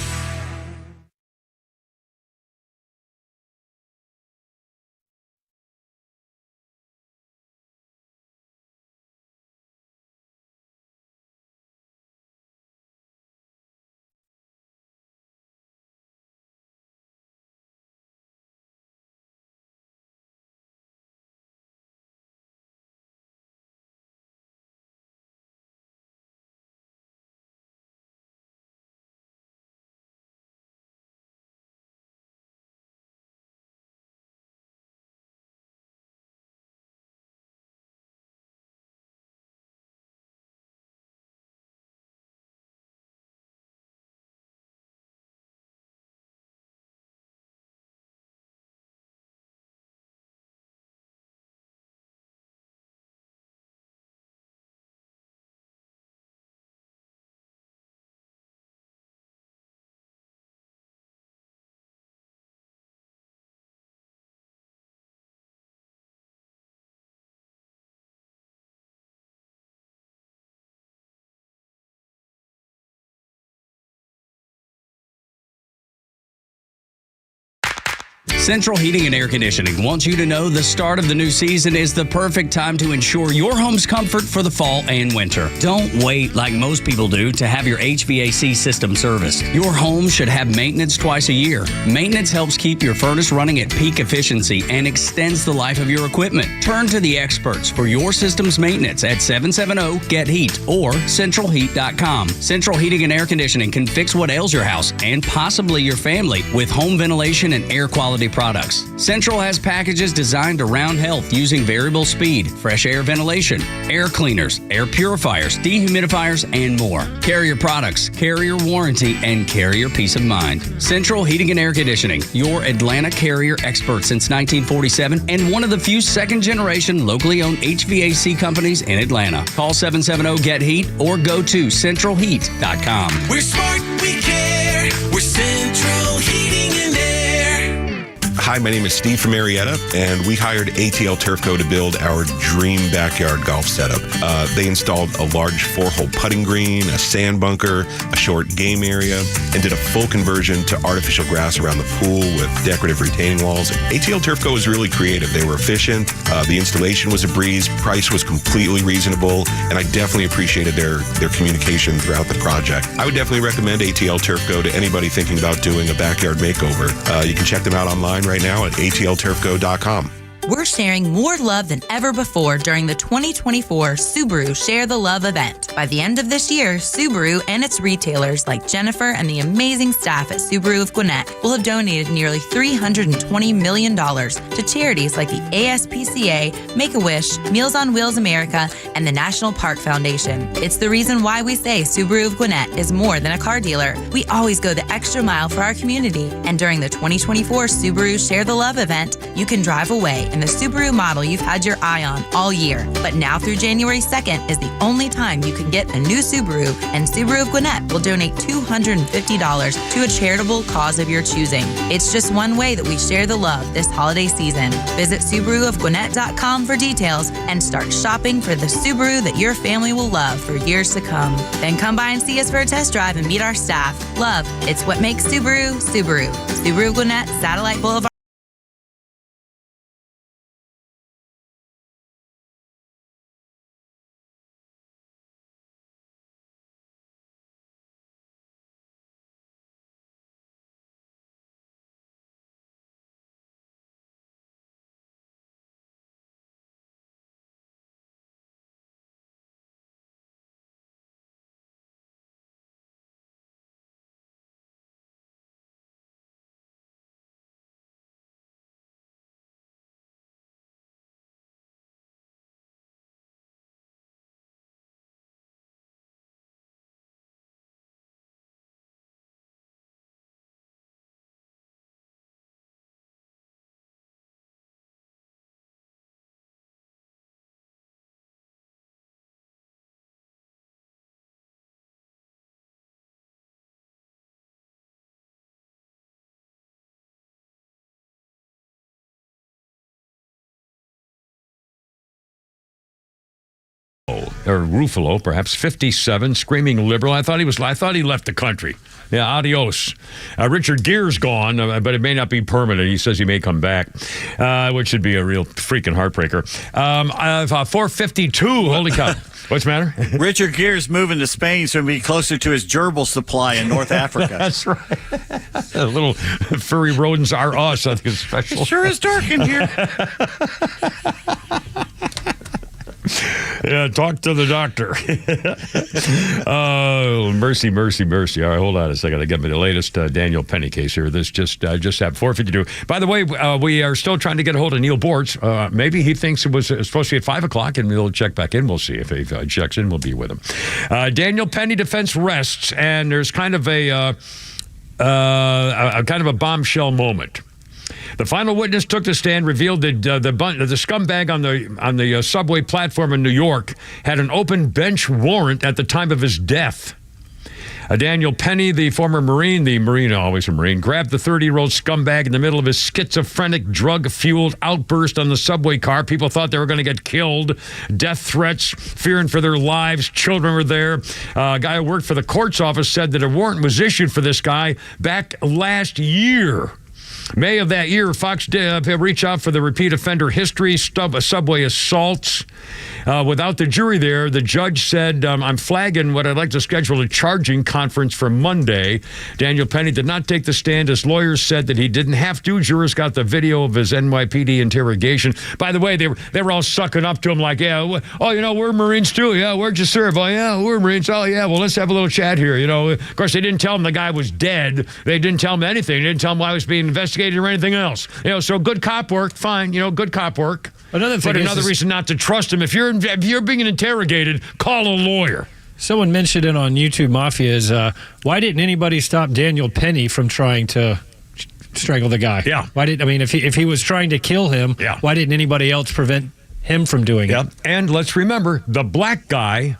[SPEAKER 9] Central Heating and Air Conditioning wants you to know the start of the new season is the perfect time to ensure your home's comfort for the fall and winter. Don't wait like most people do to have your HVAC system serviced. Your home should have maintenance twice a year. Maintenance helps keep your furnace running at peak efficiency and extends the life of your equipment. Turn to the experts for your system's maintenance at 770-GET-HEAT or centralheat.com. Central Heating and Air Conditioning can fix what ails your house and possibly your family with home ventilation and air quality products. Central has packages designed around health using variable speed, fresh air ventilation, air cleaners, air purifiers, dehumidifiers, and more. Carrier products, carrier warranty, and carrier peace of mind. Central Heating and Air Conditioning, your Atlanta carrier expert since 1947 and one of the few second-generation locally owned HVAC companies in Atlanta. Call 770-GET-HEAT or go to centralheat.com.
[SPEAKER 10] We're smart, we care. We're Central Heating and Air.
[SPEAKER 20] Hi, my name is Steve from Marietta, and we hired ATL Turfco to build our dream backyard golf setup. They installed a large 4-hole putting green, a sand bunker, a short game area, and did a full conversion to artificial grass around the pool with decorative retaining walls. ATL Turfco was really creative. They were efficient. The installation was a breeze. Price was completely reasonable, and I definitely appreciated their communication throughout the project. I would definitely recommend ATL Turfco to anybody thinking about doing a backyard makeover. You can check them out online right now at atlturfco.com.
[SPEAKER 23] We're sharing more love than ever before during the 2024 Subaru Share the Love event. By the end of this year, Subaru and its retailers like Jennifer and the amazing staff at Subaru of Gwinnett will have donated nearly $320 million to charities like the ASPCA, Make-A-Wish, Meals on Wheels America, and the National Park Foundation. It's the reason why we say Subaru of Gwinnett is more than a car dealer. We always go the extra mile for our community. And during the 2024 Subaru Share the Love event, you can drive away in the Subaru model you've had your eye on all year. But now through January 2nd is the only time you can get a new Subaru, and Subaru of Gwinnett will donate $250 to a charitable cause of your choosing. It's just one way that we share the love this holiday season. Visit SubaruofGwinnett.com for details and start shopping for the Subaru that your family will love for years to come. Then come by and see us for a test drive and meet our staff. Love, it's what makes Subaru, Subaru. Subaru of Gwinnett, Satellite Boulevard.
[SPEAKER 3] Or Ruffalo, perhaps 57, screaming liberal. I thought he left the country. Yeah, adios. Richard Gere's gone, but it may not be permanent. He says he may come back, which should be a real freaking heartbreaker. 452. Holy cow. What's the matter?
[SPEAKER 14] Richard Gere's moving to Spain, so he'll be closer to his gerbil supply in North Africa.
[SPEAKER 3] That's right. Little furry rodents are us. I think it's special.
[SPEAKER 14] It sure is dark in here.
[SPEAKER 3] Yeah, talk to the doctor. Oh, mercy, mercy, mercy. All right, hold on a second. I get me the latest Daniel Penny case here. This just happened, 452. By the way, we are still trying to get a hold of Neil Bortz. Maybe he thinks it was supposed to be at 5 o'clock, and we'll check back in. We'll see if he checks in. We'll be with him. Daniel Penny defense rests, and there's kind of a bombshell moment. The final witness took the stand, revealed that the scumbag on the subway platform in New York had an open bench warrant at the time of his death. Daniel Penny, the former Marine, always a Marine, grabbed the 30-year-old scumbag in the middle of his schizophrenic, drug-fueled outburst on the subway car. People thought they were going to get killed. Death threats, fearing for their lives. Children were there. A guy who worked for the court's office said that a warrant was issued for this guy back last year. May of that year, Fox did reach out for the repeat offender history, subway assaults. Without the jury there, the judge said, I'm flagging what I'd like to schedule a charging conference for Monday. Daniel Penny did not take the stand. His lawyers said that he didn't have to. Jurors got the video of his NYPD interrogation. By the way, they were all sucking up to him like, yeah, oh, you know, we're Marines too. Yeah, where'd you serve? Oh, yeah, we're Marines. Oh, yeah, well, let's have a little chat here. You know, of course, they didn't tell him the guy was dead. They didn't tell him anything. They didn't tell him why he was being investigated or anything else. You know, so good cop work, fine. You know, good cop work.
[SPEAKER 15] Another
[SPEAKER 3] reason not to trust him. If you're being interrogated, call a lawyer.
[SPEAKER 15] Someone mentioned it on YouTube Mafia is why didn't anybody stop Daniel Penny from trying to strangle the guy?
[SPEAKER 3] Yeah.
[SPEAKER 15] If he was trying to kill him, why didn't anybody else prevent him from doing it?
[SPEAKER 3] And let's remember the black guy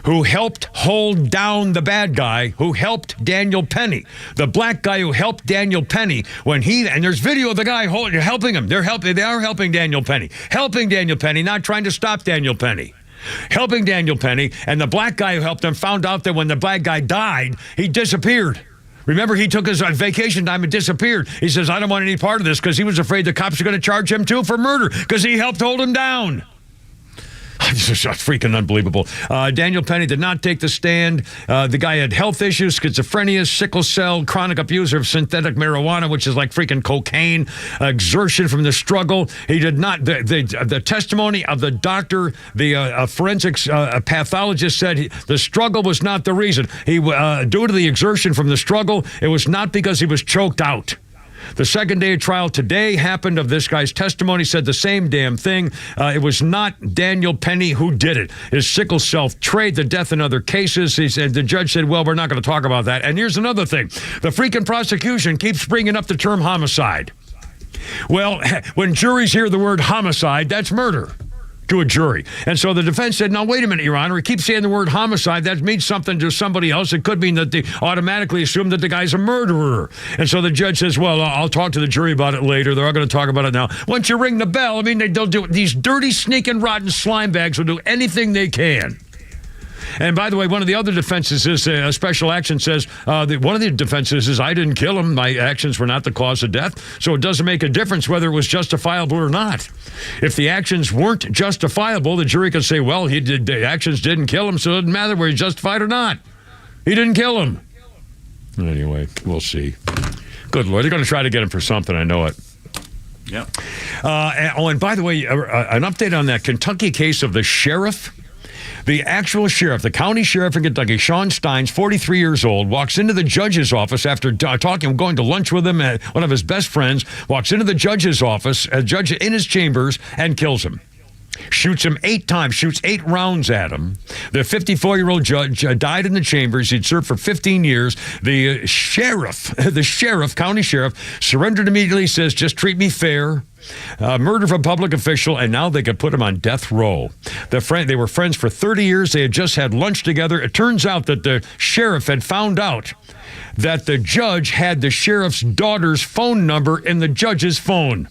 [SPEAKER 3] who helped hold down the bad guy who helped Daniel Penny. The black guy who helped Daniel Penny and there's video of the guy helping him. They are helping Daniel Penny. Helping Daniel Penny, not trying to stop Daniel Penny. Helping Daniel Penny, and the black guy who helped him found out that when the black guy died, he disappeared. Remember, he took his vacation time and disappeared. He says, I don't want any part of this because he was afraid the cops are going to charge him too for murder because he helped hold him down. This is freaking unbelievable. Daniel Penny did not take the stand. The guy had health issues, schizophrenia, sickle cell, chronic abuser of synthetic marijuana, which is like freaking cocaine, exertion from the struggle. He did not. The testimony of the doctor, the forensics pathologist said the struggle was not the reason. Due to the exertion from the struggle, it was not because he was choked out. The second day of trial today happened of this guy's testimony, said the same damn thing. It was not Daniel Penny who did it. His sickle cell trait, the death in other cases. He said, the judge said, well, we're not going to talk about that. And here's another thing. The freaking prosecution keeps bringing up the term homicide. Well, when juries hear the word homicide, that's murder to a jury. And so the defense said, now, wait a minute, Your Honor. We keep saying the word homicide. That means something to somebody else. It could mean that they automatically assume that the guy's a murderer. And so the judge says, well, I'll talk to the jury about it later. They're all going to talk about it now. Once you ring the bell, they'll do it. These dirty, sneaking, rotten slime bags will do anything they can. And by the way, one of the other defenses is special action says one of the defenses is I didn't kill him. My actions were not the cause of death. So it doesn't make a difference whether it was justifiable or not. If the actions weren't justifiable, the jury could say, well, the actions didn't kill him, so it doesn't matter whether he's justified or not. He didn't kill him. Anyway, we'll see. Good Lord, they're going to try to get him for something. I know it.
[SPEAKER 14] Yep.
[SPEAKER 3] And by the way, an update on that Kentucky case of the sheriff. The actual sheriff, the county sheriff in Kentucky, Sean Steins, 43 years old, walks into the judge's office after going to lunch with him, one of his best friends, walks into the judge's office, a judge in his chambers, and kills him. Shoots him 8 times, shoots 8 rounds at him. The 54-year-old judge died in the chambers. He'd served for 15 years. The county sheriff, surrendered immediately, says, just treat me fair. Murder of a public official, and now they could put him on death row. They were friends for 30 years. They had just had lunch together. It turns out that the sheriff had found out that the judge had the sheriff's daughter's phone number in the judge's phone.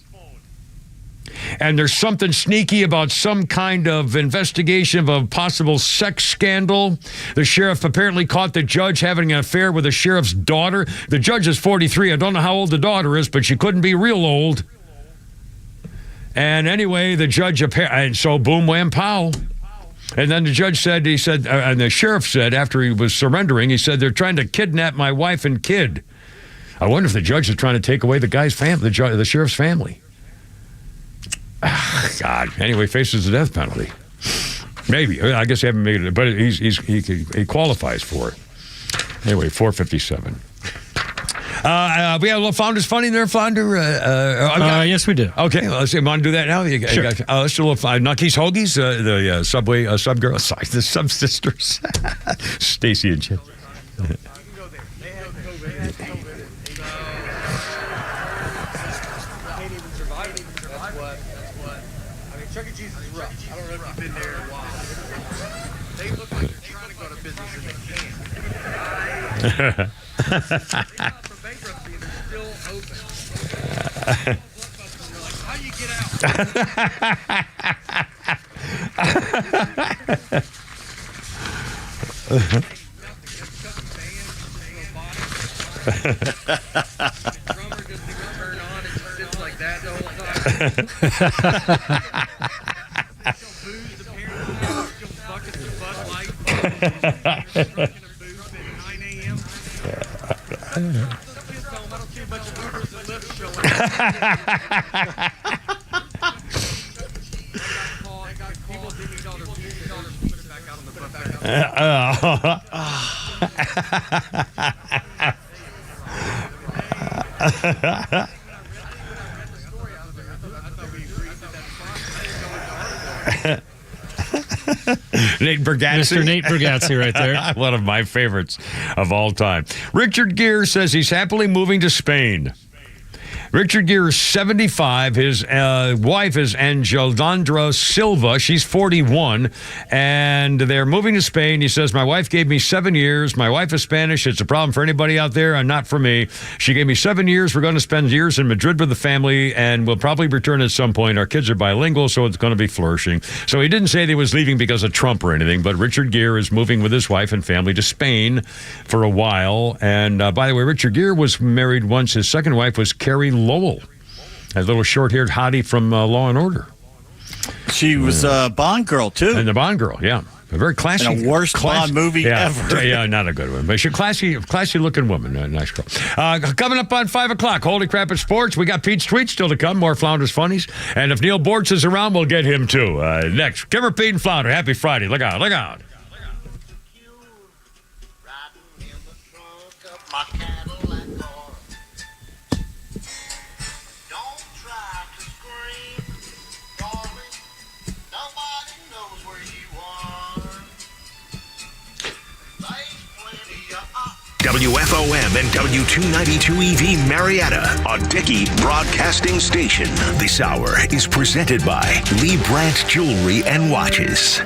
[SPEAKER 3] And there's something sneaky about some kind of investigation of a possible sex scandal. The sheriff apparently caught the judge having an affair with the sheriff's daughter. The judge is 43. I don't know how old the daughter is, but she couldn't be real old. And anyway, the judge, and so boom, wham, pow. And then the judge said, and the sheriff said, after he was surrendering, he said, they're trying to kidnap my wife and kid. I wonder if the judge is trying to take away the guy's family, the sheriff's family. God. Anyway, faces the death penalty. Maybe. I guess he haven't made it, but he qualifies for it. Anyway, 457. We have a little Founders Funny there, Flounder.
[SPEAKER 15] Yes, we do.
[SPEAKER 3] Okay, let's see. Want to do that now?
[SPEAKER 15] Sure.
[SPEAKER 3] Let's do a little Nucky's Hoagies, the Subway sub-girls, sorry, the sub-sisters, Stacy and Chip.
[SPEAKER 11] Chuck E. Cheese is rough. I don't know if you've been there in a while. They look like they're trying to go to business and they can't. They filed for bankruptcy and they're still open. They're like, how do you get out? that the whole time. Booze, the parents, buckets of Bud Light. Drunk in a booth at 9 a.m. I don't see a bunch of Ubers and Lyfts showing People digging all their put it back out on the
[SPEAKER 3] Nate Bergazzi.
[SPEAKER 15] Mr. Nate Bergazzi right there.
[SPEAKER 3] One of my favorites of all time. Richard Gere says he's happily moving to Spain. Richard Gere is 75. His wife is Angelandra Silva. She's 41. And they're moving to Spain. He says, my wife gave me 7 years. My wife is Spanish. It's a problem for anybody out there and not for me. She gave me 7 years. We're going to spend years in Madrid with the family, and we'll probably return at some point. Our kids are bilingual, so it's going to be flourishing. So he didn't say that he was leaving because of Trump or anything, but Richard Gere is moving with his wife and family to Spain for a while. And by the way, Richard Gere was married once. His second wife was Carrie Lowell, a little short-haired hottie from Law and Order.
[SPEAKER 14] She was a Bond girl, too.
[SPEAKER 3] And the Bond girl, yeah. A very classy.
[SPEAKER 14] And a worst Bond movie ever.
[SPEAKER 3] Yeah, not a good one. But she's a classy-looking woman. Nice girl. Coming up on 5 o'clock, Holy Crap at Sports. We got Pete's Tweets still to come. More Flounders Funnies. And if Neil Bortz is around, we'll get him, too. Next, Kimmer, Pete, and Flounder. Happy Friday. Look out. Look out.
[SPEAKER 2] WFOM and W292 EV Marietta, a Dickey Broadcasting Station. This hour is presented by Lee Brandt Jewelry and Watches.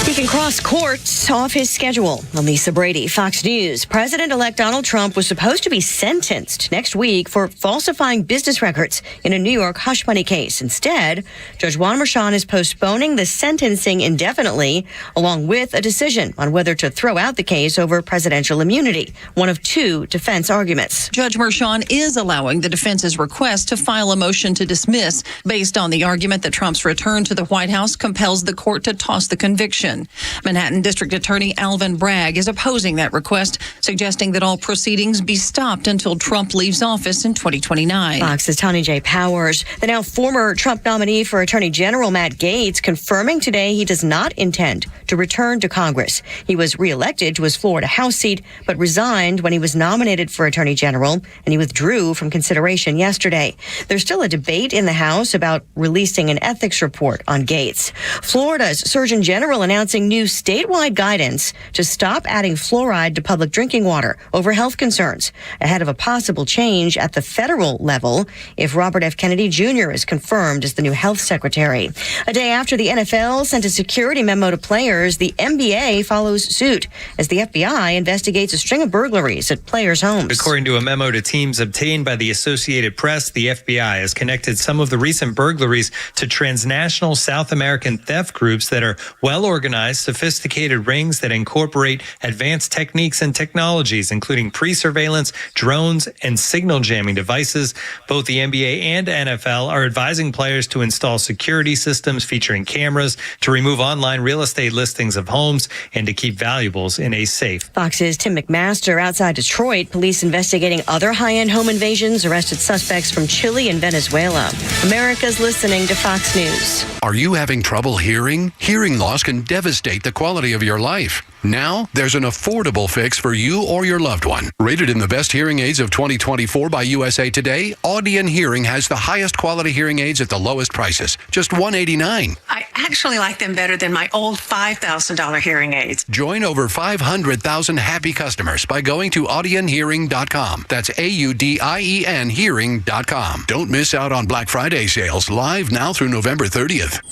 [SPEAKER 12] He can cross courts off his schedule. Elisa Brady, Fox News. President-elect Donald Trump was supposed to be sentenced next week for falsifying business records in a New York hush money case. Instead, Judge Juan Merchan is postponing the sentencing indefinitely, along with a decision on whether to throw out the case over presidential immunity, one of two defense arguments.
[SPEAKER 13] Judge Merchan is allowing the defense's request to file a motion to dismiss based on the argument that Trump's return to the White House compels the court to toss the conviction. Manhattan District Attorney Alvin Bragg is opposing that request, suggesting that all proceedings be stopped until Trump leaves office in 2029.
[SPEAKER 12] Fox's Tony J. Powers, the now former Trump nominee for Attorney General Matt Gaetz, confirming today he does not intend to return to Congress. He was reelected to his Florida House seat, but resigned when he was nominated for Attorney General, and he withdrew from consideration yesterday. There's still a debate in the House about releasing an ethics report on Gaetz. Florida's Surgeon General announcing new statewide guidance to stop adding fluoride to public drinking water over health concerns, ahead of a possible change at the federal level if Robert F. Kennedy Jr. is confirmed as the new health secretary. A day after the NFL sent a security memo to players, the NBA follows suit as the FBI investigates a string of burglaries at players' homes.
[SPEAKER 16] According to a memo to teams obtained by the Associated Press, the FBI has connected some of the recent burglaries to transnational South American theft groups that are well organized, sophisticated rings that incorporate advanced techniques and technologies, including pre-surveillance, drones, and signal jamming devices. Both the NBA and NFL are advising players to install security systems featuring cameras, to remove online real estate listings of homes, and to keep valuables in a safe.
[SPEAKER 12] Fox's Tim McMaster outside Detroit. Police investigating other high-end home invasions, arrested suspects from Chile and Venezuela. America's listening to Fox News.
[SPEAKER 17] Are you having trouble hearing? Hearing loss can devastate the quality of your life. Now, there's an affordable fix for you or your loved one. Rated in the best hearing aids of 2024 by USA Today, Audion Hearing has the highest quality hearing aids at the lowest prices, just $189.
[SPEAKER 24] I actually like them better than my old $5,000 hearing aids.
[SPEAKER 17] Join over 500,000 happy customers by going to audionhearing.com. That's AUDIEN hearing.com. Don't miss out on Black Friday sales live now through November 30th.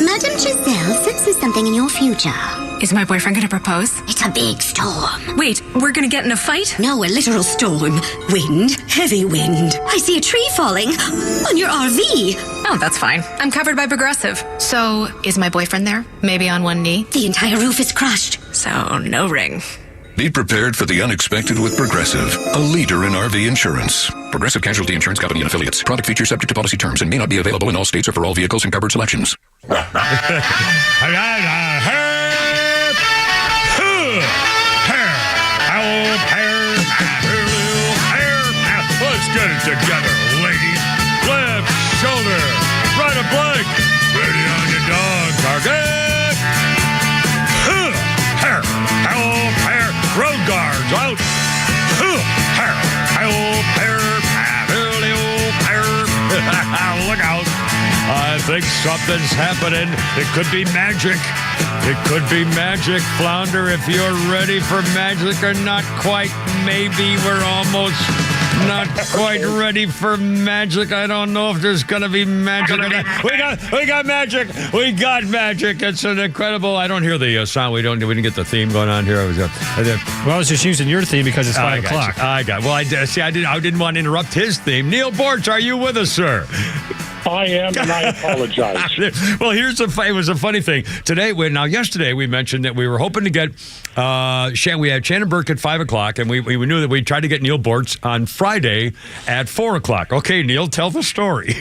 [SPEAKER 25] Madam Giselle senses something in your future.
[SPEAKER 26] Is my boyfriend going to propose?
[SPEAKER 25] It's a big storm.
[SPEAKER 26] Wait, we're going to get in a fight?
[SPEAKER 25] No, a literal storm. Wind, heavy wind. I see a tree falling on your RV.
[SPEAKER 26] Oh, that's fine. I'm covered by Progressive. So, is my boyfriend there? Maybe on one knee?
[SPEAKER 25] The entire roof is crushed.
[SPEAKER 26] So, no ring.
[SPEAKER 17] Be prepared for the unexpected with Progressive, a leader in RV insurance. Progressive Casualty Insurance Company and Affiliates. Product features subject to policy terms and may not be available in all states or for all vehicles and covered selections.
[SPEAKER 3] Let's get it together, ladies. Left shoulder, right of blank. Ready on your dog, target. Hair, hair, road guards out. Hair, look out. I think something's happening. It could be magic. It could be magic, Flounder, if you're ready for magic or not quite. Maybe we're almost not quite ready for magic. I don't know if there's going to be magic. We got magic. We got magic. It's an incredible. I don't hear the sound. We didn't get the theme going on here.
[SPEAKER 15] I was just using your theme because it's 5 o'clock.
[SPEAKER 3] I didn't want to interrupt his theme. Neil Borch, are you with us, sir?
[SPEAKER 4] I am, and I apologize.
[SPEAKER 3] Well, it was a funny thing. Yesterday we mentioned that we were hoping to get, we had Shannon Burke at 5 o'clock, and we knew that we tried to get Neil Bortz on Friday at 4 o'clock. Okay, Neil, tell the story.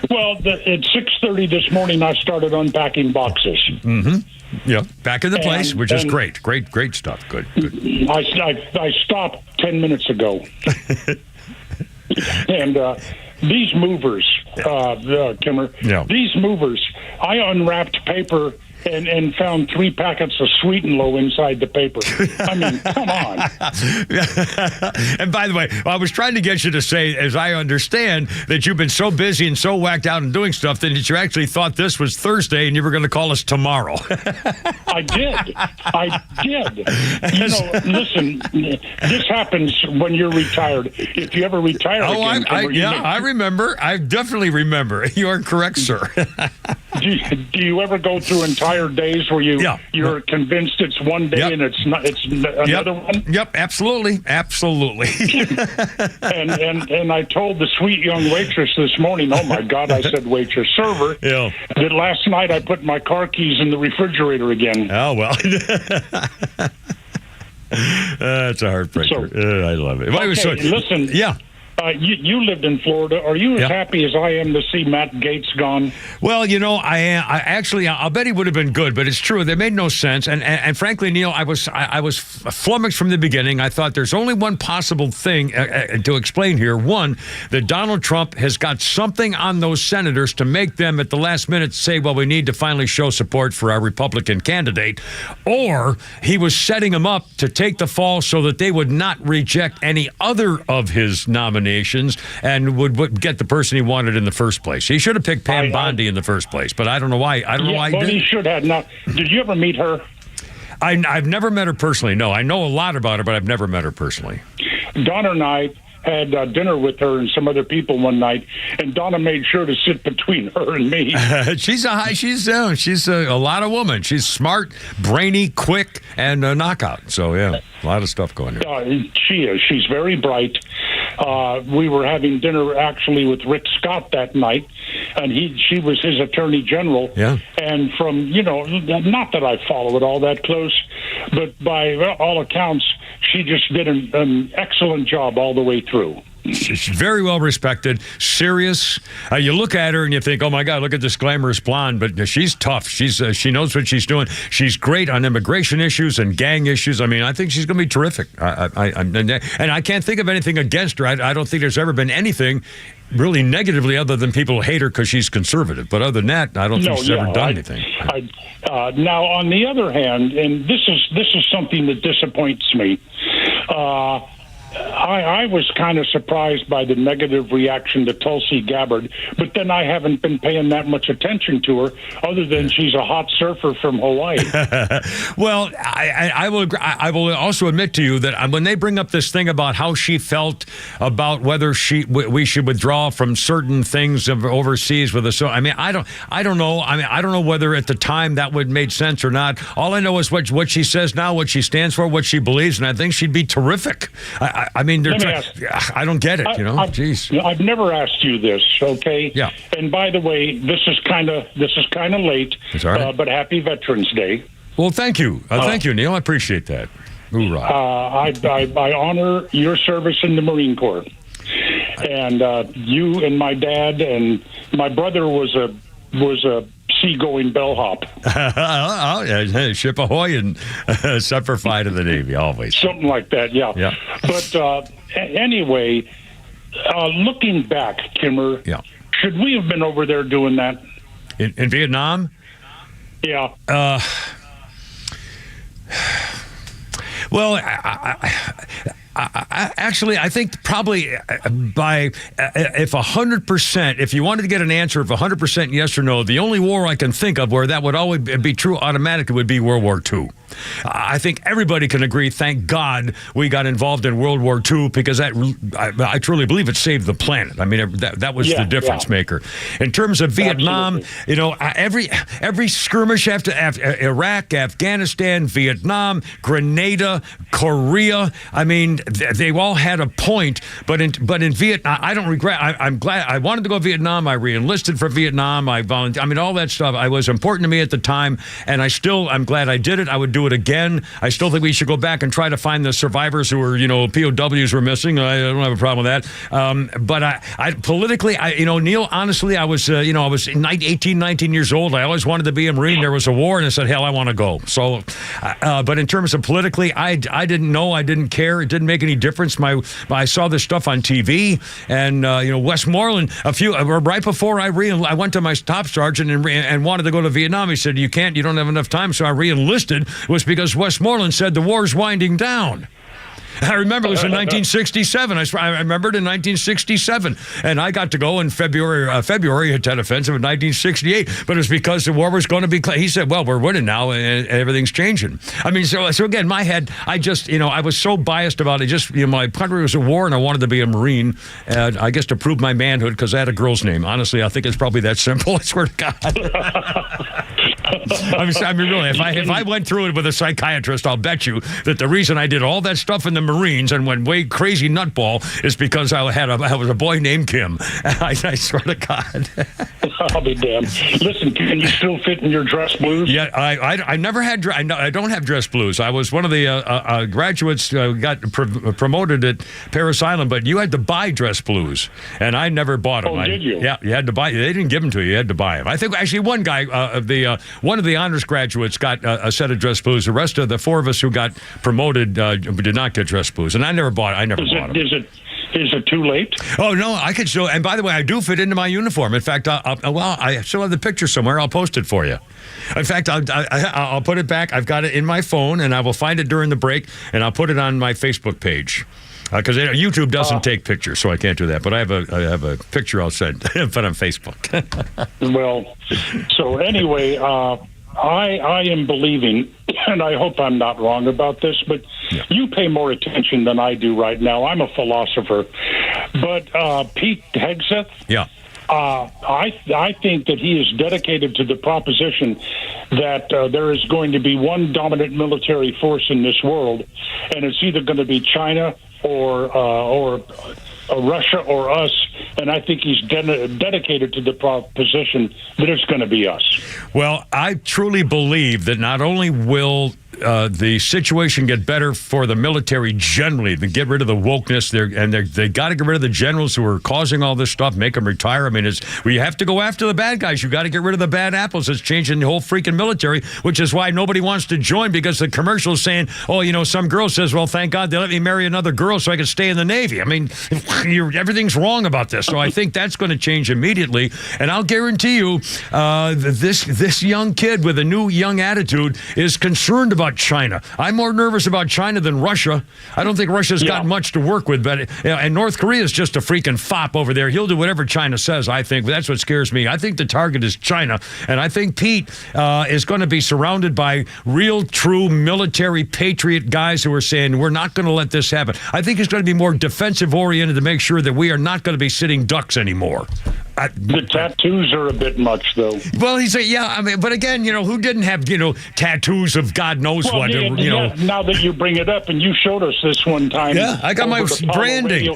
[SPEAKER 4] Well, at 6:30 this morning, I started unpacking boxes.
[SPEAKER 3] Mm-hmm. Yeah, back in the place, which is great. Great stuff. Good.
[SPEAKER 4] I stopped 10 minutes ago. And these movers, Kimmer, these movers, I unwrapped paper and found 3 packets of Sweet and Low inside the paper. I mean, come on.
[SPEAKER 3] And by the way, I was trying to get you to say, as I understand, that you've been so busy and so whacked out and doing stuff that you actually thought this was Thursday and you were going to call us tomorrow.
[SPEAKER 4] I did. Listen, this happens when you're retired. If you ever retire again.
[SPEAKER 3] I remember. I definitely remember. You are correct, sir.
[SPEAKER 4] Do you ever go through entire days where you're convinced it's one day and it's another one?
[SPEAKER 3] Yep, absolutely.
[SPEAKER 4] and I told the sweet young waitress this morning, oh my God, I said waitress, server, that last night I put my car keys in the refrigerator again.
[SPEAKER 3] Oh, well. That's a heartbreaker. I love it.
[SPEAKER 4] Listen.
[SPEAKER 3] Yeah.
[SPEAKER 4] You lived in Florida. Are you as happy as I am to see Matt Gaetz gone?
[SPEAKER 3] Well, I am. I'll bet he would have been good, but it's true. They made no sense. And frankly, Neil, I was flummoxed from the beginning. I thought there's only one possible thing to explain here. One, that Donald Trump has got something on those senators to make them at the last minute say, well, we need to finally show support for our Republican candidate. Or he was setting them up to take the fall so that they would not reject any other of his nominees and would get the person he wanted in the first place. He should have picked Pam Bondi in the first place, but I don't know why. He didn't.
[SPEAKER 4] He should have. Now, did you ever meet her?
[SPEAKER 3] I've never met her personally. No, I know a lot about her, but I've never met her personally.
[SPEAKER 4] Donna and I had dinner with her and some other people one night, and Donna made sure to sit between her and me.
[SPEAKER 3] She's a lot of woman. She's smart, brainy, quick, and a knockout. So yeah, a lot of stuff going on.
[SPEAKER 4] She is. She's very bright. We were having dinner actually with Rick Scott that night, and she was his attorney general.
[SPEAKER 3] Yeah.
[SPEAKER 4] And from, not that I follow it all that close, but by all accounts, she just did an excellent job all the way through.
[SPEAKER 3] She's very well respected, serious. You look at her and you think, oh my God, look at this glamorous blonde, but she's tough. She knows what she's doing. She's great on immigration issues and gang issues. I mean, I think she's going to be terrific. And I can't think of anything against her. I don't think there's ever been anything really negatively other than people hate her because she's conservative. But other than that, I don't think she's ever done anything.
[SPEAKER 4] Now, on the other hand, and this is something that disappoints me, I was kind of surprised by the negative reaction to Tulsi Gabbard, but then I haven't been paying that much attention to her, other than she's a hot surfer from Hawaii.
[SPEAKER 3] Well, I will also admit to you that when they bring up this thing about how she felt about whether we should withdraw from certain things overseas with us, so I mean, I don't know. I mean, I don't know whether at the time that would made sense or not. All I know is what she says now, what she stands for, what she believes, and I think she'd be terrific. I mean, I don't get it, Jeez.
[SPEAKER 4] I've never asked you this, okay?
[SPEAKER 3] Yeah.
[SPEAKER 4] And by the way, this is kind of late,
[SPEAKER 3] it's all right.
[SPEAKER 4] But happy Veterans Day.
[SPEAKER 3] Well, thank you. Thank you, Neil. I appreciate that. Hoorah.
[SPEAKER 4] I honor your service in the Marine Corps. And you and my dad and my brother was a seagoing bellhop.
[SPEAKER 3] Oh, yeah, ship ahoy and Semper Fi to the Navy, always.
[SPEAKER 4] Something like that, yeah. But anyway, looking back, Kimmer, should we have been over there doing that?
[SPEAKER 3] In Vietnam?
[SPEAKER 4] Yeah.
[SPEAKER 3] Well, I think probably by if 100%, if you wanted to get an answer of 100% yes or no, the only war I can think of where that would always be true automatically would be World War II. I think everybody can agree, thank God we got involved in World War II, because that I truly believe it saved the planet. I mean, that was the difference maker. In terms of Vietnam, you know, every skirmish after Iraq, Afghanistan, Vietnam, Grenada, Korea, I mean, they all had a point, but in Vietnam, I don't regret. I'm glad. I wanted to go to Vietnam. I re-enlisted for Vietnam. I volunteered. I mean, all that stuff. It was important to me at the time, and I'm glad I did it. I would do it again. I still think we should go back and try to find the survivors who were, POWs were missing. I don't have a problem with that. But I politically, Neil, honestly, I was 18, 19 years old. I always wanted to be a Marine. There was a war, and I said, hell, I want to go. So, but in terms of politically, I didn't know. I didn't care. It didn't make any difference. I saw this stuff on TV, and Westmoreland. Right before I went to my top sergeant and wanted to go to Vietnam. He said, "You can't. You don't have enough time." So I re-enlisted. Was because Westmoreland said the war's winding down. I remember it was in 1967. I remembered in 1967, and I got to go in February at 10th Offensive in 1968. But it was because the war was going to be. He said, "Well, we're winning now, and everything's changing." I mean, so again, my head, I just, I was so biased about it. Just, my country was a war, and I wanted to be a Marine, and I guess to prove my manhood because I had a girl's name. Honestly, I think it's probably that simple. I swear to God. I mean, really, if I went through it with a psychiatrist, I'll bet you that the reason I did all that stuff in the Marines and went way crazy nutball is because I was a boy named Kim. I swear to God.
[SPEAKER 4] I'll be damned. Listen, can you still fit in your dress blues?
[SPEAKER 3] Yeah, I never had. I don't have dress blues. I was one of the graduates got promoted at Paris Island, but you had to buy dress blues, and I never bought them.
[SPEAKER 4] Oh, did you?
[SPEAKER 3] Yeah, you had to buy. They didn't give them to you. You had to buy them. I think actually one guy, one of the honors graduates, got a set of dress blues. The rest of the four of us who got promoted did not get dress blues, and I never bought them.
[SPEAKER 4] Is it too late?
[SPEAKER 3] Oh, no, I could still. And by the way, I do fit into my uniform. In fact, I still have the picture somewhere. I'll post it for you. In fact, I'll put it back. I've got it in my phone, and I will find it during the break, and I'll put it on my Facebook page. Because YouTube doesn't take pictures, so I can't do that. But I have a picture I'll send, but on Facebook.
[SPEAKER 4] Well, so anyway, I am believing, and I hope I'm not wrong about this, but you pay more attention than I do right now. I'm a philosopher. But Pete Hegseth, I think that he is dedicated to the proposition that there is going to be one dominant military force in this world, and it's either going to be China or Russia or us, and I think he's dedicated to the proposition that it's going to be us.
[SPEAKER 3] Well, I truly believe that not only will the situation get better for the military generally, to get rid of the wokeness, they got to get rid of the generals who are causing all this stuff, make them retire. I mean, we have to go after the bad guys. You got to get rid of the bad apples. It's changing the whole freaking military, which is why nobody wants to join, because the commercial is saying, some girl says, well, thank God they let me marry another girl so I can stay in the Navy. I mean, everything's wrong about this. So I think that's going to change immediately. And I'll guarantee you, this young kid with a new young attitude is concerned about China. I'm more nervous about China than Russia. I don't think Russia's got much to work with, but and North Korea is just a freaking fop over there. He'll do whatever China says, I think. But that's what scares me. I think the target is China, and I think Pete is going to be surrounded by real, true military patriot guys who are saying, we're not going to let this happen. I think he's going to be more defensive oriented to make sure that we are not going to be sitting ducks anymore.
[SPEAKER 4] The tattoos are a bit much, though.
[SPEAKER 3] Well, he said, yeah, I mean, but again, who didn't have, tattoos of God knows what,
[SPEAKER 4] Yeah, now that you bring it up, and you showed us this one time.
[SPEAKER 3] Yeah, I got my branding.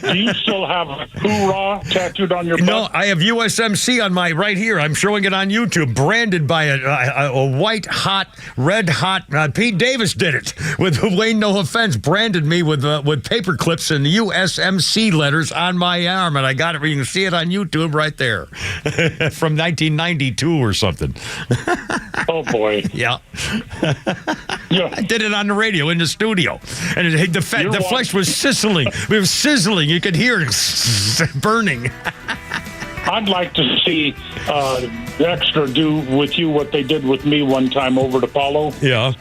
[SPEAKER 4] Do you still have hoorah tattooed on your butt?
[SPEAKER 3] No, I have USMC on my right here. I'm showing it on YouTube, branded by a white hot, red hot. Pete Davis did it with Wayne No Offense, branded me with paper clips and USMC letters on my arm, and I got it. You can see it on YouTube right there from 1992 or something.
[SPEAKER 4] Oh boy!
[SPEAKER 3] Yeah. I did it on the radio in the studio, and the flesh was sizzling. It was sizzling. You could hear it burning.
[SPEAKER 4] I'd like to see Extra do with you what they did with me one time over at Apollo.
[SPEAKER 3] Yeah.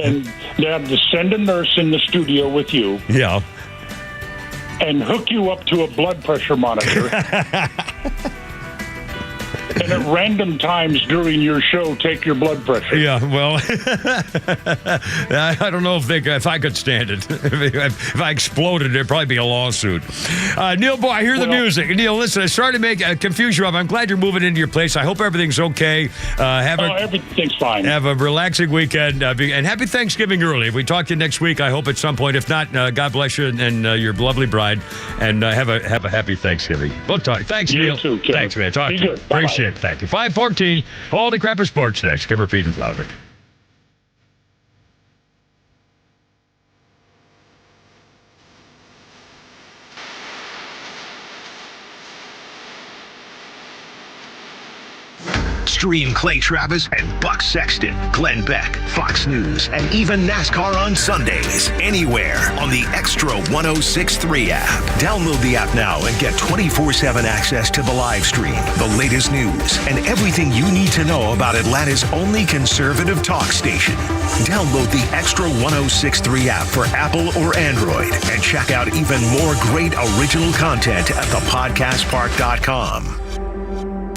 [SPEAKER 4] And they have to send a nurse in the studio with you.
[SPEAKER 3] Yeah.
[SPEAKER 4] And hook you up to a blood pressure monitor. And at random times during your show, take your blood pressure.
[SPEAKER 3] Yeah, well, I don't know if I could stand it. If I exploded, there'd probably be a lawsuit. Neil, boy, I hear the music. Neil, listen, I started to make confuse you up. I'm glad you're moving into your place. I hope everything's okay.
[SPEAKER 4] Everything's fine.
[SPEAKER 3] Have a relaxing weekend, and happy Thanksgiving early. If we talk to you next week, I hope at some point. If not, God bless you and your lovely bride, and have a happy Thanksgiving. We'll talk. Thanks,
[SPEAKER 4] you
[SPEAKER 3] Neil.
[SPEAKER 4] Too, Kim.
[SPEAKER 3] Thanks, man. Talk to you.
[SPEAKER 4] Bye-bye.
[SPEAKER 3] Appreciate it. Thank you. 5:14. Holy crap of sports next. Kimmer, Pete, and Flounder.
[SPEAKER 2] Stream Clay Travis and Buck Sexton, Glenn Beck, Fox News, and even NASCAR on Sundays. Anywhere on the Extra 106.3 app. Download the app now and get 24/7 access to the live stream, the latest news, and everything you need to know about Atlanta's only conservative talk station. Download the Extra 106.3 app for Apple or Android and check out even more great original content at thepodcastpark.com.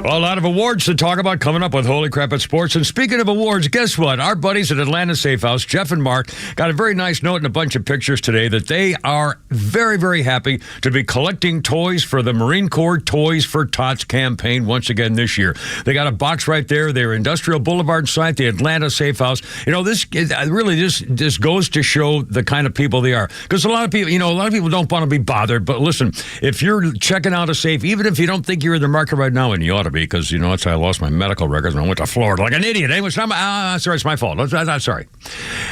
[SPEAKER 3] Well, a lot of awards to talk about coming up with Holy Crap at Sports. And speaking of awards, guess what? Our buddies at Atlanta Safe House, Jeff and Mark, got a very nice note and a bunch of pictures today that they are very, very happy to be collecting toys for the Marine Corps Toys for Tots campaign once again this year. They got a box right there. Their Industrial Boulevard site, the Atlanta Safe House. This really just goes to show the kind of people they are. Because a lot of people don't want to be bothered. But listen, if you're checking out a safe, even if you don't think you're in the market right now, and you ought to be, because, that's how I lost my medical records and I went to Florida like an idiot. Anyway, sorry, it's my fault. I'm sorry.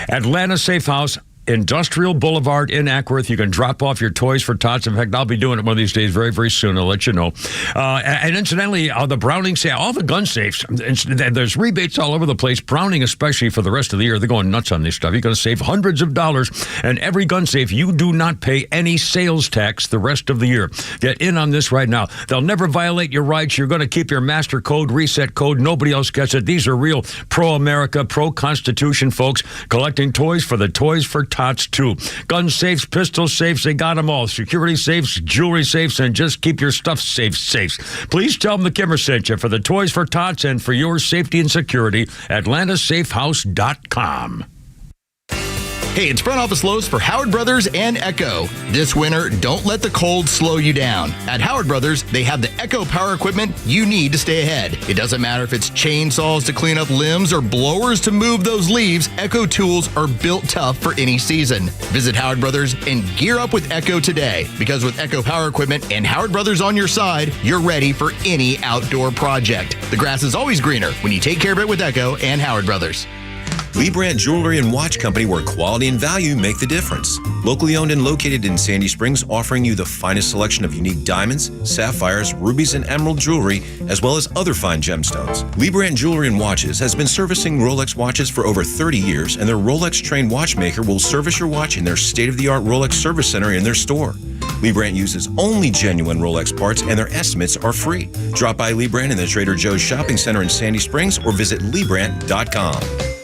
[SPEAKER 3] Atlanta Safe House, Industrial Boulevard in Ackworth. You can drop off your toys for Tots. In fact, I'll be doing it one of these days very, very soon. I'll let you know. And incidentally, the Browning sale, all the gun safes, there's rebates all over the place. Browning, especially for the rest of the year, they're going nuts on this stuff. You're going to save hundreds of dollars. And every gun safe, you do not pay any sales tax the rest of the year. Get in on this right now. They'll never violate your rights. You're going to keep your master code, reset code. Nobody else gets it. These are real pro-America, pro-Constitution folks collecting toys for the Toys for Tots too. Gun safes, pistol safes, they got them all. Security safes, jewelry safes, and just keep your stuff safe safes. Please tell them the Kimmer sent you for the Toys for Tots and for your safety and security. AtlantaSafeHouse.com.
[SPEAKER 5] Hey, it's front office Lowe's for Howard Brothers and Echo. This winter, don't let the cold slow you down. At Howard Brothers, they have the Echo power equipment you need to stay ahead. It doesn't matter if it's chainsaws to clean up limbs or blowers to move those leaves, Echo tools are built tough for any season. Visit Howard Brothers and gear up with Echo today, because with Echo power equipment and Howard Brothers on your side, you're ready for any outdoor project. The grass is always greener when you take care of it with Echo and Howard Brothers.
[SPEAKER 6] Lee Brandt Jewelry and Watch Company, where quality and value make the difference. Locally owned and located in Sandy Springs, offering you the finest selection of unique diamonds, sapphires, rubies, and emerald jewelry, as well as other fine gemstones. Lee Brandt Jewelry and Watches has been servicing Rolex watches for over 30 years, and their Rolex-trained watchmaker will service your watch in their state-of-the-art Rolex service center in their store. Lee Brandt uses only genuine Rolex parts, and their estimates are free. Drop by Lee Brandt in the Trader Joe's Shopping Center in Sandy Springs or visit LeeBrandt.com.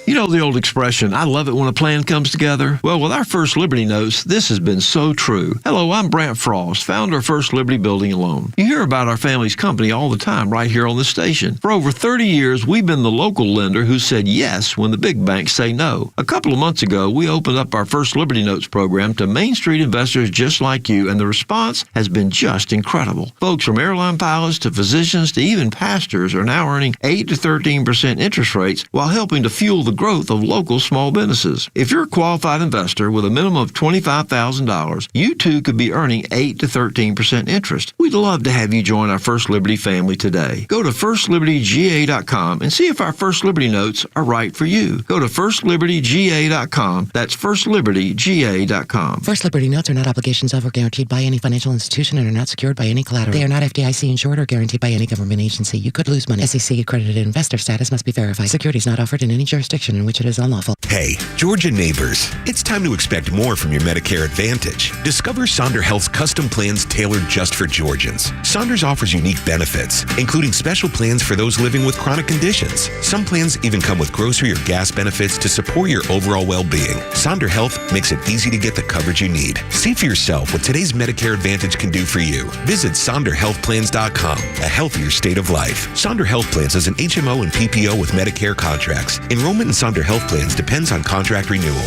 [SPEAKER 1] You know the old expression, I love it when a plan comes together? Well, with our First Liberty Notes, this has been so true. Hello, I'm Brant Frost, founder of First Liberty Building and Loan. You hear about our family's company all the time right here on the station. For over 30 years, we've been the local lender who said yes when the big banks say no. A couple of months ago, we opened up our First Liberty Notes program to Main Street investors just like you, and the response has been just incredible. Folks from airline pilots to physicians to even pastors are now earning 8 to 13% interest rates while helping to fuel the growth of local small businesses. If you're a qualified investor with a minimum of $25,000, you too could be earning 8 to 13% interest. We'd love to have you join our First Liberty family today. Go to firstlibertyga.com and see if our First Liberty Notes are right for you. Go to firstlibertyga.com. That's firstlibertyga.com.
[SPEAKER 7] First Liberty Notes are not obligations of or guaranteed by any financial institution and are not secured by any collateral. They are not FDIC insured or guaranteed by any government agency. You could lose money. SEC accredited investor status must be verified. Securities not offered in any jurisdiction in which it is unlawful.
[SPEAKER 2] Hey, Georgia neighbors, it's time to expect more from your Medicare Advantage. Discover Sonder Health's custom plans tailored just for Georgians. Saunders offers unique benefits, including special plans for those living with chronic conditions. Some plans even come with grocery or gas benefits to support your overall well-being. Sonder Health makes it easy to get the coverage you need. See for yourself what today's Medicare Advantage can do for you. Visit SonderHealthPlans.com, a healthier state of life. Sonder Health Plans is an HMO and PPO with Medicare contracts. Enrollment in Sonder Health Plans depends on contract renewal.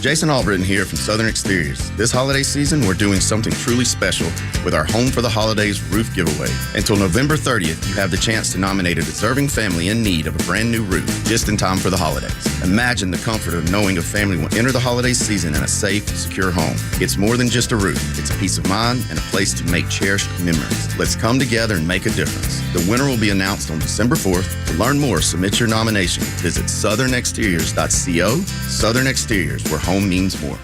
[SPEAKER 18] Jason Albritton here from Southern Exteriors. This holiday season, we're doing something truly special with our Home for the Holidays roof giveaway. Until November 30th, you have the chance to nominate a deserving family in need of a brand new roof just in time for the holidays. Imagine the comfort of knowing a family will enter the holiday season in a safe, secure home. It's more than just a roof. It's a peace of mind and a place to make cherished memories. Let's come together and make a difference. The winner will be announced on December 4th. To learn more, submit your nomination. Visit southernexteriors.co. Southern Exteriors, where home means more.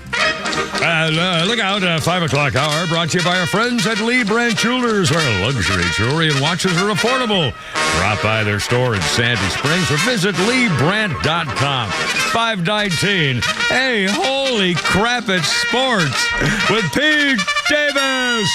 [SPEAKER 3] Look out, 5 o'clock hour brought to you by our friends at Lee Brandt Jewelers, where luxury jewelry and watches are affordable. Drop by their store in Sandy Springs or visit LeeBrandt.com. 519. Hey, holy crap, it's sports with Pete Davis.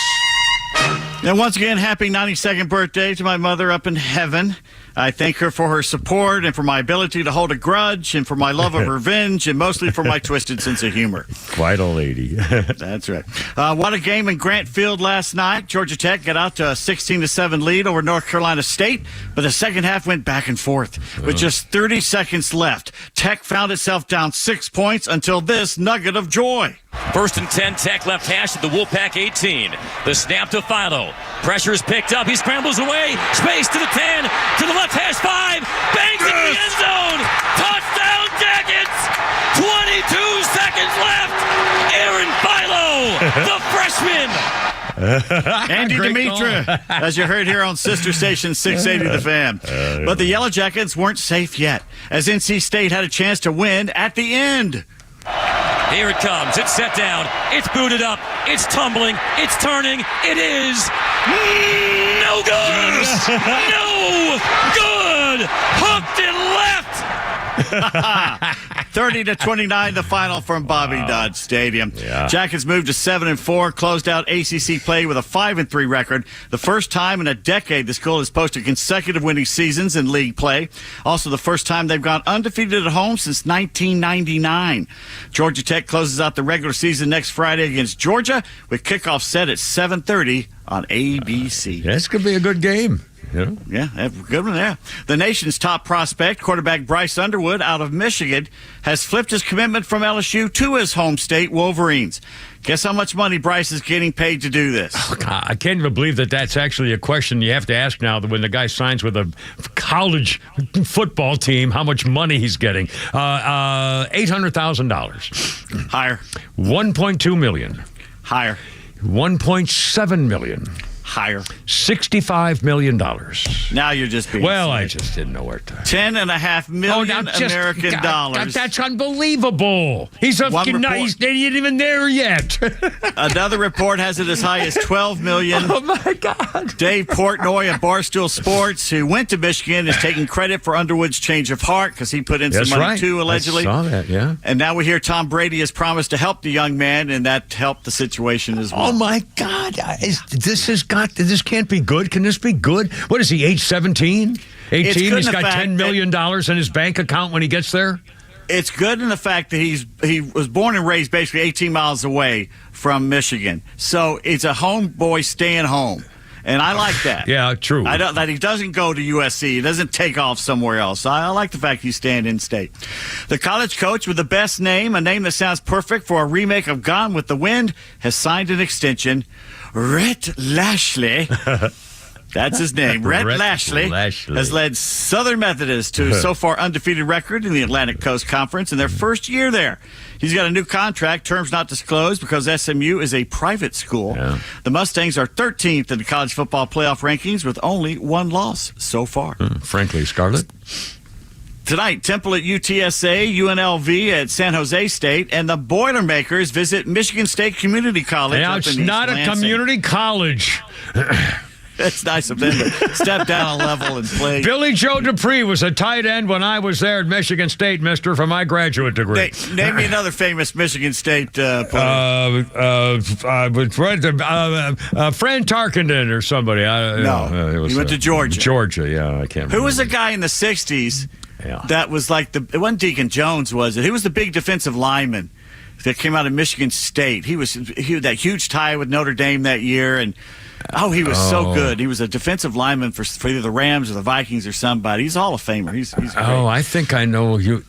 [SPEAKER 14] And once again, happy 92nd birthday to my mother up in heaven. I thank her for her support and for my ability to hold a grudge and for my love of revenge and mostly for my twisted sense of humor.
[SPEAKER 3] Quite a lady.
[SPEAKER 14] That's right. What a game in Grant Field last night. Georgia Tech got out to a 16-7 lead over North Carolina State, but the second half went back and forth. With just 30 seconds left, Tech found itself down 6 points until this nugget of joy.
[SPEAKER 19] First and 10, Tech left hash at the Wolfpack 18. The snap to Philo. Pressure is picked up. He scrambles away. Space to the 10. To the left hash 5. Bangs into the end zone. Touchdown, Jackets. 22 seconds left. Aaron Philo, the freshman.
[SPEAKER 14] Andy Dimitra, as you heard here on Sister Station 680 The Fan. But the Yellow Jackets weren't safe yet, as NC State had a chance to win at the end.
[SPEAKER 19] Here it comes. It's set down. It's booted up. It's tumbling. It's turning. It is no good. No good. Hooked and left.
[SPEAKER 14] 30-29, the final from Bobby Dodd Stadium.
[SPEAKER 3] Yeah.
[SPEAKER 14] Jackets moved to 7-4, closed out ACC play with a 5-3 record. The first time in a decade the school has posted consecutive winning seasons in league play. Also, the first time they've gone undefeated at home since 1999. Georgia Tech closes out the regular season next Friday against Georgia with kickoff set at 7:30 on ABC.
[SPEAKER 3] That's going to be a good game.
[SPEAKER 14] Yeah, good one there. The nation's top prospect, quarterback Bryce Underwood out of Michigan, has flipped his commitment from LSU to his home state, Wolverines. Guess how much money Bryce is getting paid to do this?
[SPEAKER 3] Oh, God, I can't even believe that that's actually a question you have to ask now when the guy signs with a college football team, how much money he's getting. $800,000.
[SPEAKER 14] Higher.
[SPEAKER 3] $1.2 million.
[SPEAKER 14] Higher.
[SPEAKER 3] $1.7 million.
[SPEAKER 14] Higher.
[SPEAKER 3] $65 million.
[SPEAKER 14] Now you're just being
[SPEAKER 3] Well,
[SPEAKER 14] silly.
[SPEAKER 3] I just didn't know where to.
[SPEAKER 14] $10.5 million American dollars.
[SPEAKER 3] That's unbelievable. He's not even there yet.
[SPEAKER 14] Another report has it as high as $12 million.
[SPEAKER 3] Oh, my God.
[SPEAKER 14] Dave Portnoy at Barstool Sports, who went to Michigan, is taking credit for Underwood's change of heart because he put in some money, too, allegedly.
[SPEAKER 3] I saw that, yeah.
[SPEAKER 14] And now we hear Tom Brady has promised to help the young man, and that helped the situation as well.
[SPEAKER 3] Oh, my God. This can't be good. Can this be good? What is he, age 17? 18? He's got $10 million in his bank account when he gets there?
[SPEAKER 14] It's good in the fact that he was born and raised basically 18 miles away from Michigan. So it's a homeboy staying home. And I like that.
[SPEAKER 3] Yeah, true.
[SPEAKER 14] That he doesn't go to USC. He doesn't take off somewhere else. I like the fact he's staying in state. The college coach with the best name, a name that sounds perfect for a remake of Gone with the Wind, has signed an extension. Rhett Lashley. That's his name. Rhett Lashley has led Southern Methodist to a so far undefeated record in the Atlantic Coast Conference in their first year there. He's got a new contract, terms not disclosed, because SMU is a private school. Yeah. The Mustangs are 13th in the college football playoff rankings with only one loss so far.
[SPEAKER 3] Frankly, Scarlett.
[SPEAKER 14] Tonight, Temple at UTSA, UNLV at San Jose State, and the Boilermakers visit Michigan State Community College.
[SPEAKER 3] Yeah, it's not a community college.
[SPEAKER 14] It's nice of them to step down a level and play.
[SPEAKER 3] Billy Joe Dupree was a tight end when I was there at Michigan State, mister, for my graduate degree.
[SPEAKER 14] Name me another famous Michigan State player.
[SPEAKER 3] Fran Tarkenton or somebody.
[SPEAKER 14] He went to Georgia.
[SPEAKER 3] Georgia, yeah, I can't remember.
[SPEAKER 14] Who was the guy in the 60s that was like it wasn't Deacon Jones, was it? He was the big defensive lineman that came out of Michigan State. He was that huge tie with Notre Dame that year, and he was so good. He was a defensive lineman for either the Rams or the Vikings or somebody. He's a Hall of Famer. He's great.
[SPEAKER 3] I think I know you.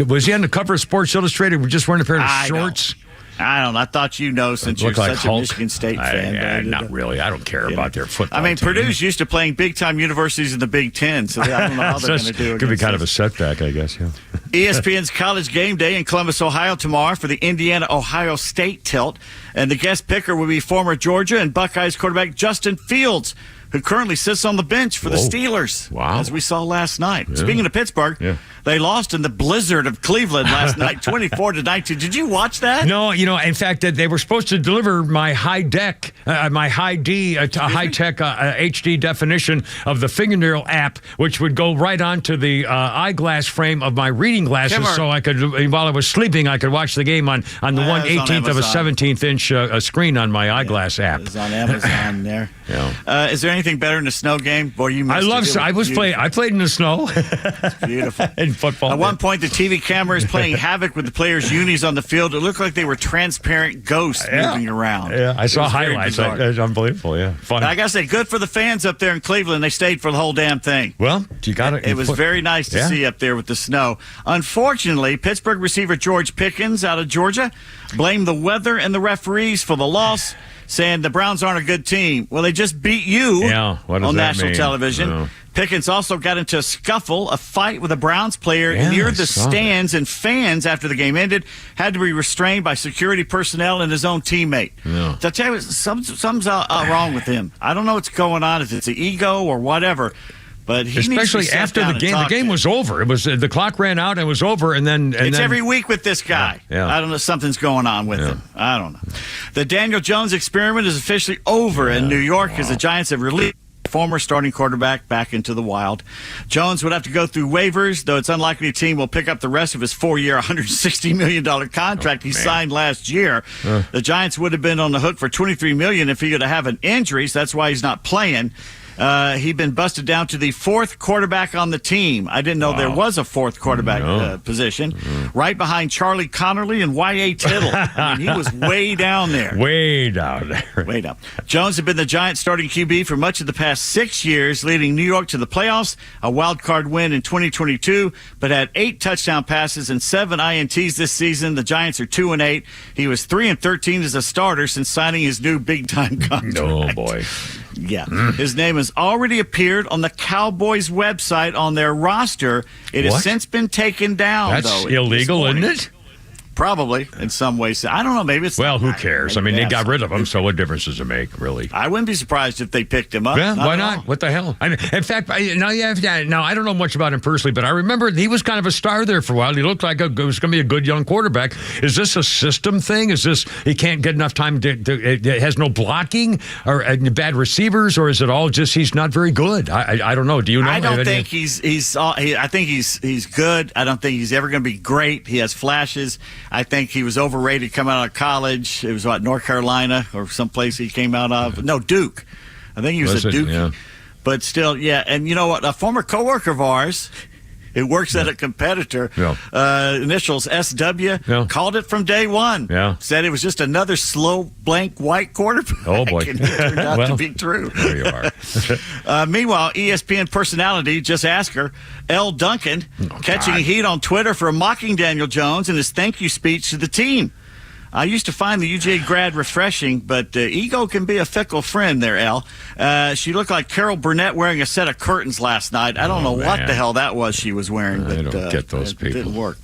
[SPEAKER 3] Was he on the cover of Sports Illustrated? We're just wearing a pair of shorts.
[SPEAKER 14] I don't know. I thought you know since you're such a Michigan State fan.
[SPEAKER 3] Not really. I don't care about their football team.
[SPEAKER 14] Purdue's used to playing big-time universities in the Big Ten, so I don't know how they're going to do it.
[SPEAKER 3] Could be kind of a setback, I guess, yeah.
[SPEAKER 14] ESPN's College Game Day in Columbus, Ohio tomorrow for the Indiana-Ohio State tilt. And the guest picker will be former Georgia and Buckeyes quarterback Justin Fields, who currently sits on the bench for the Steelers, as we saw last night. Yeah. Speaking of Pittsburgh, they lost in the blizzard of Cleveland last night, 24-19. Did you watch that?
[SPEAKER 3] No, in fact, they were supposed to deliver my high-tech HD definition of the fingernail app, which would go right onto the eyeglass frame of my reading glasses, so I could, while I was sleeping, I could watch the game on the 1/18th of a 17-inch screen on my eyeglass app.
[SPEAKER 14] It's on Amazon there. Yeah. Is there anything better than a snow game? Boy, you missed
[SPEAKER 3] I played in the snow.
[SPEAKER 14] It's beautiful.
[SPEAKER 3] In football.
[SPEAKER 14] At one point, the TV camera is playing havoc with the players' unis on the field. It looked like they were transparent ghosts moving around.
[SPEAKER 3] Yeah, I saw highlights. It's unbelievable. Yeah, fun.
[SPEAKER 14] I gotta say, good for the fans up there in Cleveland. They stayed for the whole damn thing.
[SPEAKER 3] Well, you got it.
[SPEAKER 14] It was very nice to see up there with the snow. Unfortunately, Pittsburgh receiver George Pickens out of Georgia blamed the weather and the referees for the loss, saying the Browns aren't a good team. Well, they just beat you on national television. No. Pickens also got into a fight with a Browns player near the stands, and fans, after the game ended, had to be restrained by security personnel and his own teammate. Yeah. So I tell you, something's wrong with him. I don't know what's going on, if it's an ego or whatever. But he
[SPEAKER 3] especially after the game was over. It was the clock ran out and it was over, and then
[SPEAKER 14] every week with this guy.
[SPEAKER 3] Yeah.
[SPEAKER 14] I don't know, something's going on with him. I don't know. The Daniel Jones experiment is officially over in New York as the Giants have released former starting quarterback back into the wild. Jones would have to go through waivers, though it's unlikely a team will pick up the rest of his 4-year, $160 million contract he signed last year. The Giants would have been on the hook for $23 million if he would have an injury, so that's why he's not playing. He'd been busted down to the fourth quarterback on the team. I didn't know there was a fourth quarterback position, right behind Charlie Connerly and Y.A. Tittle. I mean, he was way down there.
[SPEAKER 3] Way down there.
[SPEAKER 14] Way down. Jones had been the Giants' starting QB for much of the past 6 years, leading New York to the playoffs, a wild card win in 2022, but had 8 touchdown passes and 7 INTs this season. The Giants are 2-8. He was 3-13 as a starter since signing his new big-time contract.
[SPEAKER 3] Oh, boy.
[SPEAKER 14] Yeah. His name has already appeared on the Cowboys website on their roster. It has since been taken down,
[SPEAKER 3] That's illegal, isn't it?
[SPEAKER 14] Probably, in some ways. I don't know. Maybe it's...
[SPEAKER 3] Well, who cares? I mean, they got rid of him, so what difference does it make, really?
[SPEAKER 14] I wouldn't be surprised if they picked him up.
[SPEAKER 3] Yeah, why not? What the hell? I mean, in fact, now I don't know much about him personally, but I remember he was kind of a star there for a while. He looked like it was going to be a good young quarterback. Is this a system thing? Is this he can't get enough time it has no blocking or bad receivers, or is it all just he's not very good? I don't know. Do you know?
[SPEAKER 14] I don't think I think he's good. I don't think he's ever going to be great. He has flashes. I think he was overrated coming out of college. It was North Carolina or someplace he came out of. No, Duke. I think he was a Duke. Yeah. But still, yeah. And you know what? A former coworker of ours It works at a competitor. Initials SW. Called it from day one. Said it was just another slow, blank, white quarterback.
[SPEAKER 3] Oh, boy.
[SPEAKER 14] And it turned out to be true.
[SPEAKER 3] There you are.
[SPEAKER 14] Meanwhile, ESPN personality, just ask her, L. Duncan, catching heat on Twitter for mocking Daniel Jones in his thank you speech to the team. I used to find the UGA grad refreshing, but ego can be a fickle friend there, Al. She looked like Carol Burnett wearing a set of curtains last night. I don't know what the hell that was she was wearing.
[SPEAKER 3] I
[SPEAKER 14] but,
[SPEAKER 3] don't get those people.
[SPEAKER 14] It didn't work.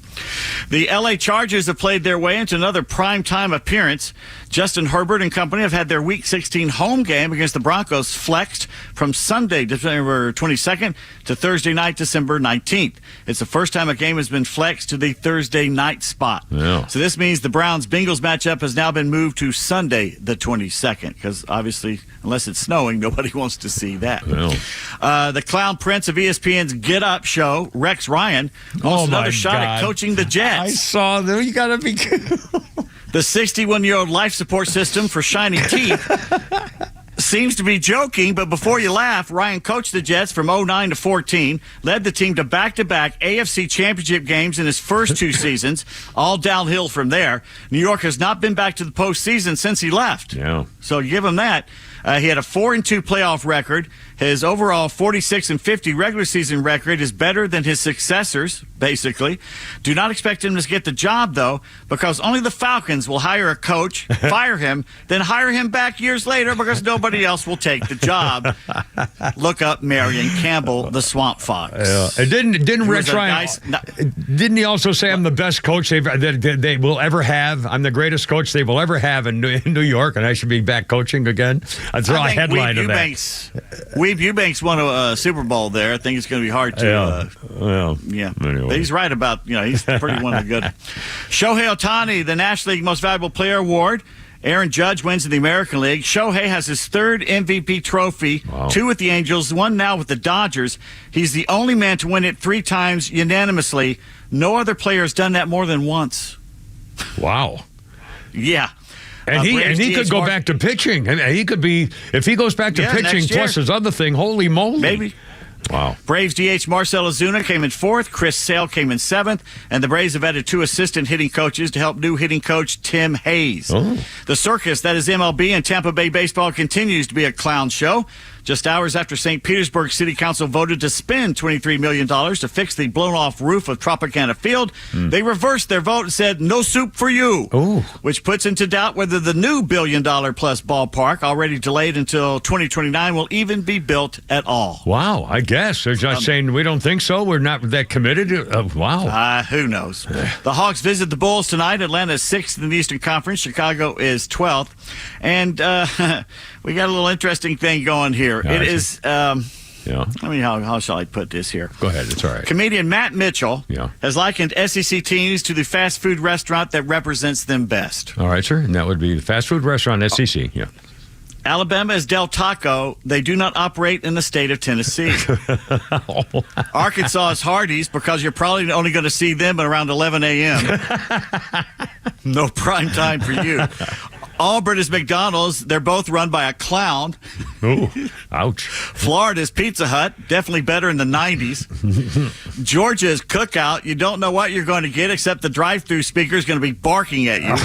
[SPEAKER 14] The L.A. Chargers have played their way into another primetime appearance. Justin Herbert and company have had their Week 16 home game against the Broncos flexed from Sunday, December 22nd to Thursday night, December 19th. It's the first time a game has been flexed to the Thursday night spot. So this means the Browns-Bengals matchup has now been moved to Sunday, the 22nd, because obviously, unless it's snowing, nobody wants to see that. The clown prince of ESPN's Get Up show, Rex Ryan, wants another shot at coaching the Jets.
[SPEAKER 3] I saw them. You got to be
[SPEAKER 14] The 61-year-old life support system for shiny teeth seems to be joking, but before you laugh, Ryan coached the Jets from 2009 to 14, led the team to back-to-back AFC championship games in his first 2 seasons, all downhill from there. New York has not been back to the postseason since he left. So give him that. He had a 4-2 playoff record. His overall 46-50 regular season record is better than his successors, basically. Do not expect him to get the job, though, because only the Falcons will hire a coach, fire him, then hire him back years later because nobody else will take the job. Look up Marion Campbell, the Swamp Fox.
[SPEAKER 3] And didn't Rex Ryan? Didn't he also say I'm the best coach that they will ever have? I'm the greatest coach they will ever have in New York, and I should be back coaching again. I saw a headline of that.
[SPEAKER 14] Weeb Eubanks won a Super Bowl there. I think it's going to be hard to.
[SPEAKER 3] Anyway.
[SPEAKER 14] But he's right about, he's pretty one of the good. Shohei Ohtani, the National League Most Valuable Player Award. Aaron Judge wins in the American League. Shohei has his 3rd MVP trophy, 2 with the Angels, 1 now with the Dodgers. He's the only man to win it 3 times unanimously. No other player has done that more than once.
[SPEAKER 3] Wow.
[SPEAKER 14] Yeah.
[SPEAKER 3] And he could go back to pitching. I mean, he could be, if he goes back to pitching plus his other thing, holy moly.
[SPEAKER 14] Maybe.
[SPEAKER 3] Wow.
[SPEAKER 14] Braves DH Marcell Ozuna came in 4th. Chris Sale came in 7th. And the Braves have added 2 assistant hitting coaches to help new hitting coach Tim Hayes. The circus that is MLB and Tampa Bay baseball continues to be a clown show. Just hours after St. Petersburg City Council voted to spend $23 million to fix the blown-off roof of Tropicana Field, they reversed their vote and said, no soup for you, which puts into doubt whether the new $1 billion-plus ballpark, already delayed until 2029, will even be built at all.
[SPEAKER 3] Wow, I guess. They're just saying, we don't think so? We're not that committed? Wow.
[SPEAKER 14] Who knows? The Hawks visit the Bulls tonight. Atlanta is 6th in the Eastern Conference. Chicago is 12th. And we got a little interesting thing going here. It is, I mean, how shall I put this here?
[SPEAKER 3] Go ahead, it's all right.
[SPEAKER 14] Comedian Matt Mitchell has likened SEC teams to the fast food restaurant that represents them best.
[SPEAKER 3] All right, sir. And that would be the fast food restaurant, SEC,
[SPEAKER 14] Alabama is Del Taco. They do not operate in the state of Tennessee. Arkansas is Hardee's because you're probably only going to see them at around 11 a.m. No prime time for you. Auburn is McDonald's. They're both run by a clown.
[SPEAKER 3] Ouch.
[SPEAKER 14] Florida's Pizza Hut. Definitely better in the 90s. Georgia's Cookout. You don't know what you're going to get except the drive-through speaker is going to be barking at you.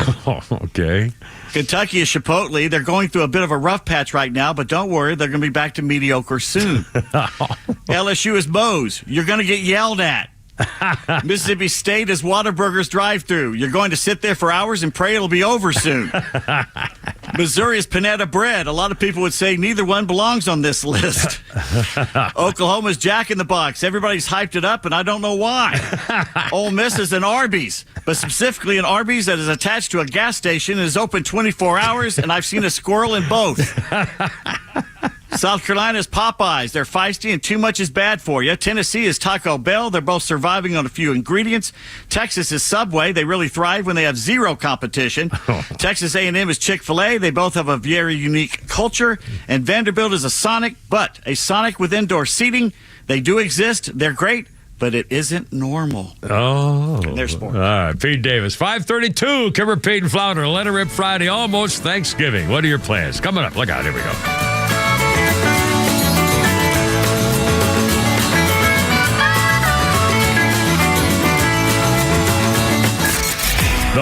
[SPEAKER 3] Okay.
[SPEAKER 14] Kentucky is Chipotle. They're going through a bit of a rough patch right now, but don't worry. They're going to be back to mediocre soon. LSU is Moe's. You're going to get yelled at. Mississippi State is Whataburger's drive-thru. You're going to sit there for hours and pray it'll be over soon. Missouri is Panetta Bread. A lot of people would say neither one belongs on this list. Oklahoma's Jack in the Box. Everybody's hyped it up, and I don't know why. Ole Miss is an Arby's, but specifically an Arby's that is attached to a gas station and is open 24 hours, and I've seen a squirrel in both. South Carolina's Popeyes. They're feisty and too much is bad for you. Tennessee is Taco Bell. They're both surviving on a few ingredients. Texas is Subway. They really thrive when they have zero competition. Texas A&M is Chick-fil-A. They both have a very unique culture. And Vanderbilt is a Sonic, but a Sonic with indoor seating. They do exist. They're great, but it isn't normal. And there's sports.
[SPEAKER 3] All right, Pete Davis. 5:32, Kimmer, Pete, and Flounder. Let It Rip Friday, almost Thanksgiving. What are your plans? Coming up. Look out. Here we go.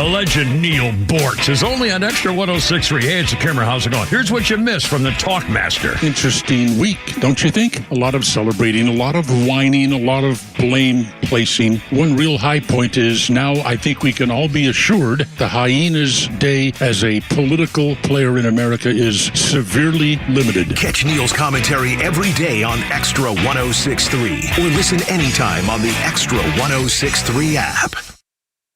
[SPEAKER 3] legend Neil Bortz is only on Extra 106.3. Hey, it's a Kimmer. How's it going? Here's what you missed from the Talkmaster.
[SPEAKER 8] Interesting week, don't you think? A lot of celebrating, a lot of whining, a lot of blame placing. One real high point is now I think we can all be assured the Hyena's day as a political player in America is severely limited.
[SPEAKER 2] Catch Neil's commentary every day on Extra 106.3 or listen anytime on the Extra 106.3 app.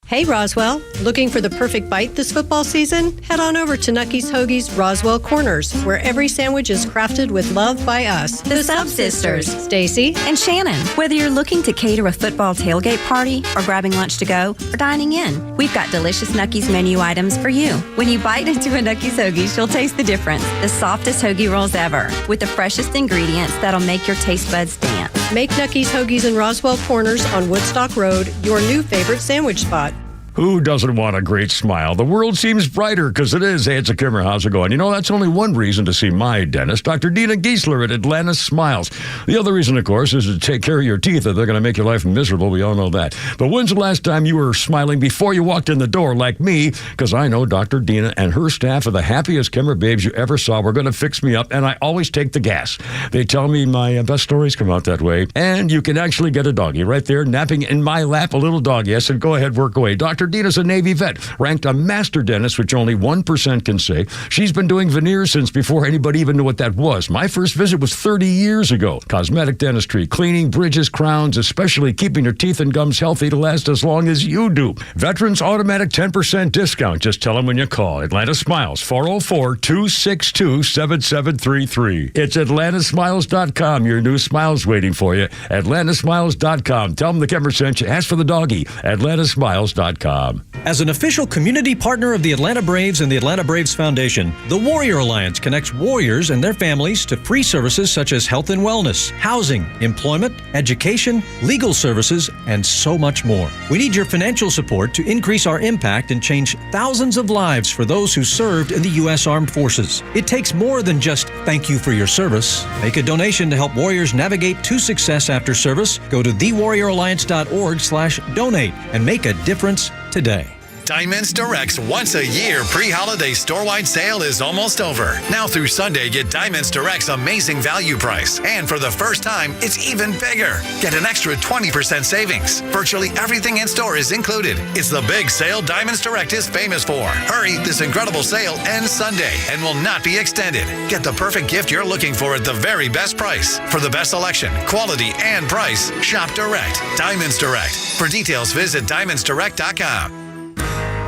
[SPEAKER 9] Hey Roswell, looking for the perfect bite this football season? Head on over to Nucky's Hoagie's Roswell Corners, where every sandwich is crafted with love by us.
[SPEAKER 10] The Sub-Sisters,
[SPEAKER 9] Stacy
[SPEAKER 10] and Shannon. Whether you're looking to cater a football tailgate party or grabbing lunch to go or dining in, we've got delicious Nucky's menu items for you. When you bite into a Nucky's Hoagie, you'll taste the difference. The softest hoagie rolls ever, with the freshest ingredients that'll make your taste buds dance.
[SPEAKER 9] Make Nucky's Hoagies in Roswell Corners on Woodstock Road your new favorite sandwich spot.
[SPEAKER 3] Who doesn't want a great smile? The world seems brighter because it is. Hey, it's a Kimmer. How's it going? You know, that's only one reason to see my dentist, Dr. Dina Giesler at Atlanta Smiles. The other reason, of course, is to take care of your teeth if they're going to make your life miserable. We all know that. But when's the last time you were smiling before you walked in the door like me? Because I know Dr. Dina and her staff are the happiest Kimmer babes you ever saw. We're going to fix me up, and I always take the gas. They tell me my best stories come out that way. And you can actually get a doggy right there napping in my lap, a little doggy. I said, go ahead, work away. Dr. Dina's a Navy vet, ranked a master dentist, which only 1% can say. She's been doing veneers since before anybody even knew what that was. My first visit was 30 years ago. Cosmetic dentistry, cleaning, bridges, crowns, especially keeping your teeth and gums healthy to last as long as you do. Veterans automatic 10% discount. Just tell them when you call. Atlanta Smiles, 404-262-7733. It's atlantasmiles.com. Your new smile's waiting for you. atlantasmiles.com. Tell them the Kimmer sent you. Ask for the doggy. atlantasmiles.com.
[SPEAKER 20] As an official community partner of the Atlanta Braves and the Atlanta Braves Foundation, the Warrior Alliance connects warriors and their families to free services such as health and wellness, housing, employment, education, legal services, and so much more. We need your financial support to increase our impact and change thousands of lives for those who served in the U.S. Armed Forces. It takes more than just thank you for your service. Make a donation to help warriors navigate to success after service. Go to thewarrioralliance.org/donate and make a difference today.
[SPEAKER 21] Diamonds Direct's once-a-year pre-holiday store-wide sale is almost over. Now through Sunday, get Diamonds Direct's amazing value price. And for the first time, it's even bigger. Get an extra 20% savings. Virtually everything in store is included. It's the big sale Diamonds Direct is famous for. Hurry, this incredible sale ends Sunday and will not be extended. Get the perfect gift you're looking for at the very best price. For the best selection, quality, and price, shop direct. Diamonds Direct. For details, visit diamondsdirect.com.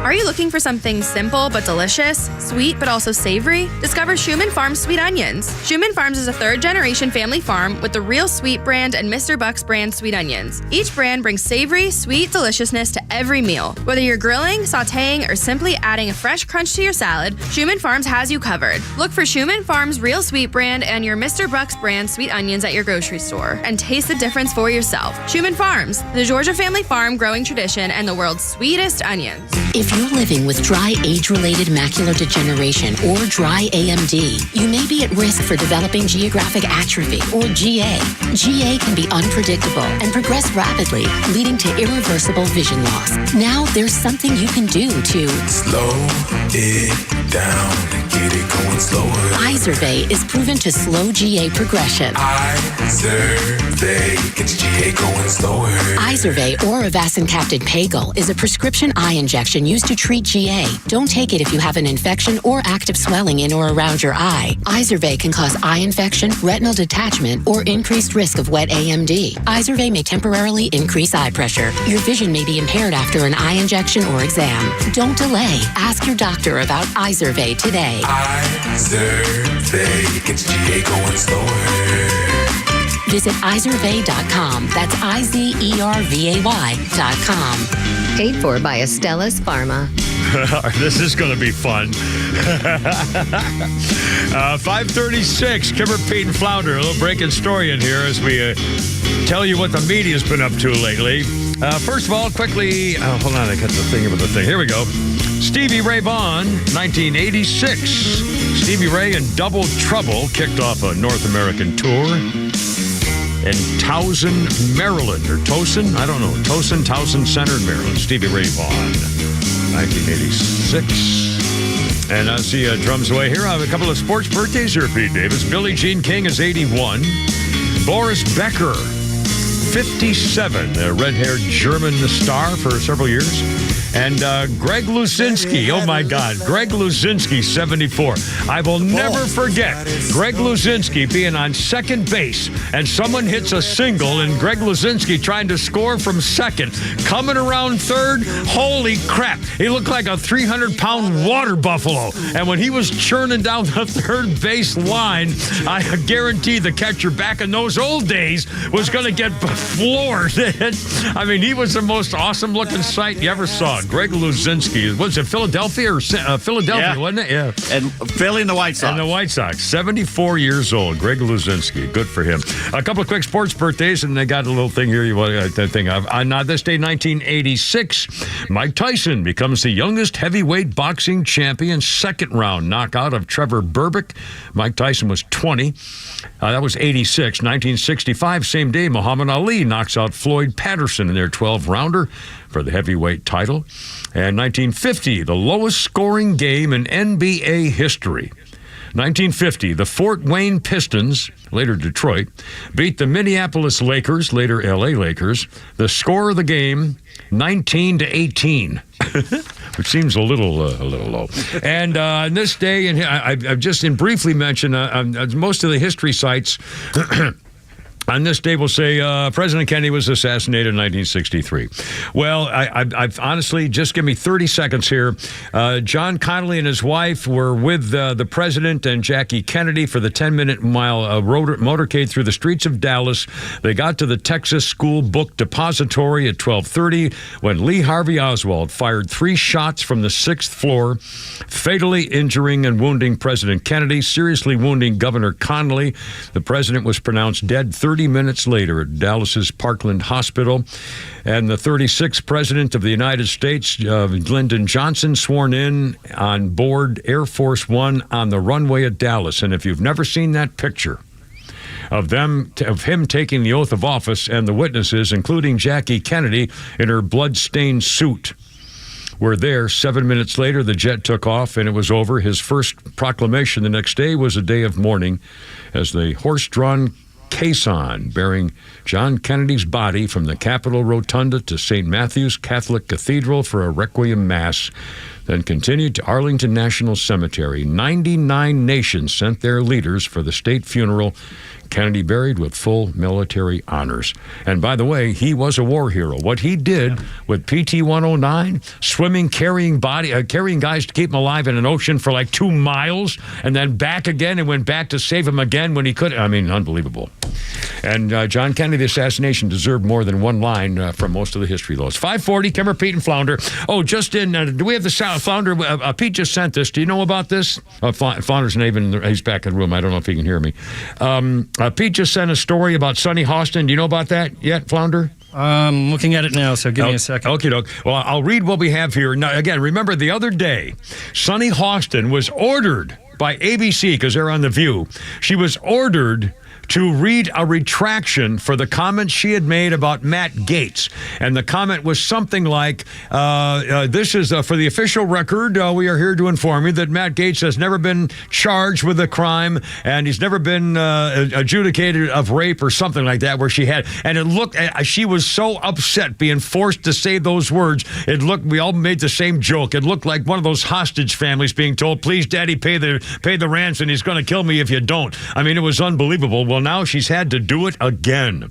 [SPEAKER 22] Are you looking for something simple but delicious, sweet but also savory? Discover Schumann Farms Sweet Onions. Schumann Farms is a third-generation family farm with the Real Sweet brand and Mr. Buck's brand sweet onions. Each brand brings savory, sweet deliciousness to every meal. Whether you're grilling, sautéing, or simply adding a fresh crunch to your salad, Schumann Farms has you covered. Look for Schumann Farms Real Sweet brand and your Mr. Buck's brand sweet onions at your grocery store and taste the difference for yourself. Schumann Farms, the Georgia family farm growing tradition and the world's sweetest onions.
[SPEAKER 27] If you're living with dry age-related macular degeneration or dry AMD, you may be at risk for developing geographic atrophy or GA. GA can be unpredictable and progress rapidly, leading to irreversible vision loss. Now there's something you can do to
[SPEAKER 28] slow it down, get it going slower.
[SPEAKER 27] Izervay is proven to slow GA progression.
[SPEAKER 28] Izervay gets GA going slower.
[SPEAKER 27] Izervay or avacincaptad pagel is a prescription eye injection used to treat GA. Don't take it if you have an infection or active swelling in or around your eye. Izervay can cause eye infection, retinal detachment, or increased risk of wet AMD. Izervay may temporarily increase eye pressure. Your vision may be impaired after an eye injection or exam. Don't delay. Ask your doctor about Izervay today.
[SPEAKER 28] Izervay gets GA going slower.
[SPEAKER 27] Visit Izervay.com. That's IZERVAY.com.
[SPEAKER 29] Paid for by Astellas Pharma.
[SPEAKER 3] This is going to be fun. 5:36, Kimmer, Pete, and Flounder. A little breaking story in here as we tell you what the media's been up to lately. First of all, quickly, hold on, I got the thing about the thing. Here we go. Stevie Ray Vaughan, 1986. Stevie Ray and Double Trouble kicked off a North American tour in Towson, Maryland, or Towson, I don't know, Towson Center in Maryland. Stevie Ray Vaughan. 1986. And I see drums away here. I have a couple of sports birthdays here, Pete Davis. Billie Jean King is 81. Boris Becker, 57, a red-haired German star for several years. And Greg Luzinski, oh my God, Greg Luzinski, 74. I will never forget Greg Luzinski being on second base and someone hits a single and Greg Luzinski trying to score from second, coming around third. Holy crap, he looked like a 300-pound water buffalo. And when he was churning down the third base line, I guarantee the catcher back in those old days was going to get floored. I mean, he was the most awesome-looking sight you ever saw. Greg Luzinski. Was it Philadelphia or Philadelphia, wasn't it? Yeah.
[SPEAKER 14] And Philly and the White Sox.
[SPEAKER 3] And the White Sox. 74 years old. Greg Luzinski. Good for him. A couple of quick sports birthdays, and they got a little thing here you want to think of. On this day, 1986, Mike Tyson becomes the youngest heavyweight boxing champion. Second round knockout of Trevor Berbick. Mike Tyson was 20. That was 86. 1965, same day, Muhammad Ali knocks out Floyd Patterson in their 12-rounder for the heavyweight title. And 1950, the lowest scoring game in NBA history. 1950, the Fort Wayne Pistons, later Detroit, beat the Minneapolis Lakers, later LA Lakers. The score of the game, 19-18. Which seems a little low. And on this day, and I've just briefly mentioned most of the history sites. On this day, we'll say President Kennedy was assassinated in 1963. Well, I've honestly, just give me 30 seconds here. John Connally and his wife were with the president and Jackie Kennedy for the 10-minute motorcade through the streets of Dallas. They got to the Texas School Book Depository at 12:30 when Lee Harvey Oswald fired 3 shots from the 6th floor, fatally injuring and wounding President Kennedy, seriously wounding Governor Connally. The president was pronounced dead 30 minutes later at Dallas's Parkland Hospital. And the 36th President of the United States, Lyndon Johnson, sworn in on board Air Force One on the runway at Dallas. And if you've never seen that picture of him taking the oath of office and the witnesses, including Jackie Kennedy in her blood-stained suit, were there. 7 minutes later, the jet took off, and it was over. His first proclamation the next day was a day of mourning as the horse-drawn caisson bearing John Kennedy's body from the Capitol Rotunda to St. Matthew's Catholic Cathedral for a Requiem Mass, then continued to Arlington National Cemetery. 99 nations sent their leaders for the state funeral. Kennedy buried with full military honors. And by the way, he was a war hero. What he did with PT-109, swimming, carrying guys to keep them alive in an ocean for like 2 miles, and then back again and went back to save them again when he could. I mean, unbelievable. And John Kennedy, the assassination deserved more than one line from most of the history laws. 540, Kimmer, Pete, and Flounder. Oh, just in, do we have the sound? Flounder, Pete just sent this. Do you know about this? Flounder's not even, he's back in the room. I don't know if he can hear me. Pete just sent a story about Sonny Hostin. Do you know about that yet, Flounder?
[SPEAKER 15] I'm looking at it now, so give me a second.
[SPEAKER 3] Okay, doke. Well, I'll read what we have here. Now, again, remember the other day, Sonny Hostin was ordered by ABC, because they're on The View. She was ordered to read a retraction for the comments she had made about Matt Gaetz. And the comment was something like, this is for the official record, we are here to inform you that Matt Gaetz has never been charged with a crime and he's never been adjudicated of rape or something like that, where she had, and it looked, she was so upset being forced to say those words. It looked, we all made the same joke. It looked like one of those hostage families being told, please, Daddy, pay the ransom. He's going to kill me if you don't. I mean, it was unbelievable. Well, now she's had to do it again.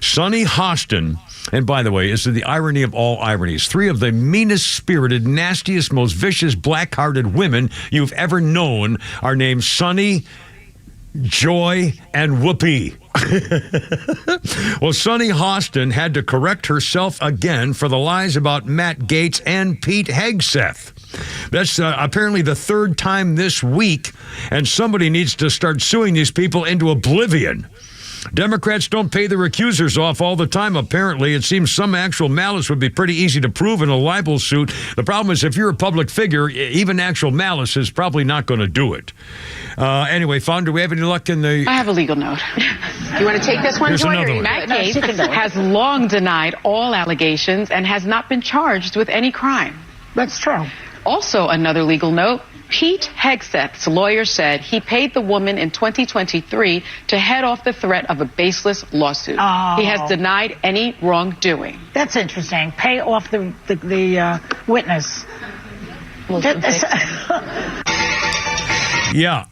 [SPEAKER 3] Sonny Hostin, and by the way, this is the irony of all ironies, 3 of the meanest-spirited, nastiest, most vicious, black-hearted women you've ever known are named Sonny, Joy, and Whoopi. Well, Sonny Hostin had to correct herself again for the lies about Matt Gaetz and Pete Hegseth. That's apparently the 3rd time this week, and somebody needs to start suing these people into oblivion. Democrats don't pay their accusers off all the time, apparently. It seems some actual malice would be pretty easy to prove in a libel suit. The problem is if you're a public figure, even actual malice is probably not going to do it. Anyway, Fawn, do we have any luck in the...
[SPEAKER 11] I have a legal note. You want to take this one?
[SPEAKER 3] Here's another one.
[SPEAKER 11] Matt Gaetz has long denied all allegations and has not been charged with any crime. That's true.
[SPEAKER 4] Also, another legal note, Pete Hegseth's lawyer said he paid the woman in 2023 to head off the threat of a baseless lawsuit.
[SPEAKER 11] Oh.
[SPEAKER 4] He has denied any wrongdoing.
[SPEAKER 11] That's interesting. Pay off the witness.
[SPEAKER 3] Yeah.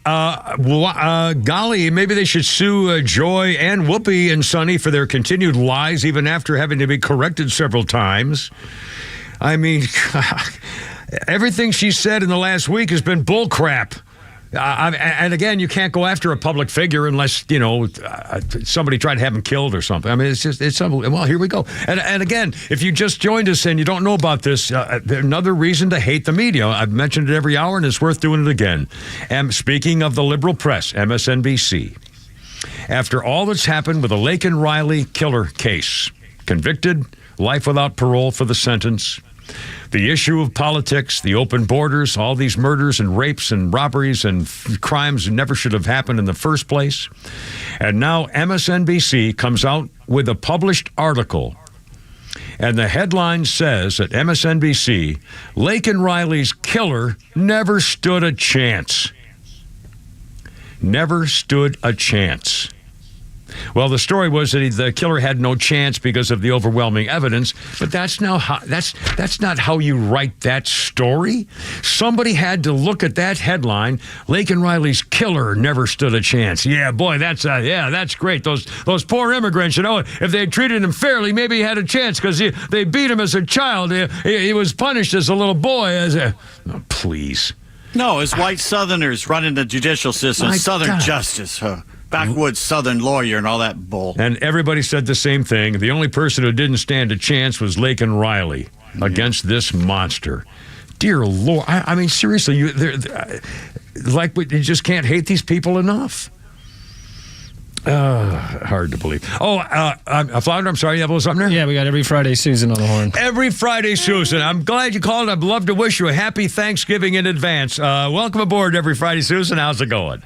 [SPEAKER 3] Golly, maybe they should sue Joy and Whoopi and Sonny for their continued lies, even after having to be corrected several times. I mean, everything she said in the last week has been bull crap. And again, you can't go after a public figure unless, somebody tried to have him killed or something. I mean, it's well, here we go. And again, if you just joined us and you don't know about this, another reason to hate the media. I've mentioned it every hour and it's worth doing it again. And speaking of the liberal press, MSNBC, after all that's happened with the Laken Riley killer case, convicted, life without parole for the sentence, the issue of politics, the open borders, all these murders and rapes and robberies and crimes that never should have happened in the first place. And now MSNBC comes out with a published article. And the headline says at MSNBC, Laken Riley's killer never stood a chance. Never stood a chance. Well, the story was that the killer had no chance because of the overwhelming evidence, but that's not how you write that story. Somebody had to look at that headline, Laken Riley's killer never stood a chance. Yeah, boy, that's great. Those poor immigrants, if they had treated him fairly, maybe he had a chance because they beat him as a child. He was punished as a little boy. Please.
[SPEAKER 14] No, it's white Southerners running the judicial system, Southern justice, backwoods Southern lawyer and all that bull.
[SPEAKER 3] And everybody said the same thing. The only person who didn't stand a chance was Laken Riley against this monster. Dear Lord. I mean, seriously, you just can't hate these people enough. Hard to believe. Flounder, I'm sorry, you have something there?
[SPEAKER 15] Yeah, we got Every Friday Susan on the horn.
[SPEAKER 3] Every Friday Susan. I'm glad you called. I'd love to wish you a happy Thanksgiving in advance. Welcome aboard, Every Friday Susan. How's it going?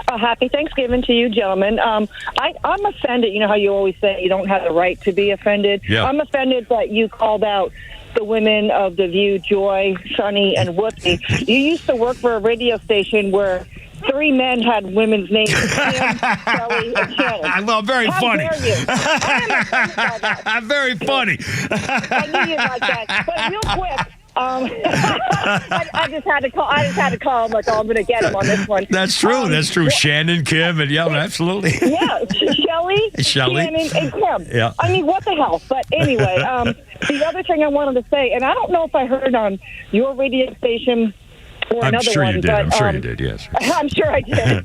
[SPEAKER 12] Happy Thanksgiving to you, gentlemen. I'm offended. You know how you always say you don't have the right to be offended?
[SPEAKER 3] Yeah.
[SPEAKER 12] I'm offended that you called out the women of The View, Joy, Sonny, and Whoopi. You used to work for a radio station where 3 men had women's names: Kim, Kelly, and Shannon.
[SPEAKER 3] Well, very funny.
[SPEAKER 12] How dare you? I am offended by that.
[SPEAKER 3] Very funny.
[SPEAKER 12] I knew you'd like that. But real quick, I just had to call. I'm like, I'm going to get him on this one.
[SPEAKER 3] That's true. Shannon, Kim, and absolutely.
[SPEAKER 12] Yeah, Shelly, Shannon, and Kim.
[SPEAKER 3] Yeah.
[SPEAKER 12] I mean, what the hell? But anyway, the other thing I wanted to say, and I don't know if I heard on your radio station or another one.
[SPEAKER 3] I'm sure you did, yes.
[SPEAKER 12] I'm sure I did.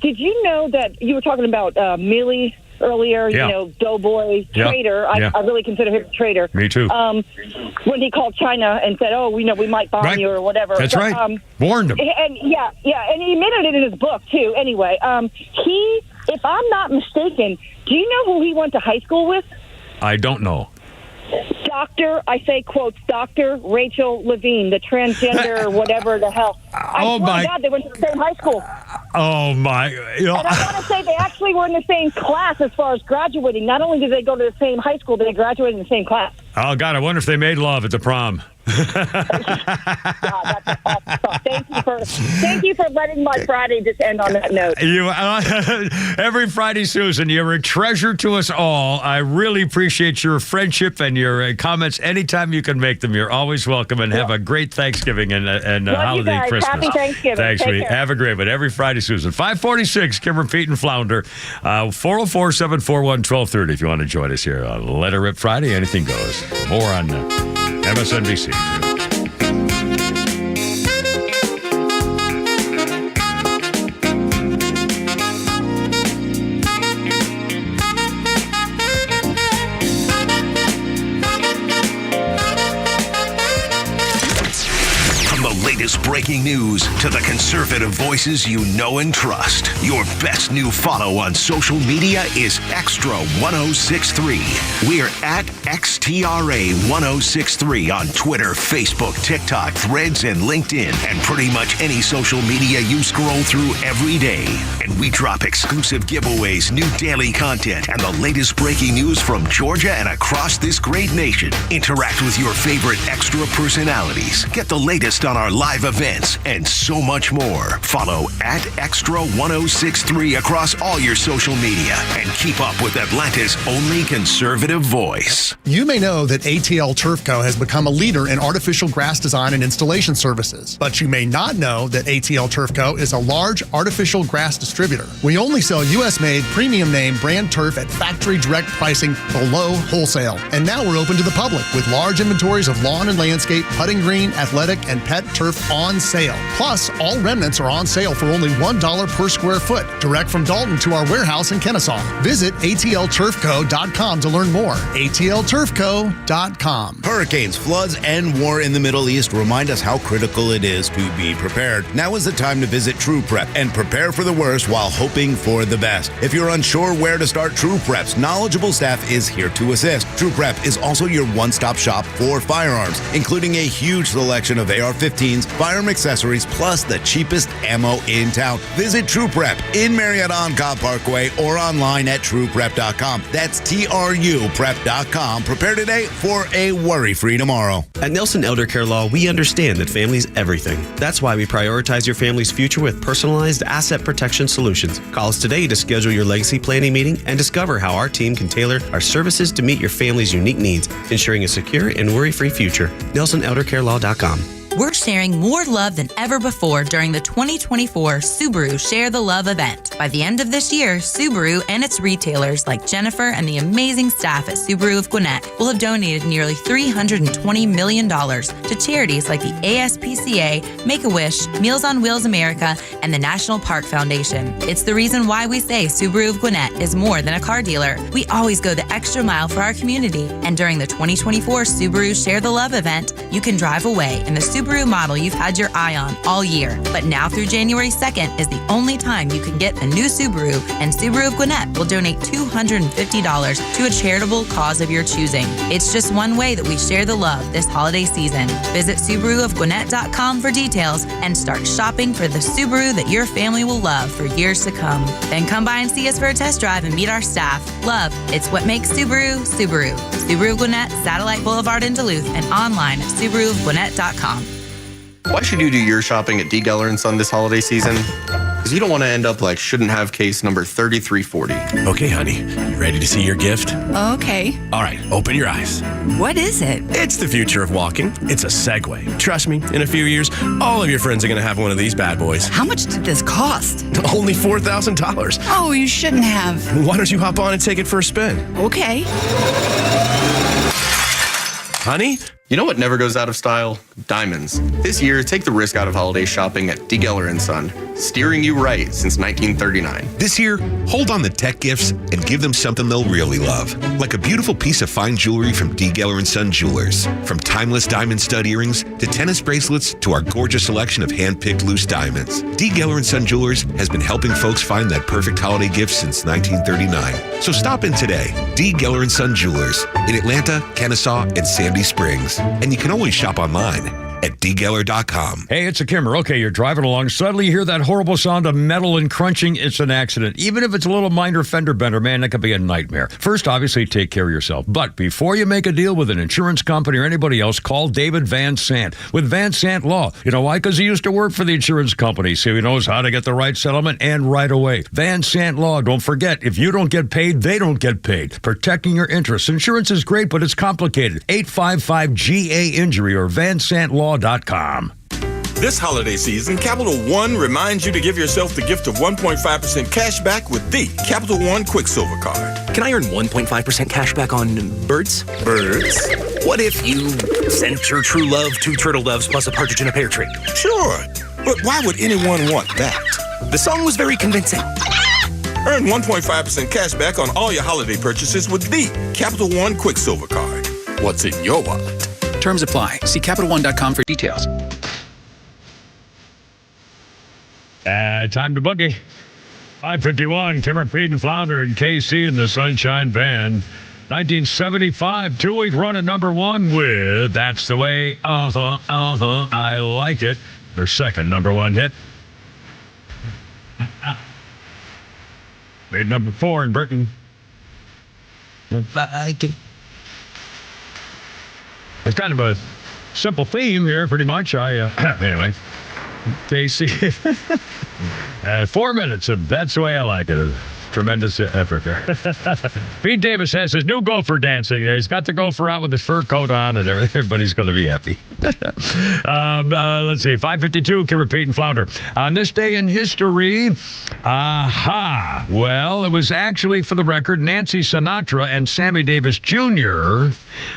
[SPEAKER 12] Did you know that you were talking about Millie earlier, doughboy, traitor. I really consider him a traitor.
[SPEAKER 3] Me too.
[SPEAKER 12] When he called China and said, we might bomb you or whatever.
[SPEAKER 3] That's right. Warned him.
[SPEAKER 12] And and he admitted it in his book too. Anyway, he, if I'm not mistaken, do you know who he went to high school with?
[SPEAKER 3] I don't know.
[SPEAKER 12] Dr. Dr. Rachel Levine, the transgender whatever the hell. I swear to God, they went to the same high school.
[SPEAKER 3] Oh, my.
[SPEAKER 12] And I want to say they actually were in the same class as far as graduating. Not only did they go to the same high school, they graduated in the same class.
[SPEAKER 3] Oh, God, I wonder if they made love at the prom.
[SPEAKER 12] God, that's awesome. Thank you for letting my Friday just end on that note.
[SPEAKER 3] Every Friday, Susan, you're a treasure to us all. I really appreciate your friendship and your comments. Anytime you can make them, you're always welcome. And have a great Thanksgiving and holiday Christmas.
[SPEAKER 12] Happy Thanksgiving.
[SPEAKER 3] Thanks,
[SPEAKER 12] Take care.
[SPEAKER 3] Have a great one. Every Friday, Susan. 546, Kimber, Pete, and Flounder. 404-741-1230 if you want to join us here on Let Her Rip Friday. Anything goes. More on MSNBC.
[SPEAKER 2] breaking news to the conservative voices you know and trust. Your best new follow on social media is XTRA 106.3. We're at XTRA 106.3 on Twitter, Facebook, TikTok, Threads, and LinkedIn, and pretty much any social media you scroll through every day. And we drop exclusive giveaways, new daily content, and the latest breaking news from Georgia and across this great nation. Interact with your favorite Extra personalities. Get the latest on our live events and so much more. Follow at XTRA 106.3 across all your social media and keep up with Atlanta's only conservative voice.
[SPEAKER 5] You may know that ATL Turf Co. has become a leader in artificial grass design and installation services, but you may not know that ATL Turf Co. is a large artificial grass distributor. We only sell U.S.-made, premium name brand turf at factory direct pricing below wholesale. And now we're open to the public with large inventories of lawn and landscape, putting green, athletic, and pet turf on sale. Plus, all remnants are on sale for only $1 per square foot, direct from Dalton to our warehouse in Kennesaw. Visit atlturfco.com to learn more. atlturfco.com.
[SPEAKER 6] Hurricanes, floods, and war in the Middle East remind us how critical it is to be prepared. Now is the time to visit True Prep and prepare for the worst while hoping for the best. If you're unsure where to start, True Prep's knowledgeable staff is here to assist. True Prep is also your one-stop shop for firearms, including a huge selection of AR-15s, firearm accessories, plus the cheapest ammo in town. Visit True Prep in Marietta on Cobb Parkway or online at trueprep.com. That's TRUprep.com. Prepare today for a worry-free tomorrow.
[SPEAKER 13] At Nelson Elder Care Law, we understand that family's everything. That's why we prioritize your family's future with personalized asset protection solutions. Call us today to schedule your legacy planning meeting and discover how our team can tailor our services to meet your family's unique needs, ensuring a secure and worry-free future. NelsonElderCareLaw.com.
[SPEAKER 16] We're sharing more love than ever before during the 2024 Subaru Share the Love event. By the end of this year, Subaru and its retailers like Jennifer and the amazing staff at Subaru of Gwinnett will have donated nearly $320 million to charities like the ASPCA, Make-A-Wish, Meals on Wheels America, and the National Park Foundation. It's the reason why we say Subaru of Gwinnett is more than a car dealer. We always go the extra mile for our community. And during the 2024 Subaru Share the Love event, you can drive away in the Subaru model you've had your eye on all year. But now through January 2nd is the only time you can get a new Subaru, and Subaru of Gwinnett will donate $250 to a charitable cause of your choosing. It's just one way that we share the love this holiday season. Visit SubaruofGwinnett.com for details and start shopping for the Subaru that your family will love for years to come. Then come by and see us for a test drive and meet our staff. Love, it's what makes Subaru, Subaru. Subaru of Gwinnett, Satellite Boulevard in Duluth, and online at SubaruofGwinnett.com.
[SPEAKER 18] Why should you do your shopping at D. Geller & Son this holiday season? Because you don't want to end up like shouldn't have case number 3340.
[SPEAKER 17] Okay, honey, you ready to see your gift?
[SPEAKER 23] Okay.
[SPEAKER 17] All right, open your eyes.
[SPEAKER 23] What is it?
[SPEAKER 17] It's the future of walking. It's a Segway. Trust me, in a few years, all of your friends are going to have one of these bad boys.
[SPEAKER 23] How much did this cost?
[SPEAKER 17] Only $4,000.
[SPEAKER 23] Oh, you shouldn't have.
[SPEAKER 17] Why don't you hop on and take it for a spin?
[SPEAKER 23] Okay.
[SPEAKER 17] Honey?
[SPEAKER 18] You know what never goes out of style? Diamonds. This year, take the risk out of holiday shopping at D. Geller & Son. Steering you right since 1939.
[SPEAKER 24] This year, hold on the tech gifts and give them something they'll really love. Like a beautiful piece of fine jewelry from D. Geller & Son Jewelers. From timeless diamond stud earrings to tennis bracelets to our gorgeous selection of hand-picked loose diamonds. D. Geller & Son Jewelers has been helping folks find that perfect holiday gift since 1939. So stop in today. D. Geller & Son Jewelers in Atlanta, Kennesaw, and Sandy Springs. And you can always shop online at dgeller.com.
[SPEAKER 3] Hey, it's a Kimmer. Okay, you're driving along. Suddenly you hear that horrible sound of metal and crunching. It's an accident. Even if it's a little minor fender bender, man, that could be a nightmare. First, obviously, take care of yourself. But before you make a deal with an insurance company or anybody else, call David Van Sant with Van Sant Law. You know why? Because he used to work for the insurance company, so he knows how to get the right settlement and right away. Van Sant Law. Don't forget, if you don't get paid, they don't get paid. Protecting your interests. Insurance is great, but it's complicated. 855-GA-INJURY or VanSantLaw.com.
[SPEAKER 25] This holiday season, Capital One reminds you to give yourself the gift of 1.5% cash back with the Capital One Quicksilver Card.
[SPEAKER 26] Can I earn 1.5% cash back on birds?
[SPEAKER 25] Birds?
[SPEAKER 26] What if you sent your true love 2 turtle doves plus a partridge in a pear tree?
[SPEAKER 25] Sure, but why would anyone want that?
[SPEAKER 26] The song was very convincing.
[SPEAKER 25] Earn 1.5% cash back on all your holiday purchases with the Capital One Quicksilver Card. What's in your wallet?
[SPEAKER 26] Terms apply. See CapitalOne.com for details.
[SPEAKER 3] Time to boogie. 5:51, Timber, Pete, and Flounder and KC and the Sunshine Band. 1975, two-week run at number one with That's the Way, I Like It. Their second number one hit. Made number 4 in Britain. It's kind of a simple theme here, pretty much. Anyway. KC. 4 minutes of That's the Way I Like It. Tremendous effort there. Pete Davis has his new gopher dancing. He's got the gopher out with his fur coat on and everything. Everybody's going to be happy. Let's see. 5:52, Kimber, Pete, and Flounder. On this day in history, well, it was actually, for the record, Nancy Sinatra and Sammy Davis Jr.,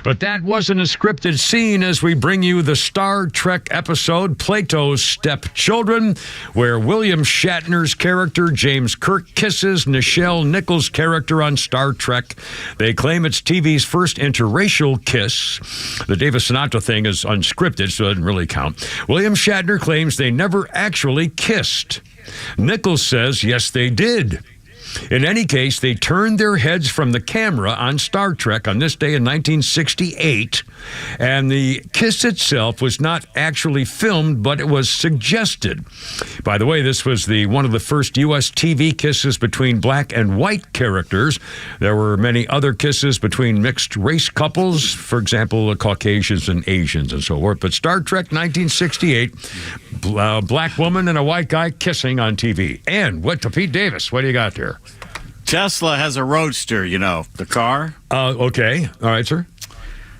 [SPEAKER 3] but that wasn't a scripted scene as we bring you the Star Trek episode, Plato's Stepchildren, where William Shatner's character, James Kirk, kisses Nichelle Nichols' character on Star Trek. They claim it's TV's first interracial kiss. The Davis Sinatra thing is unscripted, so it doesn't really count. William Shatner claims they never actually kissed. Nichols says, yes, they did. In any case, they turned their heads from the camera on Star Trek on this day in 1968, and the kiss itself was not actually filmed, but it was suggested. By the way, this was one of the first U.S. TV kisses between black and white characters. There were many other kisses between mixed race couples, for example, Caucasians and Asians and so forth. But Star Trek 1968, a black woman and a white guy kissing on TV. And what to Pete Davis? What do you got there?
[SPEAKER 14] Tesla has a Roadster, the car.
[SPEAKER 3] Okay. All right, sir.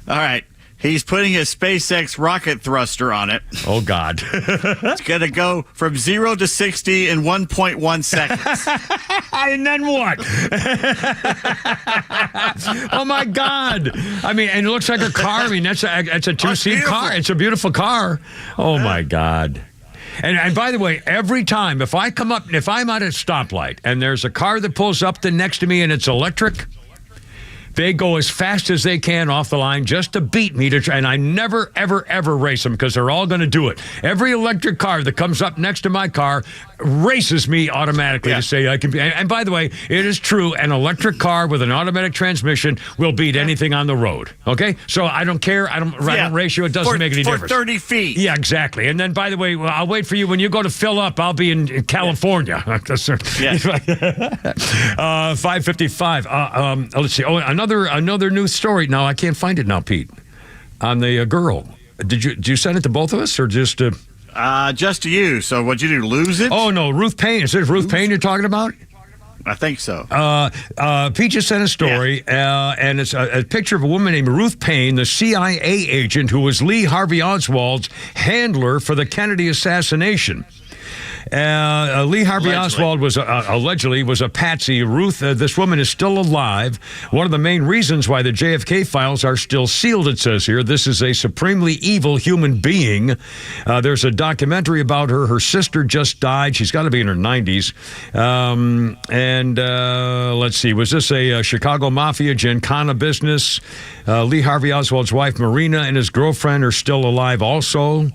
[SPEAKER 14] All right. He's putting a SpaceX rocket thruster on it.
[SPEAKER 3] Oh, God.
[SPEAKER 14] It's going to go from 0 to 60 in 1.1 seconds.
[SPEAKER 3] And then what? Oh, my God. I mean, and it looks like a car. I mean, that's a two-seat car. It's a beautiful car. Oh, my God. And by the way, every time, if I'm at a stoplight and there's a car that pulls up next to me and it's electric, they go as fast as they can off the line just to beat me. And I never, ever, ever race them because they're all going to do it. Every electric car that comes up next to my car races me automatically to say I can be. And by the way, it is true. An electric car with an automatic transmission will beat anything on the road. Okay? So I don't care. I don't race you. It doesn't make any difference.
[SPEAKER 14] For 30 feet.
[SPEAKER 3] Yeah, exactly. And then, by the way, I'll wait for you. When you go to fill up, I'll be in California. 5:55. Let's see. Oh, another news story. Now, I can't find it now, Pete. On the girl. Did you send it to both of us or just to...
[SPEAKER 14] Just to you. So what'd you do, lose it?
[SPEAKER 3] Oh, no, Ruth Payne. Is it Ruth Payne you're talking about?
[SPEAKER 14] I think so.
[SPEAKER 3] Pete just sent a story, and it's a picture of a woman named Ruth Payne, the CIA agent who was Lee Harvey Oswald's handler for the Kennedy assassination. Lee Harvey Oswald was allegedly a patsy. Ruth, this woman is still alive. One of the main reasons why the JFK files are still sealed, it says here, this is a supremely evil human being. There's a documentary about her. Her sister just died. She's got to be in her 90s. Let's see, was this a Chicago Mafia gincana business? Lee Harvey Oswald's wife, Marina, and his girlfriend are still alive also.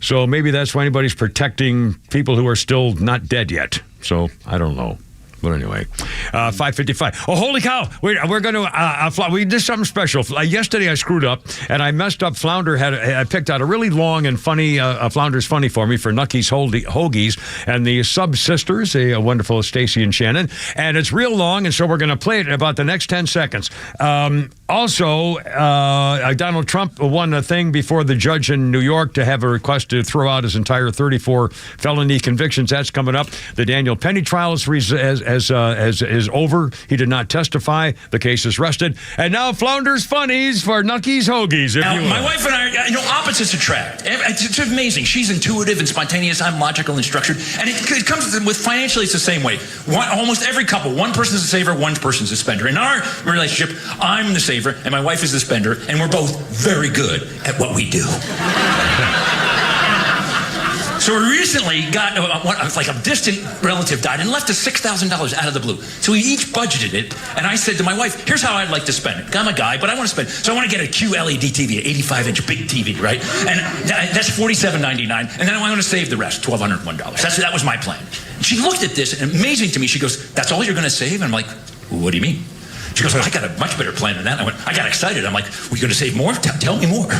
[SPEAKER 3] So maybe that's why anybody's protecting people who are still not dead yet. So I don't know. But anyway, 5:55. Oh, holy cow. We're going to, we did something special. Yesterday I screwed up and I messed up. Flounder I picked out a really long and funny, Flounder's Funny for me for Nucky's Hoagies and the sub-sisters, a wonderful Stacy and Shannon. And it's real long, and so we're going to play it in about the next 10 seconds. Also, Donald Trump won a thing before the judge in New York to have a request to throw out his entire 34 felony convictions. That's coming up. The Daniel Penny trial is over. He did not testify. The case is rested. And now Flounder's Funnies for Nucky's Hoagies.
[SPEAKER 26] My wife and I, opposites attract. It's amazing. She's intuitive and spontaneous. I'm logical and structured. And it comes with financially, it's the same way. Almost every couple, one person's a saver, one person's a spender. In our relationship, I'm the saver and my wife is the spender, and we're both very good at what we do. So we recently got, like a distant relative died and left us $6,000 out of the blue. So we each budgeted it, and I said to my wife, here's how I'd like to spend it. I'm a guy, but I want to spend it. So I want to get a QLED TV, an 85-inch big TV, right? And that's $47.99, and then I want to save the rest, $1,201. That was my plan. She looked at this, and amazing to me, she goes, that's all you're going to save? And I'm like, what do you mean? She goes, well, I got a much better plan than that. I got excited. I'm like, we're going to save more? Tell me more.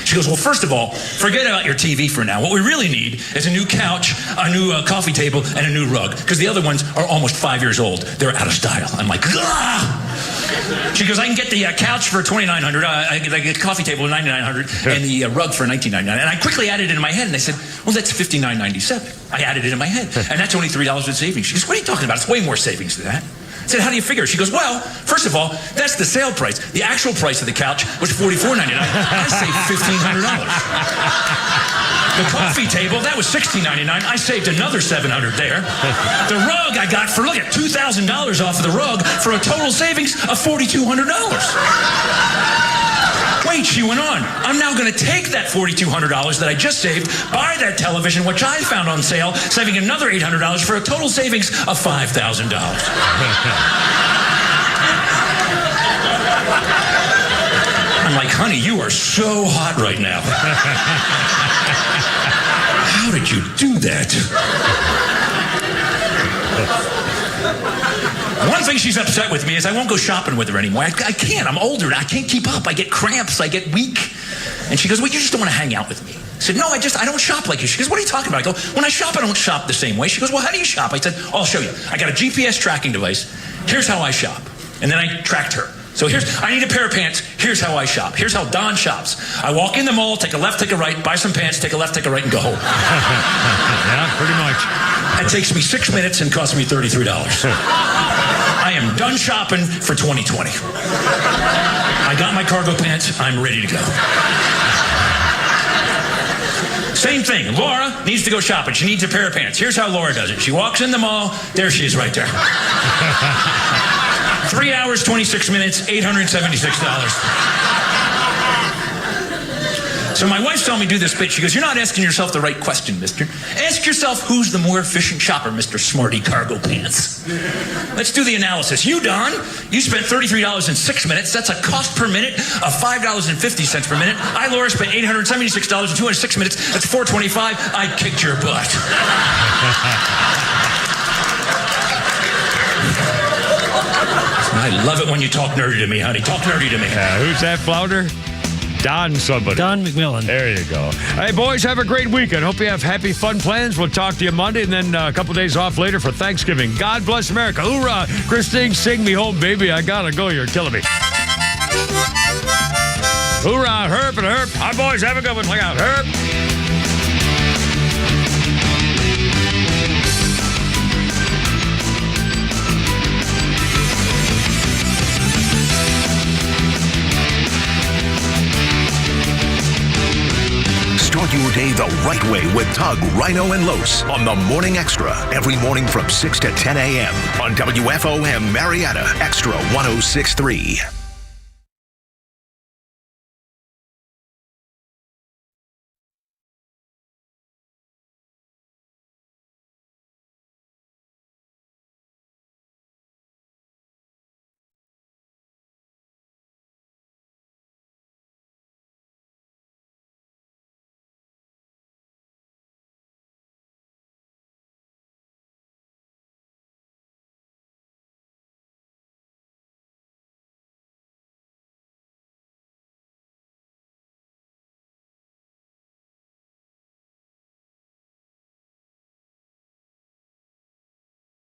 [SPEAKER 26] She goes, well, first of all, forget about your TV for now. What we really need is a new couch, a new coffee table, and a new rug. Because the other ones are almost 5 years old. They're out of style. I'm like, ah! She goes, I can get the couch for $2,900. I get the coffee table for $9,900, and the rug for $19.99. And I quickly added it in my head, and I said, well, that's $59.97. I added it in my head. And that's only $3 in savings. She goes, what are you talking about? It's way more savings than that. I said, how do you figure? She goes, well, first of all, that's the sale price. The actual price of the couch was $44.99. I saved $1,500. The coffee table, that was $16.99. I saved another $700 there. The rug I got for, look at $2,000 off of the rug for a total savings of $4,200. Wait, she went on. I'm now going to take that $4,200 that I just saved, buy that television, which I found on sale, saving another $800 for a total savings of $5,000. I'm like, honey, you are so hot right now. How did you do that? One thing she's upset with me is I won't go shopping with her anymore. I can't. I'm older. I can't keep up. I get cramps. I get weak. And she goes, well, you just don't want to hang out with me. I said, no, I don't shop like you. She goes, what are you talking about? I go, when I shop, I don't shop the same way. She goes, well, how do you shop? I said, I'll show you. I got a GPS tracking device. Here's how I shop. And then I tracked her. So I need a pair of pants. Here's how I shop. Here's how Don shops. I walk in the mall, take a left, take a right, buy some pants, take a left, take a right, and go home.
[SPEAKER 3] Yeah, pretty much.
[SPEAKER 26] That takes me 6 minutes and costs me $33. I am done shopping for 2020. I got my cargo pants. I'm ready to go. Same thing. Laura needs to go shopping. She needs a pair of pants. Here's how Laura does it. She walks in the mall. There she is right there. 3 hours, 26 minutes, $876. So my wife's telling me to do this bit. She goes, you're not asking yourself the right question, mister. Ask yourself who's the more efficient shopper, Mr. Smarty Cargo Pants. Let's do the analysis. You, Don, you spent $33 in 6 minutes. That's a cost per minute of $5.50 per minute. I, Laura, spent $876 in 206 minutes. That's $425. I kicked your butt. I love it when you talk nerdy to me, honey. Talk nerdy to me.
[SPEAKER 3] Who's that flounder? Don somebody.
[SPEAKER 15] Don McMillan.
[SPEAKER 3] There you go. Hey, boys, have a great weekend. Hope you have happy, fun plans. We'll talk to you Monday and then a couple days off later for Thanksgiving. God bless America. Hoorah. Christine, sing me home, baby. I gotta go. You're killing me. Hoorah. Herp and herp. Hi, boys. Have a good one. Look out. Herp.
[SPEAKER 2] Start your day the right way with Tug, Rhino, and Los on the Morning Extra. Every morning from 6 to 10 a.m. on WFOM Marietta, Extra 106.3.